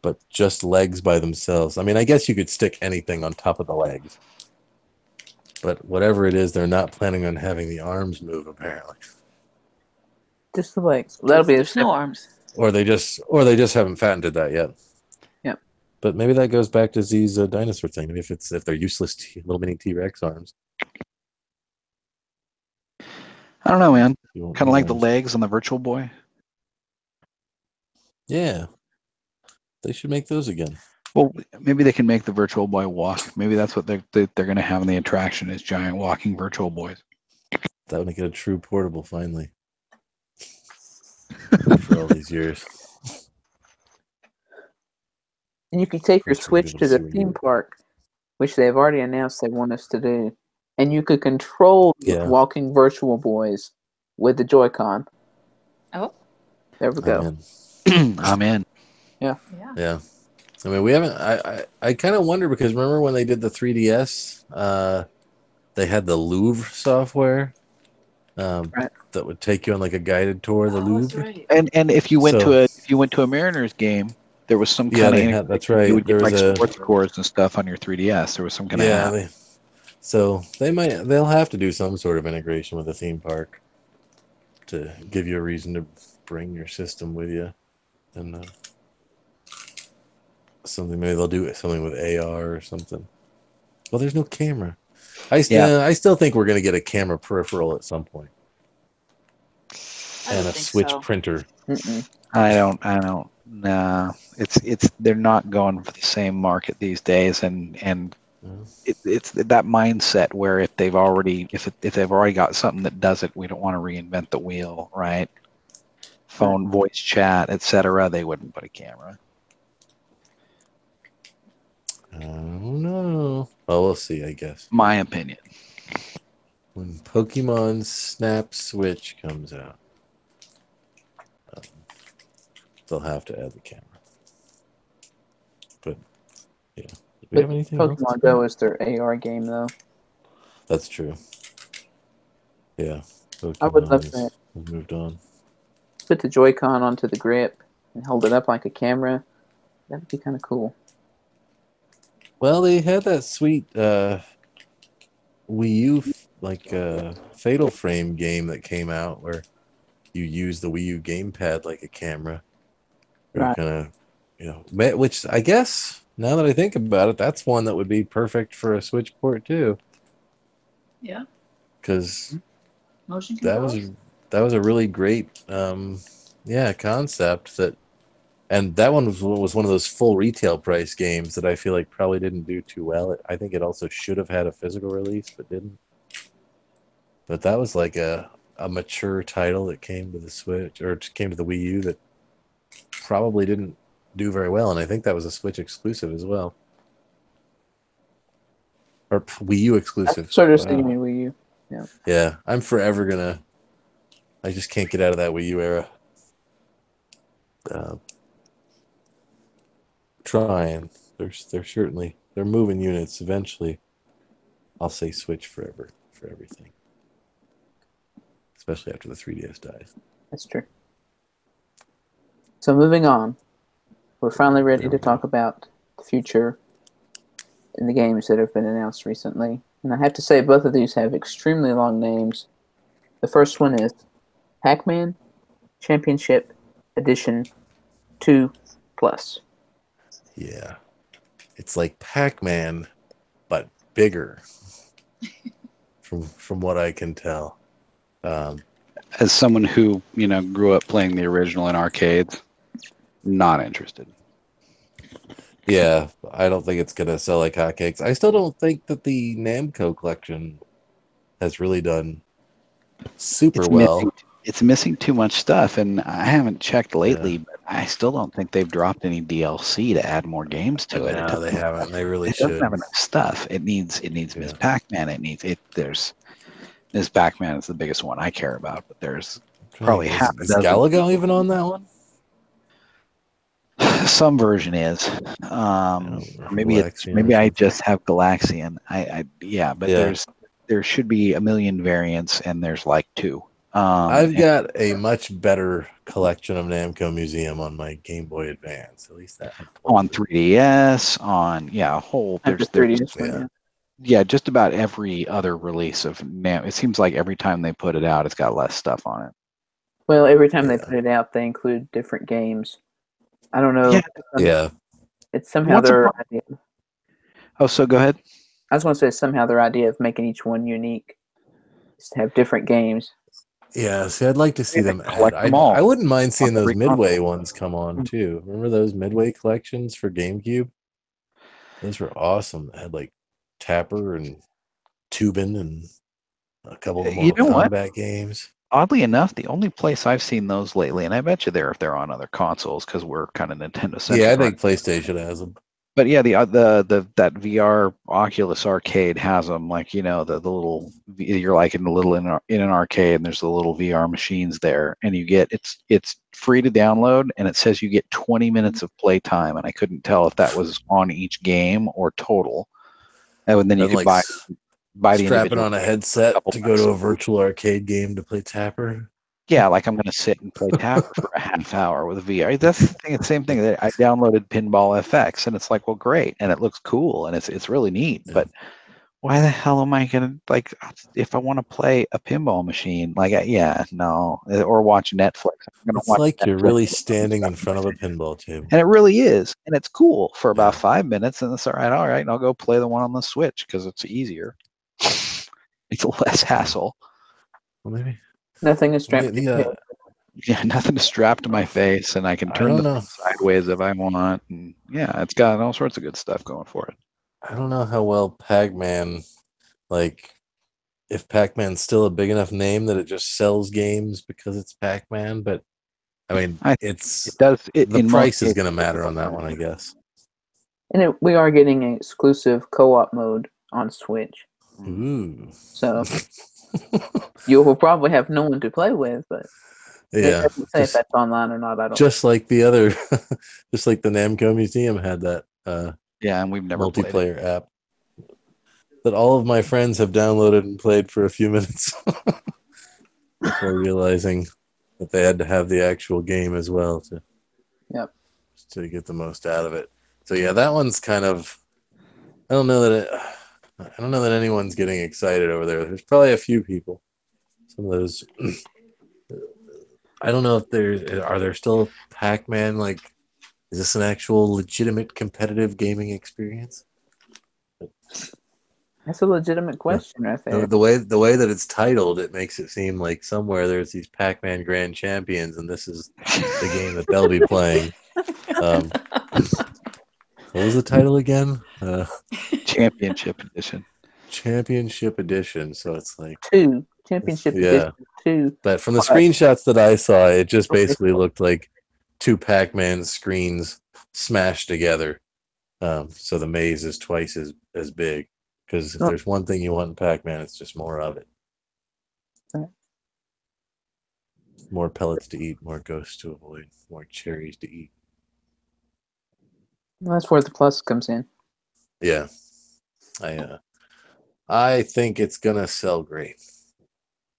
Speaker 3: But just legs by themselves. I mean, I guess you could stick anything on top of the legs. But whatever it is, they're not planning on having the arms move, apparently.
Speaker 1: Just the legs. Well, that'll be
Speaker 4: There's no arms.
Speaker 3: Or they just haven't patented that yet.
Speaker 1: Yep.
Speaker 3: But maybe that goes back to Z's dinosaur thing. Maybe if they're useless little mini T-Rex arms.
Speaker 2: I don't know, man.
Speaker 3: You
Speaker 2: Kind of like the legs on the Virtual Boy.
Speaker 3: Yeah. They should make those again.
Speaker 2: Well, maybe they can make the Virtual Boy walk. Maybe that's what they're going to have in the attraction is giant walking Virtual Boys.
Speaker 3: That would make it a true portable finally. For all these years.
Speaker 1: And you can take your Switch to the theme park, which they've already announced they want us to do. And you could control the walking Virtual Boys with the Joy-Con.
Speaker 4: Oh.
Speaker 1: There we go.
Speaker 2: I'm in.
Speaker 1: Yeah.
Speaker 3: I mean, we haven't. I kind of wonder because remember when they did the 3DS, they had the Louvre software that would take you on like a guided tour of the Louvre.
Speaker 4: Right.
Speaker 2: And if you went to a Mariners game, there was some kind of
Speaker 3: that's right.
Speaker 2: You would get like sports scores and stuff on your 3DS. There was some kind of app.
Speaker 3: So they'll have to do some sort of integration with the theme park to give you a reason to bring your system with you, and maybe they'll do something with AR or something. Well, there's no camera. I still think we're going to get a camera peripheral at some point, and a Switch printer.
Speaker 1: Mm-mm.
Speaker 2: I don't. Nah, it's they're not going for the same market these days, and it's that mindset where if they've already got something that does it, we don't want to reinvent the wheel, right? Phone, voice chat, etc. They wouldn't put a camera.
Speaker 3: I don't know. Oh, we'll see, I guess.
Speaker 2: My opinion.
Speaker 3: When Pokemon Snap Switch comes out, they'll have to add the camera. But yeah. Do we have anything
Speaker 1: Pokemon Go is their AR game, though.
Speaker 3: That's true. Yeah. Pokemon
Speaker 1: I would love that.
Speaker 3: Moved on.
Speaker 1: Put the Joy-Con onto the grip and hold it up like a camera. That would be kind of cool.
Speaker 3: Well, they had that sweet Wii U Fatal Frame game that came out where you use the Wii U gamepad like a camera.
Speaker 1: Right.
Speaker 3: Kind of, which I guess now that I think about it, that's one that would be perfect for a Switch port too.
Speaker 4: Yeah.
Speaker 3: Because
Speaker 4: motion
Speaker 3: controls. That was a really great concept and that one was one of those full retail price games that I feel like probably didn't do too well. I think it also should have had a physical release but didn't. But that was like a mature title that came to the Switch or came to the Wii U that probably didn't do very well, and I think that was a Switch exclusive as well. or Wii U exclusive.
Speaker 1: Sort of thinking Wii U. Yeah.
Speaker 3: Yeah, I'm forever gonna. I just can't get out of that Wii U era. Trying. They're moving units eventually. I'll say Switch forever for everything, especially after the 3DS dies.
Speaker 1: That's true. So moving on, we're finally ready to talk about the future in the games that have been announced recently. And I have to say, both of these have extremely long names. The first one is Pac-Man Championship Edition 2 Plus.
Speaker 3: Yeah. It's like Pac-Man, but bigger, from what I can tell.
Speaker 2: As someone who, grew up playing the original in arcades, not interested.
Speaker 3: Yeah, I don't think it's going to sell like hotcakes. I still don't think that the Namco collection has really done super well.
Speaker 2: It's missing too much stuff, and I haven't checked lately, but I still don't think they've dropped any DLC to add more games to it.
Speaker 3: No, they haven't. They really should.
Speaker 2: It doesn't have enough stuff. It needs Ms. Pac-Man. There's Ms. Pac-Man is the biggest one I care about, but there's probably half a dozen.
Speaker 3: Is Galaga even on that one?
Speaker 2: Some version is. Maybe I just have Galaxian. There should be a million variants, and there's like 2.
Speaker 3: I've got a much better collection of Namco Museum on my Game Boy Advance. At least that
Speaker 2: on 3DS, on a whole. There's
Speaker 1: 3DS.
Speaker 2: Just about every other release of Nam. It seems like every time they put it out, it's got less stuff on it.
Speaker 1: Well, every time they put it out, they include different games. I don't know.
Speaker 3: Yeah.
Speaker 1: It's somehow their idea.
Speaker 2: Oh, so go ahead.
Speaker 1: I just want to say somehow their idea of making each one unique is to have different games.
Speaker 3: Yeah, see, I'd like to see them add. I wouldn't mind seeing those Midway ones come on too. Remember those Midway collections for GameCube? Those were awesome. They had like Tapper and Tubin and a couple of Mortal Kombat games.
Speaker 2: Oddly enough, the only place I've seen those lately, and I bet you if they're on other consoles because we're kind of Nintendo centric.
Speaker 3: Yeah, I think PlayStation has them.
Speaker 2: But yeah, that VR Oculus Arcade has them. Like the little, you're like in an arcade, and there's the little VR machines there, and you get it's free to download, and it says you get 20 minutes of playtime, and I couldn't tell if that was on each game or total. And then you could buy the
Speaker 3: strapping on a headset to go to a virtual arcade game to play Tapper.
Speaker 2: Yeah, like I'm going to sit and play Tapper for a half hour with VR. That's the thing. It's the same thing. I downloaded Pinball FX, and it's like, well, great, and it looks cool, and it's really neat. Yeah. But why the hell am I going to if I want to play a pinball machine? Or watch Netflix.
Speaker 3: It's like Netflix. You're really standing in front of a pinball table,
Speaker 2: and it really is, and it's cool for about 5 minutes, and it's all right, and I'll go play the one on the Switch because it's easier. It's less hassle.
Speaker 3: Well, maybe.
Speaker 1: Nothing is strapped.
Speaker 2: Nothing is strapped to my face, and I can turn the sideways if I want. And it's got all sorts of good stuff going for it.
Speaker 3: I don't know how well Pac-Man, if Pac-Man's still a big enough name that it just sells games because it's Pac-Man. But I mean, the price is going to matter on that one, I guess.
Speaker 1: And we are getting an exclusive co-op mode on Switch.
Speaker 3: Ooh.
Speaker 1: So. You will probably have no one to play with, but it doesn't say if that's online or not. I don't.
Speaker 3: Just like the other, just like the Namco Museum had that.
Speaker 2: And we've never
Speaker 3: multiplayer app that all of my friends have downloaded and played for a few minutes before realizing that they had to have the actual game as well to get the most out of it. So that one's kind of. I don't know that anyone's getting excited over there. There's probably a few people. Some of those. I don't know if are there still Pac-Man? Is this an actual legitimate competitive gaming experience?
Speaker 1: That's a legitimate question, I think.
Speaker 3: The way that it's titled, it makes it seem like somewhere there's these Pac-Man Grand Champions, and this is the game that they'll be playing. What was the title again?
Speaker 2: Championship Edition.
Speaker 3: Championship Edition. So it's like
Speaker 1: 2 Championship Edition 2.
Speaker 3: But from the screenshots that I saw, it just basically looked like 2 Pac-Man screens smashed together. So the maze is twice as big. Because if there's one thing you want in Pac-Man, it's just more of it.
Speaker 1: Right.
Speaker 3: More pellets to eat, more ghosts to avoid, more cherries to eat.
Speaker 1: Well, that's where the plus comes in.
Speaker 3: Yeah. I think it's going to sell great.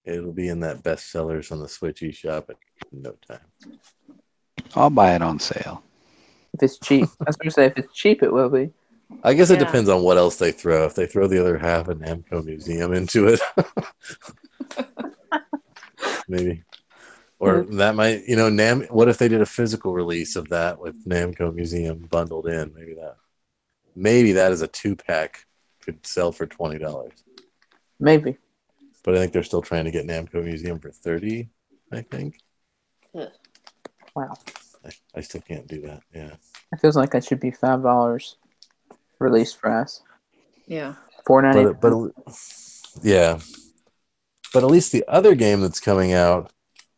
Speaker 3: It'll be in that bestsellers on the Switch eShop in no time.
Speaker 2: I'll buy it on sale.
Speaker 1: If it's cheap. I was going to say, if it's cheap, it will be.
Speaker 3: I guess it depends on what else they throw. If they throw the other half of Namco Museum into it, maybe. Or that might, what if they did a physical release of that with Namco Museum bundled in? Maybe that is a 2-pack could sell for $20.
Speaker 1: Maybe.
Speaker 3: But I think they're still trying to get Namco Museum for $30, I think.
Speaker 1: Wow.
Speaker 3: I still can't do that, yeah.
Speaker 1: It feels like that should be $5 release price.
Speaker 4: Yeah.
Speaker 1: $4.99.
Speaker 3: But yeah. But at least the other game that's coming out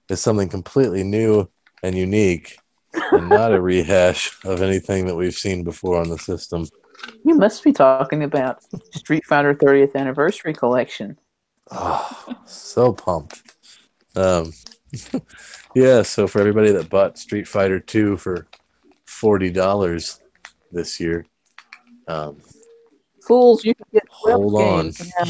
Speaker 3: is something completely new and unique and not a rehash of anything that we've seen before on the system.
Speaker 1: You must be talking about Street Fighter 30th Anniversary Collection.
Speaker 3: Oh, so pumped. Yeah, so for everybody that bought Street Fighter 2 for $40 this year,
Speaker 1: Fools, you can get 12
Speaker 3: hold on.
Speaker 1: games now.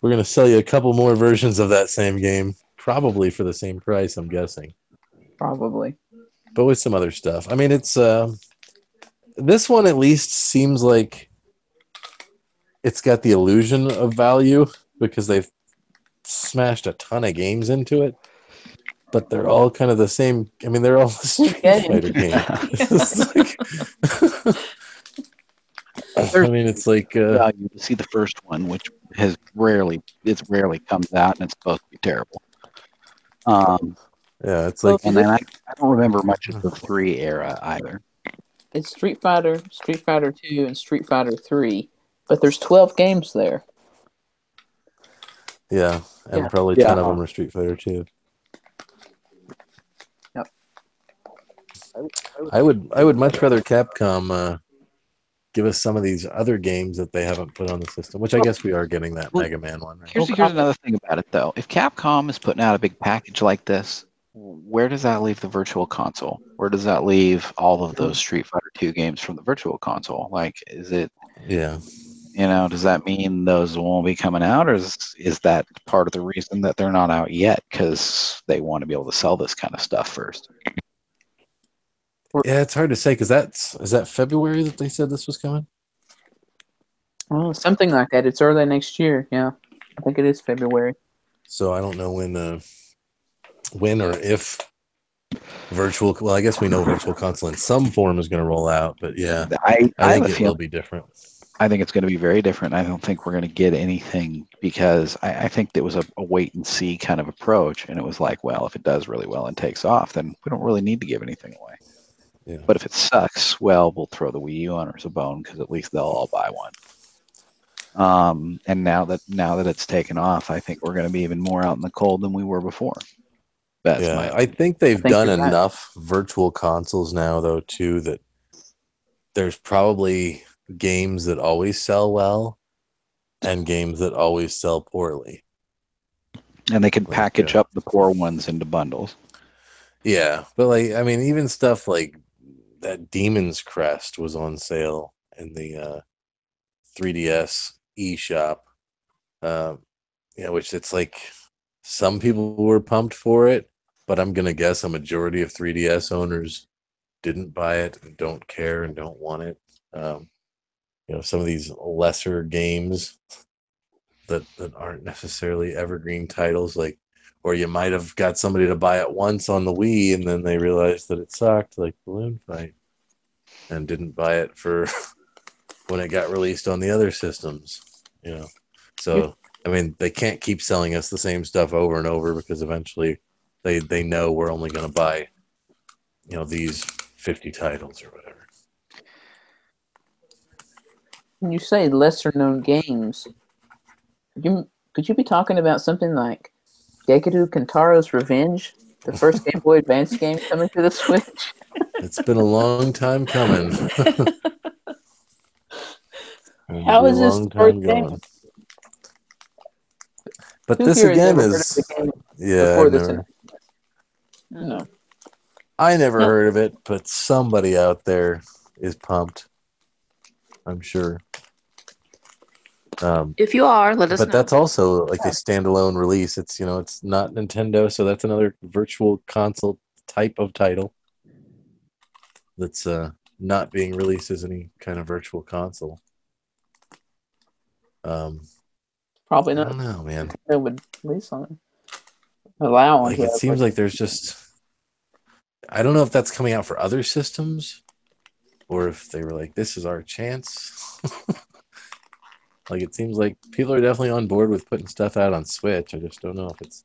Speaker 3: We're going to sell you a couple more versions of that same game, probably for the same price, I'm guessing.
Speaker 1: Probably.
Speaker 3: But with some other stuff. I mean, it's this one at least seems like it's got the illusion of value because they've smashed a ton of games into it. But they're all kind of the same. I mean, they're all the Street Fighter game. I mean, it's like
Speaker 2: value to see the first one, which rarely comes out, and it's supposed to be terrible.
Speaker 3: Yeah, it's like,
Speaker 2: and then I don't remember much of the 3 era either.
Speaker 1: It's Street Fighter 2, and Street Fighter 3, but there's 12 games there.
Speaker 3: Yeah, and probably 10 of them are Street Fighter 2.
Speaker 1: Yep.
Speaker 3: I would much rather Capcom give us some of these other games that they haven't put on the system, which I guess we are getting that Mega Man one. Right?
Speaker 2: Here's another thing about it, though. If Capcom is putting out a big package like this, where does that leave the Virtual Console? Where does that leave all of those Street Fighter 2 games from the Virtual Console? Like, is it...
Speaker 3: Yeah.
Speaker 2: Does that mean those won't be coming out, or is that part of the reason that they're not out yet because they want to be able to sell this kind of stuff first?
Speaker 3: Yeah, it's hard to say because is that February that they said this was coming?
Speaker 1: Well, something like that. It's early next year. Yeah, I think it is February.
Speaker 3: So I don't know when or if virtual. Well, I guess we know Virtual Console in some form is going to roll out, but yeah, I think it will be different.
Speaker 2: I think it's going to be very different. I don't think we're going to get anything because I think it was a wait and see kind of approach, and it was like, well, if it does really well and takes off, then we don't really need to give anything away.
Speaker 3: Yeah.
Speaker 2: But if it sucks, well, we'll throw the Wii U owners a bone because at least they'll all buy one. And now that it's taken off, I think we're going to be even more out in the cold than we were before.
Speaker 3: I think they've done enough Virtual Consoles now, though, too, that there's probably games that always sell well and games that always sell poorly.
Speaker 2: And they can package up the poor ones into bundles.
Speaker 3: Yeah, but even stuff like that Demon's Crest was on sale in the 3DS eShop, which it's like some people were pumped for it, but I'm gonna guess a majority of 3DS owners didn't buy it and don't care and don't want it. Some of these lesser games that aren't necessarily evergreen titles, or you might have got somebody to buy it once on the Wii and then they realized that it sucked, like Balloon Fight, and didn't buy it for when it got released on the other systems. So they can't keep selling us the same stuff over and over because eventually they know we're only going to buy these 50 titles or whatever.
Speaker 1: When you say lesser known games, could you be talking about something like Gekido Kentaro's Revenge, the first Game Boy Advance game coming to the Switch?
Speaker 3: It's been a long time coming.
Speaker 1: How
Speaker 3: be a
Speaker 1: is this
Speaker 3: long
Speaker 1: the first
Speaker 3: time
Speaker 1: game?
Speaker 3: going. But
Speaker 1: Who
Speaker 3: this
Speaker 1: here has
Speaker 3: again
Speaker 1: ever heard of
Speaker 3: is,
Speaker 1: the game
Speaker 3: yeah,
Speaker 1: before this? No.
Speaker 3: I never heard of it, but somebody out there is pumped. I'm sure.
Speaker 4: If you are, let us know.
Speaker 3: But that's also like a standalone release. It's it's not Nintendo, so that's another virtual console type of title that's not being released as any kind of virtual console.
Speaker 1: Probably
Speaker 3: I
Speaker 1: not.
Speaker 3: don't know, man.
Speaker 1: Nintendo would release on it. Allow on
Speaker 3: Like it seems like there's just, I don't know if that's coming out for other systems or if they were like, this is our chance. Like it seems like people are definitely on board with putting stuff out on Switch. I just don't know if it's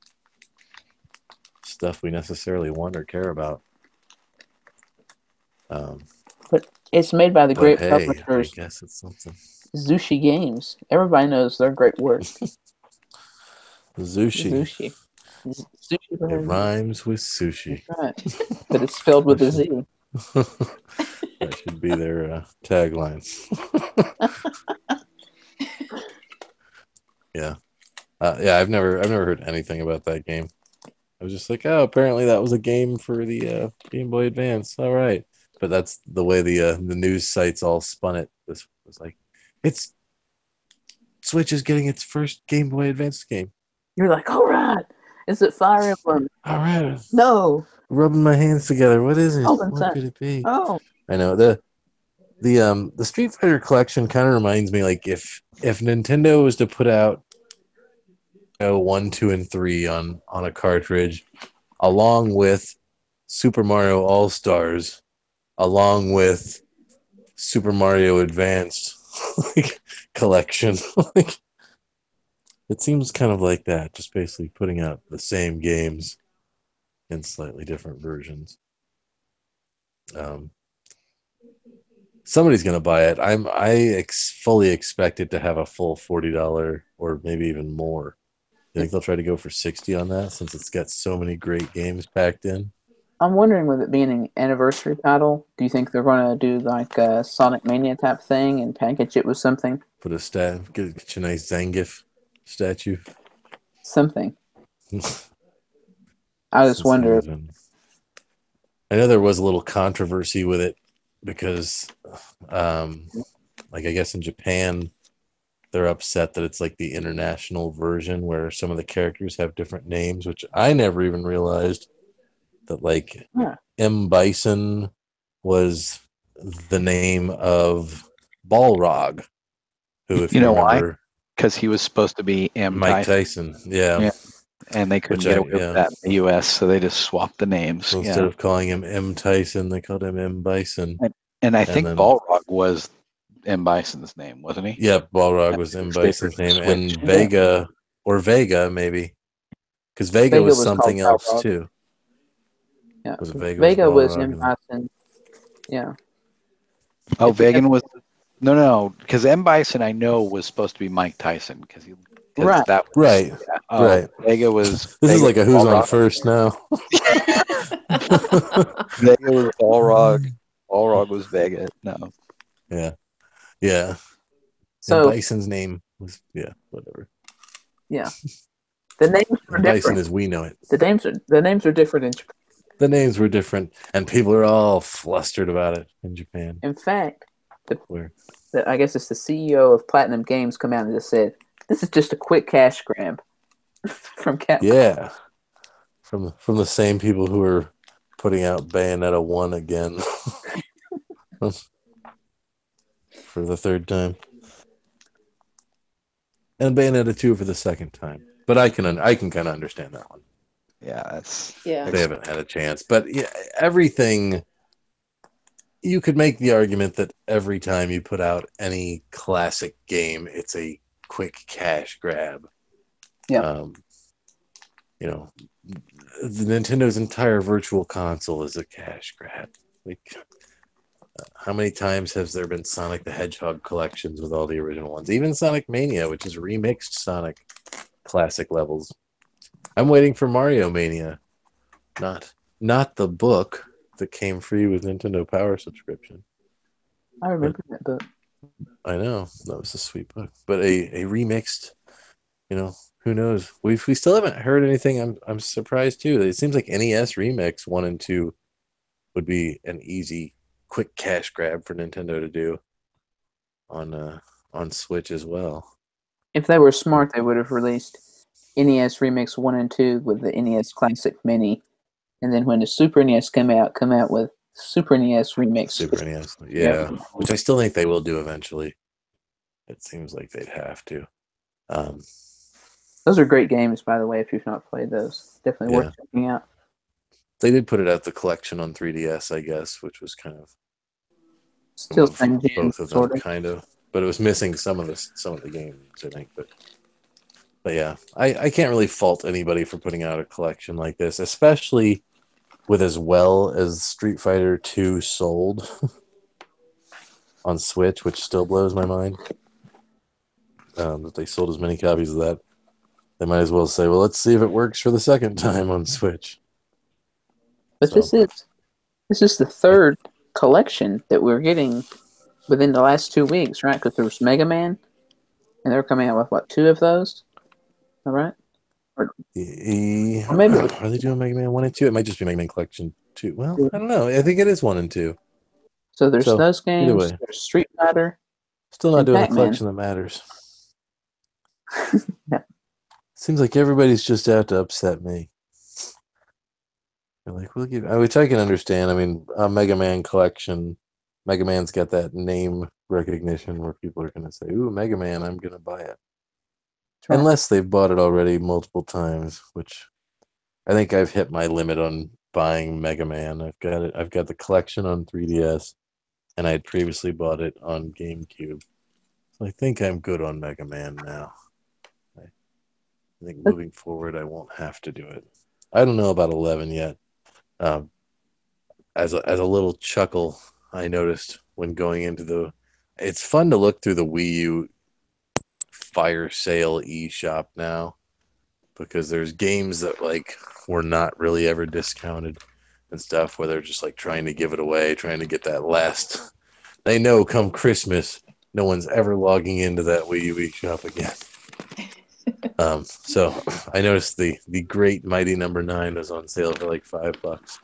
Speaker 3: stuff we necessarily want or care about.
Speaker 1: But it's made by the great
Speaker 3: I
Speaker 1: publishers,
Speaker 3: guess it's something.
Speaker 1: Zushi Games. Everybody knows their great work.
Speaker 3: Sushi.
Speaker 1: Sushi.
Speaker 3: It rhymes with sushi.
Speaker 1: That's right. But it's spelled with a Z.
Speaker 3: That should be their tagline. Yeah. Yeah, I've never heard anything about that game. I was just like, oh, apparently that was a game for the Game Boy Advance. All right. But that's the way the news sites all spun it. This was like, it's Switch is getting its first Game Boy Advance game.
Speaker 1: You're like, all right. Is it Fire Emblem?
Speaker 3: All right.
Speaker 1: No.
Speaker 3: Rubbing my hands together. What is it?
Speaker 1: What
Speaker 3: could it be?
Speaker 1: Oh.
Speaker 3: I know the Street Fighter collection kind of reminds me like if Nintendo was to put out 1, 2, and 3 on a cartridge, along with Super Mario All Stars, along with Super Mario Advanced collection. It seems kind of like that, just basically putting out the same games in slightly different versions. Somebody's gonna buy it. I fully expect it to have a full $40 or maybe even more. You think they'll try to go for 60 on that since it's got so many great games packed in?
Speaker 1: I'm wondering, with it being an anniversary title, do you think they're going to do like a Sonic Mania type thing and package it with something?
Speaker 3: Put a get you a nice Zangief statue.
Speaker 1: Something. I just wonder.
Speaker 3: I know there was a little controversy with it because, like I guess in Japan, they're upset that it's like the international version where some of the characters have different names, which I never even realized that like M. Bison was the name of Balrog, who, if you remember,
Speaker 2: why? Because he was supposed to be
Speaker 3: Mike Tyson. Yeah.
Speaker 2: And they couldn't get away with that in the U.S., so they just swapped the names.
Speaker 3: So instead of calling him M. Tyson, they called him M. Bison.
Speaker 2: And I think Balrog was M. Bison's name, wasn't he?
Speaker 3: Yeah, Balrog was M. Bison's name. And Vega, or Vega, maybe. Because Vega was something else,
Speaker 1: Balrog.
Speaker 3: too.
Speaker 1: Yeah.
Speaker 3: Was
Speaker 1: Vega was M. Bison. Yeah.
Speaker 2: Oh, Vega was... No, because M. Bison, I know, was supposed to be Mike Tyson, because he...
Speaker 1: Right.
Speaker 2: That was,
Speaker 3: right.
Speaker 2: Yeah. Oh,
Speaker 3: right.
Speaker 2: Vega was...
Speaker 3: This
Speaker 2: Vega
Speaker 3: is like a who's
Speaker 2: Balrog.
Speaker 3: on first now.
Speaker 2: Vega was Balrog. Balrog was Vega. No.
Speaker 3: Yeah. Yeah.
Speaker 1: So
Speaker 3: and Bison's name was, whatever.
Speaker 1: Yeah. The names were different.
Speaker 3: Bison as we know it.
Speaker 1: The names are different in Japan.
Speaker 3: The names were different, and people are all flustered about it in Japan.
Speaker 1: In fact, I guess it's the CEO of Platinum Games come out and just said, "This is just a quick cash grab from Capcom."
Speaker 3: Yeah, from the same people who are putting out Bayonetta 1 again for the third time, and Bayonetta 2 for the second time. But I can kind of understand that one.
Speaker 2: Yeah,
Speaker 3: they haven't had a chance. But yeah, everything, you could make the argument that every time you put out any classic game, it's a quick cash grab.
Speaker 1: Yeah.
Speaker 3: The Nintendo's entire virtual console is a cash grab. Like, how many times has there been Sonic the Hedgehog collections with all the original ones? Even Sonic Mania, which is remixed Sonic classic levels. I'm waiting for Mario Mania, not the book that came free with Nintendo Power subscription.
Speaker 1: I remember that book.
Speaker 3: I know that was a sweet book, but a remixed, who knows? We still haven't heard anything. I'm surprised too. It seems like NES Remix 1 and 2 would be an easy, quick cash grab for Nintendo to do on Switch as well.
Speaker 1: If they were smart, they would have released NES Remix 1 and 2 with the NES Classic Mini, and then when the Super NES come out with Super NES Remix.
Speaker 3: Super NES, yeah, which I still think they will do eventually. It seems like they'd have to.
Speaker 1: Those are great games, by the way. If you've not played those, definitely worth checking out.
Speaker 3: They did put it out the collection on 3DS, I guess, which was kind of
Speaker 1: still same
Speaker 3: both of them, kind of. But it was missing some of the games, I think. But yeah, I can't really fault anybody for putting out a collection like this, especially with as well as Street Fighter 2 sold on Switch, which still blows my mind. That they sold as many copies of that. They might as well say, well, let's see if it works for the second time on Switch.
Speaker 1: But so, this is the third collection that we're getting within the last 2 weeks, right? Because there was Mega Man, and they're coming out with, what, 2 of those? All right? Or maybe
Speaker 3: are they doing Mega Man 1 and 2? It might just be Mega Man Collection 2. Well, I don't know. I think it is 1 and 2.
Speaker 1: So there's those games. There's Street Fighter.
Speaker 3: Still not doing Pac-Man. A collection that matters.
Speaker 1: Yeah.
Speaker 3: Seems like everybody's just out to upset me. They're like, which I can understand. I mean, a Mega Man collection, Mega Man's got that name recognition where people are going to say, ooh, Mega Man, I'm going to buy it. Right. Unless they've bought it already multiple times, which I think I've hit my limit on buying Mega Man. I've got the collection on 3DS, and I had previously bought it on GameCube. So I think I'm good on Mega Man now. I think moving forward, I won't have to do it. I don't know about 11 yet. As a little chuckle, I noticed when going into it's fun to look through the Wii U fire sale eShop now, because there's games that like were not really ever discounted and stuff, where they're just like trying to give it away, trying to get that last. They know come Christmas, no one's ever logging into that Wii U eShop again. So I noticed the great mighty number 9 was on sale for like $5.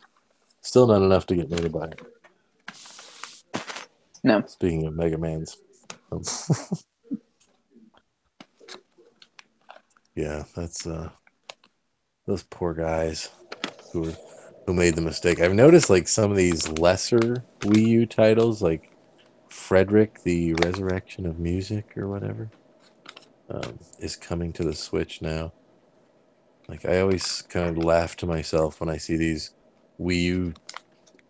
Speaker 3: Still not enough to get me to buy it.
Speaker 1: No.
Speaker 3: Speaking of Mega Mans. Yeah, that's those poor guys who made the mistake. I've noticed like some of these lesser Wii U titles, like Frederick, the Resurrection of Music or whatever, is coming to the Switch now. Like, I always kind of laugh to myself when I see these Wii U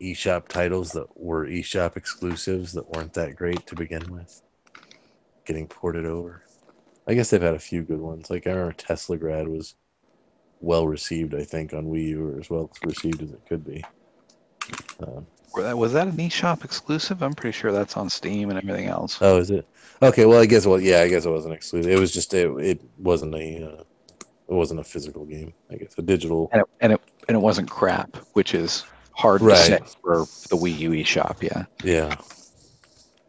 Speaker 3: eShop titles that were eShop exclusives that weren't that great to begin with, getting ported over. I guess they've had a few good ones. Like, I remember Teslagrad was well received, I think, on Wii U, or as well received as it could be.
Speaker 2: Was that an eShop exclusive? I'm pretty sure that's on Steam and everything else.
Speaker 3: Oh, is it? Okay, well, I guess it wasn't exclusive. It was just it wasn't a physical game. I guess a digital.
Speaker 2: And it wasn't crap, which is hard to say for the Wii U eShop. Yeah.
Speaker 3: Yeah.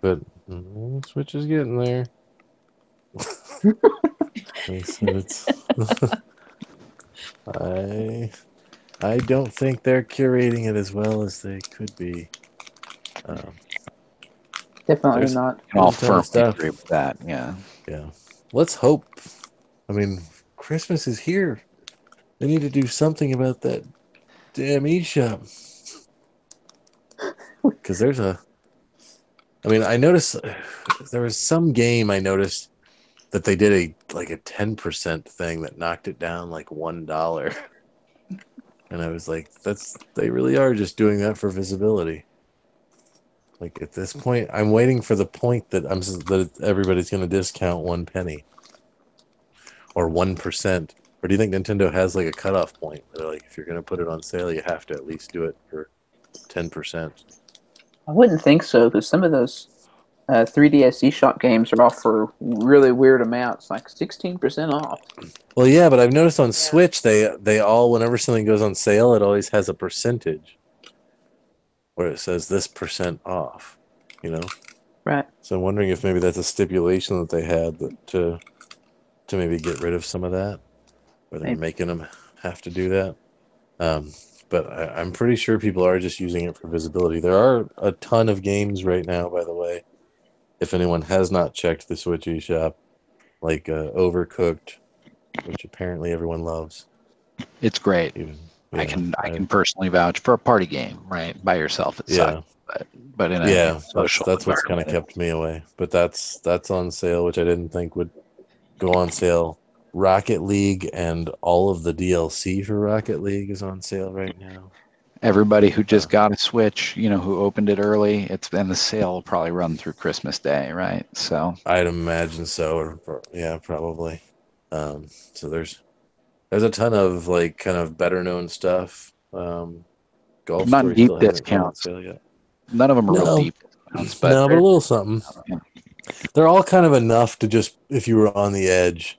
Speaker 3: But Switch is getting there. I don't think they're curating it as well as they could be.
Speaker 1: Definitely not.
Speaker 2: All firm agree with that. Yeah.
Speaker 3: Yeah. Let's hope. I mean, Christmas is here. They need to do something about that damn eShop. Because I noticed there was some game I noticed that they did a 10% thing that knocked it down like $1. And I was like, they really are just doing that for visibility. Like, at this point, I'm waiting for the point that everybody's going to discount 1 penny or 1%. Or do you think Nintendo has like a cutoff point? They're like, if you're going to put it on sale, you have to at least do it for 10%.
Speaker 1: I wouldn't think so, because some of those 3DS eShop games are off for really weird amounts, like 16% off.
Speaker 3: Well, yeah, but I've noticed on Switch, they all, whenever something goes on sale, it always has a percentage where it says this % off, you know?
Speaker 1: Right.
Speaker 3: So I'm wondering if maybe that's a stipulation that they had to maybe get rid of some of that, or they're making them have to do that. But I'm pretty sure people are just using it for visibility. There are a ton of games right now, by the way. If anyone has not checked the Switch eShop, like Overcooked, which apparently everyone loves.
Speaker 2: It's great.
Speaker 3: Even,
Speaker 2: I can personally vouch for a party game, right? By yourself, it sucks. But in a social
Speaker 3: that's what's kind of kept me away. But that's on sale, which I didn't think would go on sale. Rocket League and all of the DLC for Rocket League is on sale right now.
Speaker 2: Everybody who just got a Switch, who opened it early, and the sale will probably run through Christmas Day, right? So
Speaker 3: I'd imagine so, or yeah, probably. So there's a ton of like kind of better known stuff. Golf
Speaker 2: not
Speaker 3: Story
Speaker 2: deep
Speaker 3: still hasn't gone on
Speaker 2: discounts.
Speaker 3: sale yet.
Speaker 2: None of them are real deep discounts, but
Speaker 3: a little something.
Speaker 2: Yeah.
Speaker 3: They're all kind of enough to just, if you were on the edge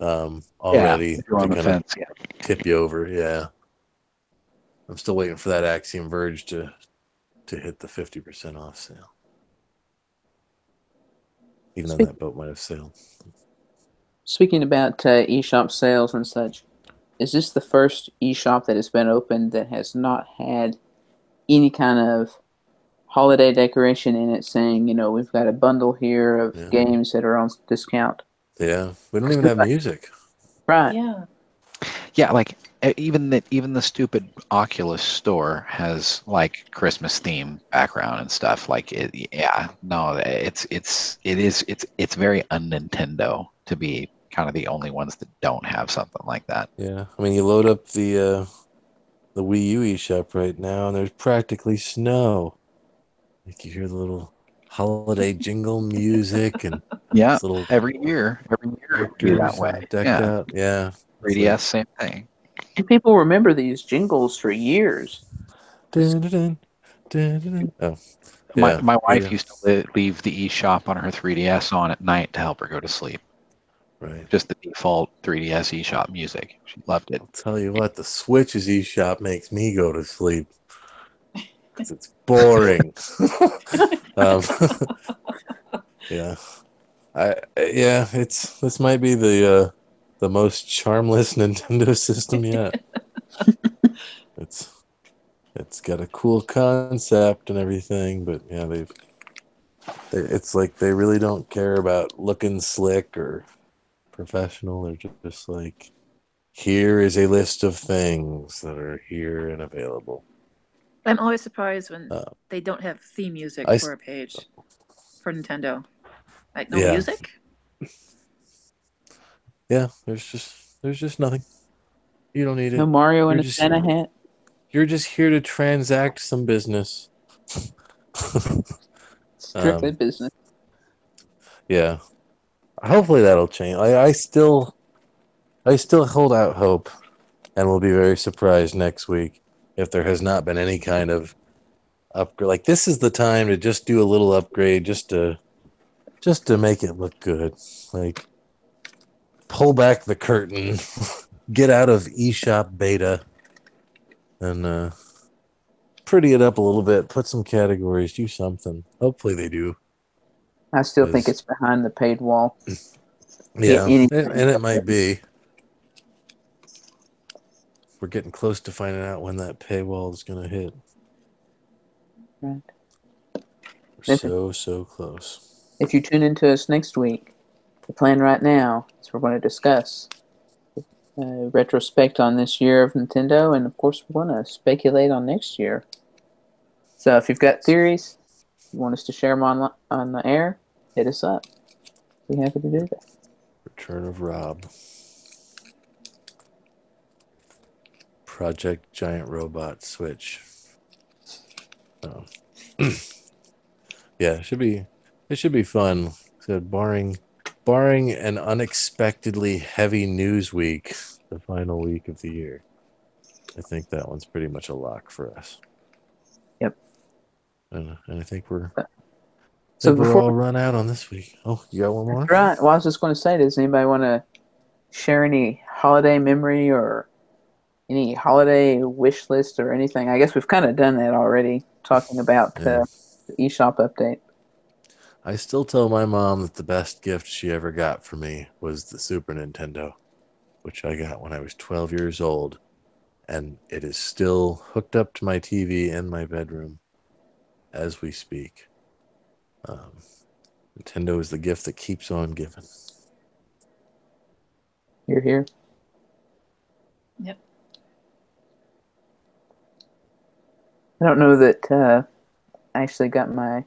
Speaker 3: already,
Speaker 2: you're on the fence.
Speaker 3: Tip you over. Yeah. I'm still waiting for that Axiom Verge to hit the 50% off sale. Even though that boat might have sailed.
Speaker 1: Speaking about eShop sales and such, is this the first eShop that has been opened that has not had any kind of holiday decoration in it saying, we've got a bundle here of games that are on discount?
Speaker 3: Yeah. We don't even have music.
Speaker 1: Right.
Speaker 4: Yeah.
Speaker 2: Yeah, like even the stupid Oculus store has like Christmas theme background and stuff. Like it's very un-Nintendo to be kind of the only ones that don't have something like that.
Speaker 3: Yeah. I mean, you load up the Wii U eShop right now, and there's practically snow. Like you hear the little holiday jingle music and little
Speaker 2: every year it'd be that way.
Speaker 3: Decked out. Yeah.
Speaker 2: 3DS, same thing.
Speaker 1: And people remember these jingles for years.
Speaker 3: Dun, dun, dun, dun, dun. Oh,
Speaker 2: my wife used to leave the eShop on her 3DS on at night to help her go to sleep.
Speaker 3: Right.
Speaker 2: Just the default 3DS eShop music. She loved it.
Speaker 3: I'll tell you what, the Switch's eShop makes me go to sleep. Because it's boring. Yeah. This might be the most charmless Nintendo system yet. It's got a cool concept and everything, but yeah, it's like they really don't care about looking slick or professional. They're just like, here is a list of things that are here and available.
Speaker 4: I'm always surprised when they don't have theme music for a page for Nintendo. Like no music?
Speaker 3: Yeah, there's just nothing. You don't need it.
Speaker 1: No Mario in a Santa hat?
Speaker 3: You're just here to transact some business.
Speaker 1: Strictly business.
Speaker 3: Yeah. Hopefully that'll change. I still hold out hope, and will be very surprised next week if there has not been any kind of upgrade. Like, this is the time to just do a little upgrade just to make it look good. Like, pull back the curtain, get out of eShop beta, and pretty it up a little bit, put some categories, do something. Hopefully they do.
Speaker 1: I still think it's behind the paid wall.
Speaker 3: Yeah, and it might be. We're getting close to finding out when that paywall is going to hit.
Speaker 1: Right.
Speaker 3: We're so close.
Speaker 1: If you tune into us next week, the plan right now is we're going to discuss retrospect on this year of Nintendo, and of course we're going to speculate on next year. So if you've got theories, you want us to share them on the air, hit us up. We're happy to do that.
Speaker 3: Return of Rob. Project Giant Robot Switch. Oh. Yeah, it should be fun. So barring an unexpectedly heavy news week, the final week of the year, I think that one's pretty much a lock for us.
Speaker 1: Yep.
Speaker 3: And I think we're
Speaker 1: before
Speaker 3: all run out on this week. Oh, you got one more?
Speaker 1: That's right. Well, I was just going to say, does anybody want to share any holiday memory or any holiday wish list or anything? I guess we've kind of done that already, talking about the eShop update.
Speaker 3: I still tell my mom that the best gift she ever got for me was the Super Nintendo, which I got when I was 12 years old, and it is still hooked up to my TV in my bedroom as we speak. Nintendo is the gift that keeps on giving.
Speaker 1: You're here.
Speaker 4: Yep.
Speaker 1: I don't know that I actually got my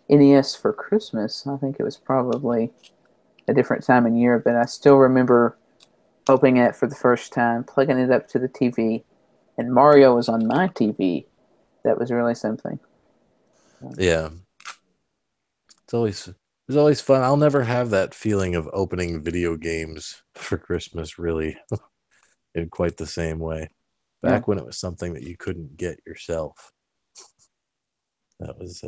Speaker 1: NES for Christmas. I think it was probably a different time in year, but I still remember opening it for the first time, plugging it up to the TV, and Mario was on my TV. That was really something.
Speaker 3: Yeah. It's always fun. I'll never have that feeling of opening video games for Christmas really in quite the same way. Back when it was something that you couldn't get yourself. That was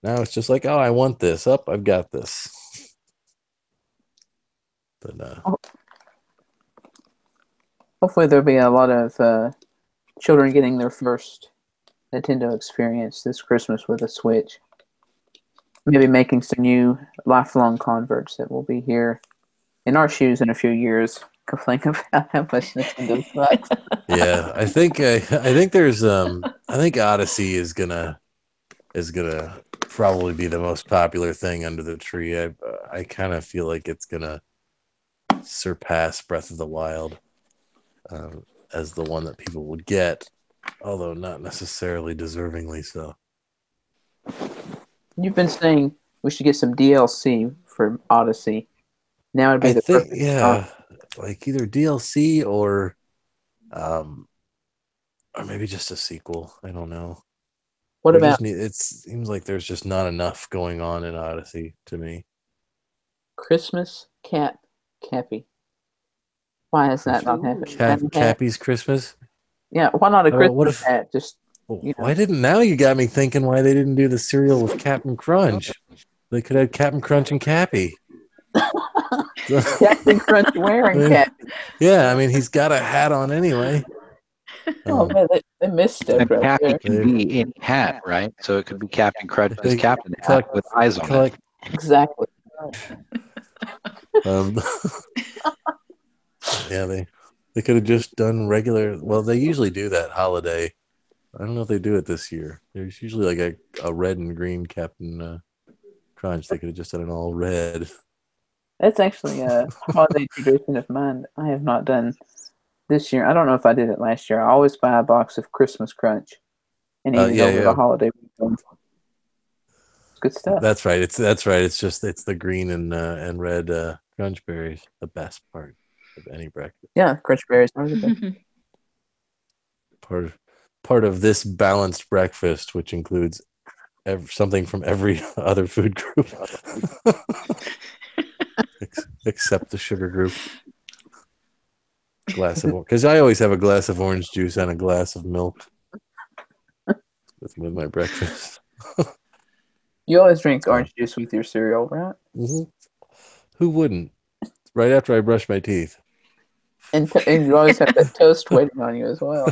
Speaker 3: now it's just like, oh, I want this. Up, I've got this. But
Speaker 1: hopefully there'll be a lot of children getting their first Nintendo experience this Christmas with a Switch. Maybe making some new lifelong converts that will be here in our shoes in a few years, complaining about how much Nintendo sucks.
Speaker 3: Yeah, I think there's I think Odyssey is gonna probably be the most popular thing under the tree. I kind of feel like it's gonna surpass Breath of the Wild as the one that people would get, although not necessarily deservingly so.
Speaker 1: You've been saying we should get some DLC for Odyssey. Now would be
Speaker 3: I
Speaker 1: the
Speaker 3: think,
Speaker 1: perfect
Speaker 3: yeah,
Speaker 1: time.
Speaker 3: like either DLC or maybe just a sequel. I don't know.
Speaker 1: What about
Speaker 3: it seems like there's just not enough going on in Odyssey to me.
Speaker 1: Christmas Cappy? Why has that not happened?
Speaker 3: Cappy's Christmas?
Speaker 1: Yeah, why not a
Speaker 3: How about,
Speaker 1: Christmas hat? Just
Speaker 3: why didn't now you got me thinking why they didn't do the cereal with Captain Crunch? They could have Captain Crunch and Cappy.
Speaker 1: Captain Crunch wearing Cappy.
Speaker 3: Yeah, I mean he's got a hat on anyway.
Speaker 1: Oh man, they missed stuff right
Speaker 2: Cappy
Speaker 1: there.
Speaker 2: can be any hat, right? So it could be Captain Crunch's Captain hat with eyes on it.
Speaker 1: Exactly.
Speaker 3: Yeah, they could have just done regular. Well, they usually do that holiday. I don't know if they do it this year. There's usually like a red and green Captain Crunch. They could have just done it all red.
Speaker 1: That's actually a holiday tradition of mine. I have not done this year. I don't know if I did it last year. I always buy a box of Christmas Crunch and eat it over the holiday weekend. Good stuff.
Speaker 3: That's right. It's the green and red crunch berries. The best part of any breakfast.
Speaker 1: Yeah, crunch berries are the best.
Speaker 3: Part of this balanced breakfast, which includes something from every other food group, except the sugar group. Because I always have a glass of orange juice and a glass of milk with my breakfast.
Speaker 1: You always drink orange juice with your cereal, right?
Speaker 3: Mm-hmm. Who wouldn't? Right after I brush my teeth.
Speaker 1: And you always have that toast waiting on you as well.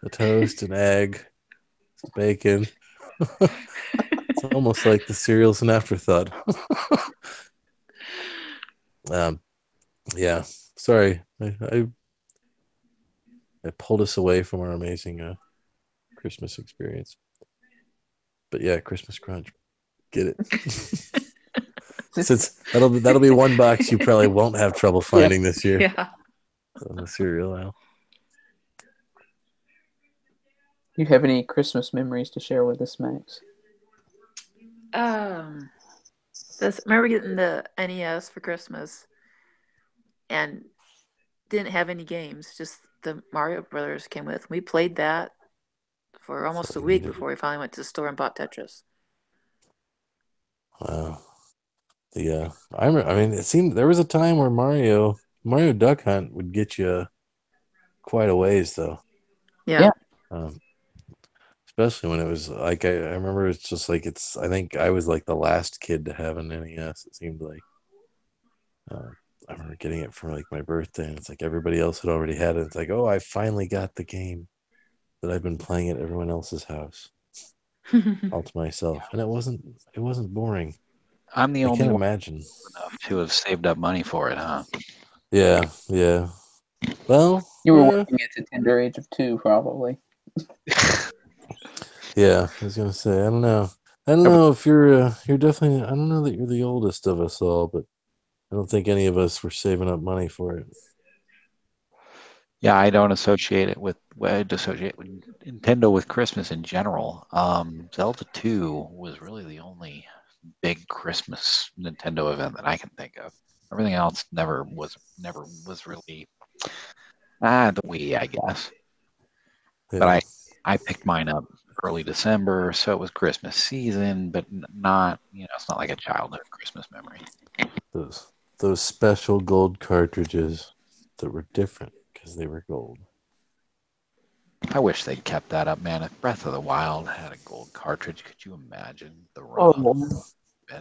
Speaker 3: A toast, an egg, some bacon. It's almost like the cereal's an afterthought. Yeah. Sorry, I pulled us away from our amazing Christmas experience. But yeah, Christmas Crunch, get it. Since that'll be one box you probably won't have trouble finding this year.
Speaker 4: Yeah.
Speaker 3: On the cereal aisle.
Speaker 1: Do you have any Christmas memories to share with us, Max?
Speaker 4: Remember getting the NES for Christmas and didn't have any games, just the Mario Brothers came with. We played that for almost a week before we finally went to the store and bought Tetris.
Speaker 3: Wow. I mean, it seemed there was a time where Mario Duck Hunt would get you quite a ways, though.
Speaker 4: Yeah.
Speaker 3: Especially when it was like I remember it's just like I think I was like the last kid to have an NES. It seemed like I remember getting it for like my birthday, and it's like everybody else had already had it. It's like, oh, I finally got the game that I've been playing at everyone else's house. all to myself, and it wasn't boring.
Speaker 2: I'm the
Speaker 3: I
Speaker 2: only
Speaker 3: can't
Speaker 2: one
Speaker 3: imagine.
Speaker 2: enough to have saved up money for it, huh?
Speaker 3: Yeah. Well,
Speaker 1: You were working at the tender age of 2, probably.
Speaker 3: yeah. I was gonna say, I don't know. I don't know if you're definitely. I don't know that you're the oldest of us all, but I don't think any of us were saving up money for it.
Speaker 2: Yeah, I don't associate it with. Well, I associate with Nintendo with Christmas in general. Zelda 2 was really the only big Christmas Nintendo event that I can think of. Everything else never was really the Wii, I guess.
Speaker 3: Yeah.
Speaker 2: But I picked mine up early December, so it was Christmas season, but not, it's not like a childhood Christmas memory.
Speaker 3: Those special gold cartridges that were different because they were gold.
Speaker 2: I wish they'd kept that up, man. If Breath of the Wild had a gold cartridge, could you imagine the run?
Speaker 1: Oh,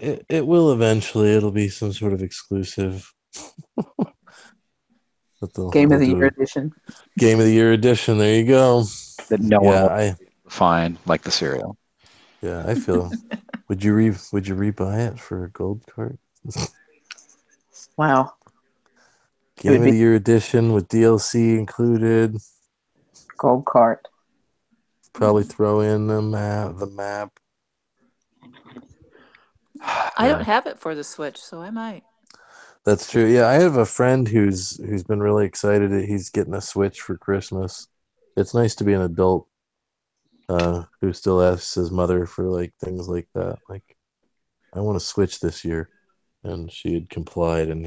Speaker 3: It will eventually. It'll be some sort of exclusive.
Speaker 1: Game of the Year edition.
Speaker 3: Game of the Year edition. There you go.
Speaker 2: That no one will find, like the cereal.
Speaker 3: Yeah, I feel. Would you rebuy it for a gold card?
Speaker 1: Wow.
Speaker 3: Game of the Year edition with DLC included.
Speaker 1: Gold card.
Speaker 3: Probably throw in the map.
Speaker 4: I don't have it for the Switch, so I might.
Speaker 3: That's true. Yeah, I have a friend who's been really excited that he's getting a Switch for Christmas. It's nice to be an adult who still asks his mother for like things like that. Like, I want to Switch this year, and she had complied, and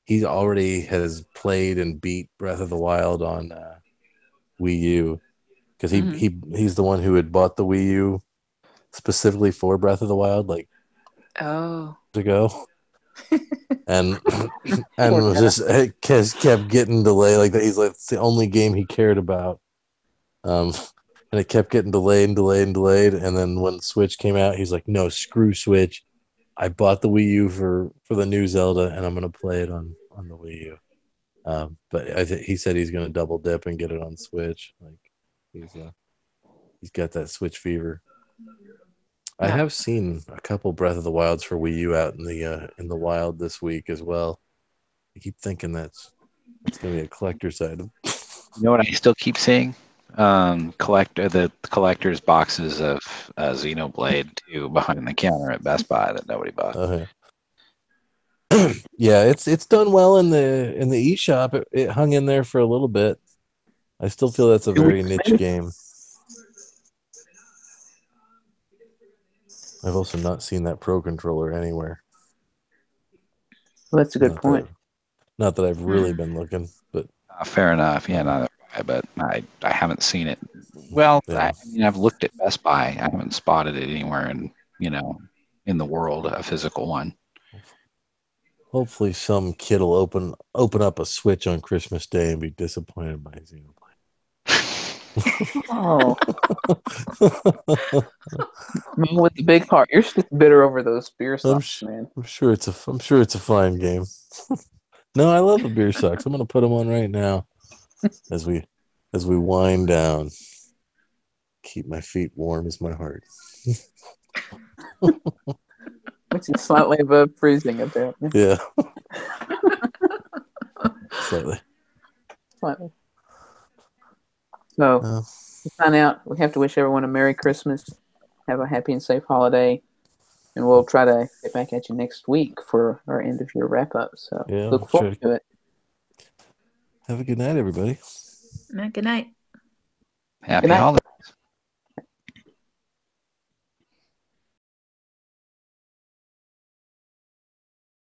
Speaker 3: he already has played and beat Breath of the Wild on Wii U because he's the one who had bought the Wii U specifically for Breath of the Wild like ago. and was just kept getting delayed. Like he's like, it's the only game he cared about. And it kept getting delayed and delayed and delayed. And then when Switch came out, he's like, no, screw Switch. I bought the Wii U for the new Zelda, and I'm gonna play it on the Wii U. But he said he's gonna double dip and get it on Switch. Like he's got that Switch fever. Yeah. I have seen a couple Breath of the Wilds for Wii U out in the wild this week as well. I keep thinking that's gonna be a collector's item.
Speaker 2: You know what I still keep seeing? The collector's boxes of Xenoblade 2 behind the counter at Best Buy that nobody bought.
Speaker 3: Yeah, it's done well in the eShop. It hung in there for a little bit. I still feel that's a very niche game. I've also not seen that Pro Controller anywhere.
Speaker 1: Well, that's a good point.
Speaker 3: Not that I've really been looking, but
Speaker 2: fair enough. Yeah, neither have I, but I haven't seen it. Well, yeah. I've looked at Best Buy. I haven't spotted it anywhere in the world, a physical one.
Speaker 3: Hopefully some kid will open up a Switch on Christmas Day and be disappointed by Xenoblade.
Speaker 1: Oh. With the big heart, you're just bitter over those beer socks, man.
Speaker 3: I'm sure it's a fine game. No, I love the beer socks. I'm gonna put them on right now as we wind down. Keep my feet warm as my heart.
Speaker 1: Which is slightly above freezing, apparently.
Speaker 3: Yeah. Slightly.
Speaker 1: So, to sign out, we have to wish everyone a Merry Christmas. Have a happy and safe holiday. And we'll try to get back at you next week for our end-of-year wrap-up. So, look forward to it.
Speaker 3: Have a good night, everybody.
Speaker 4: Good night.
Speaker 2: Happy holidays.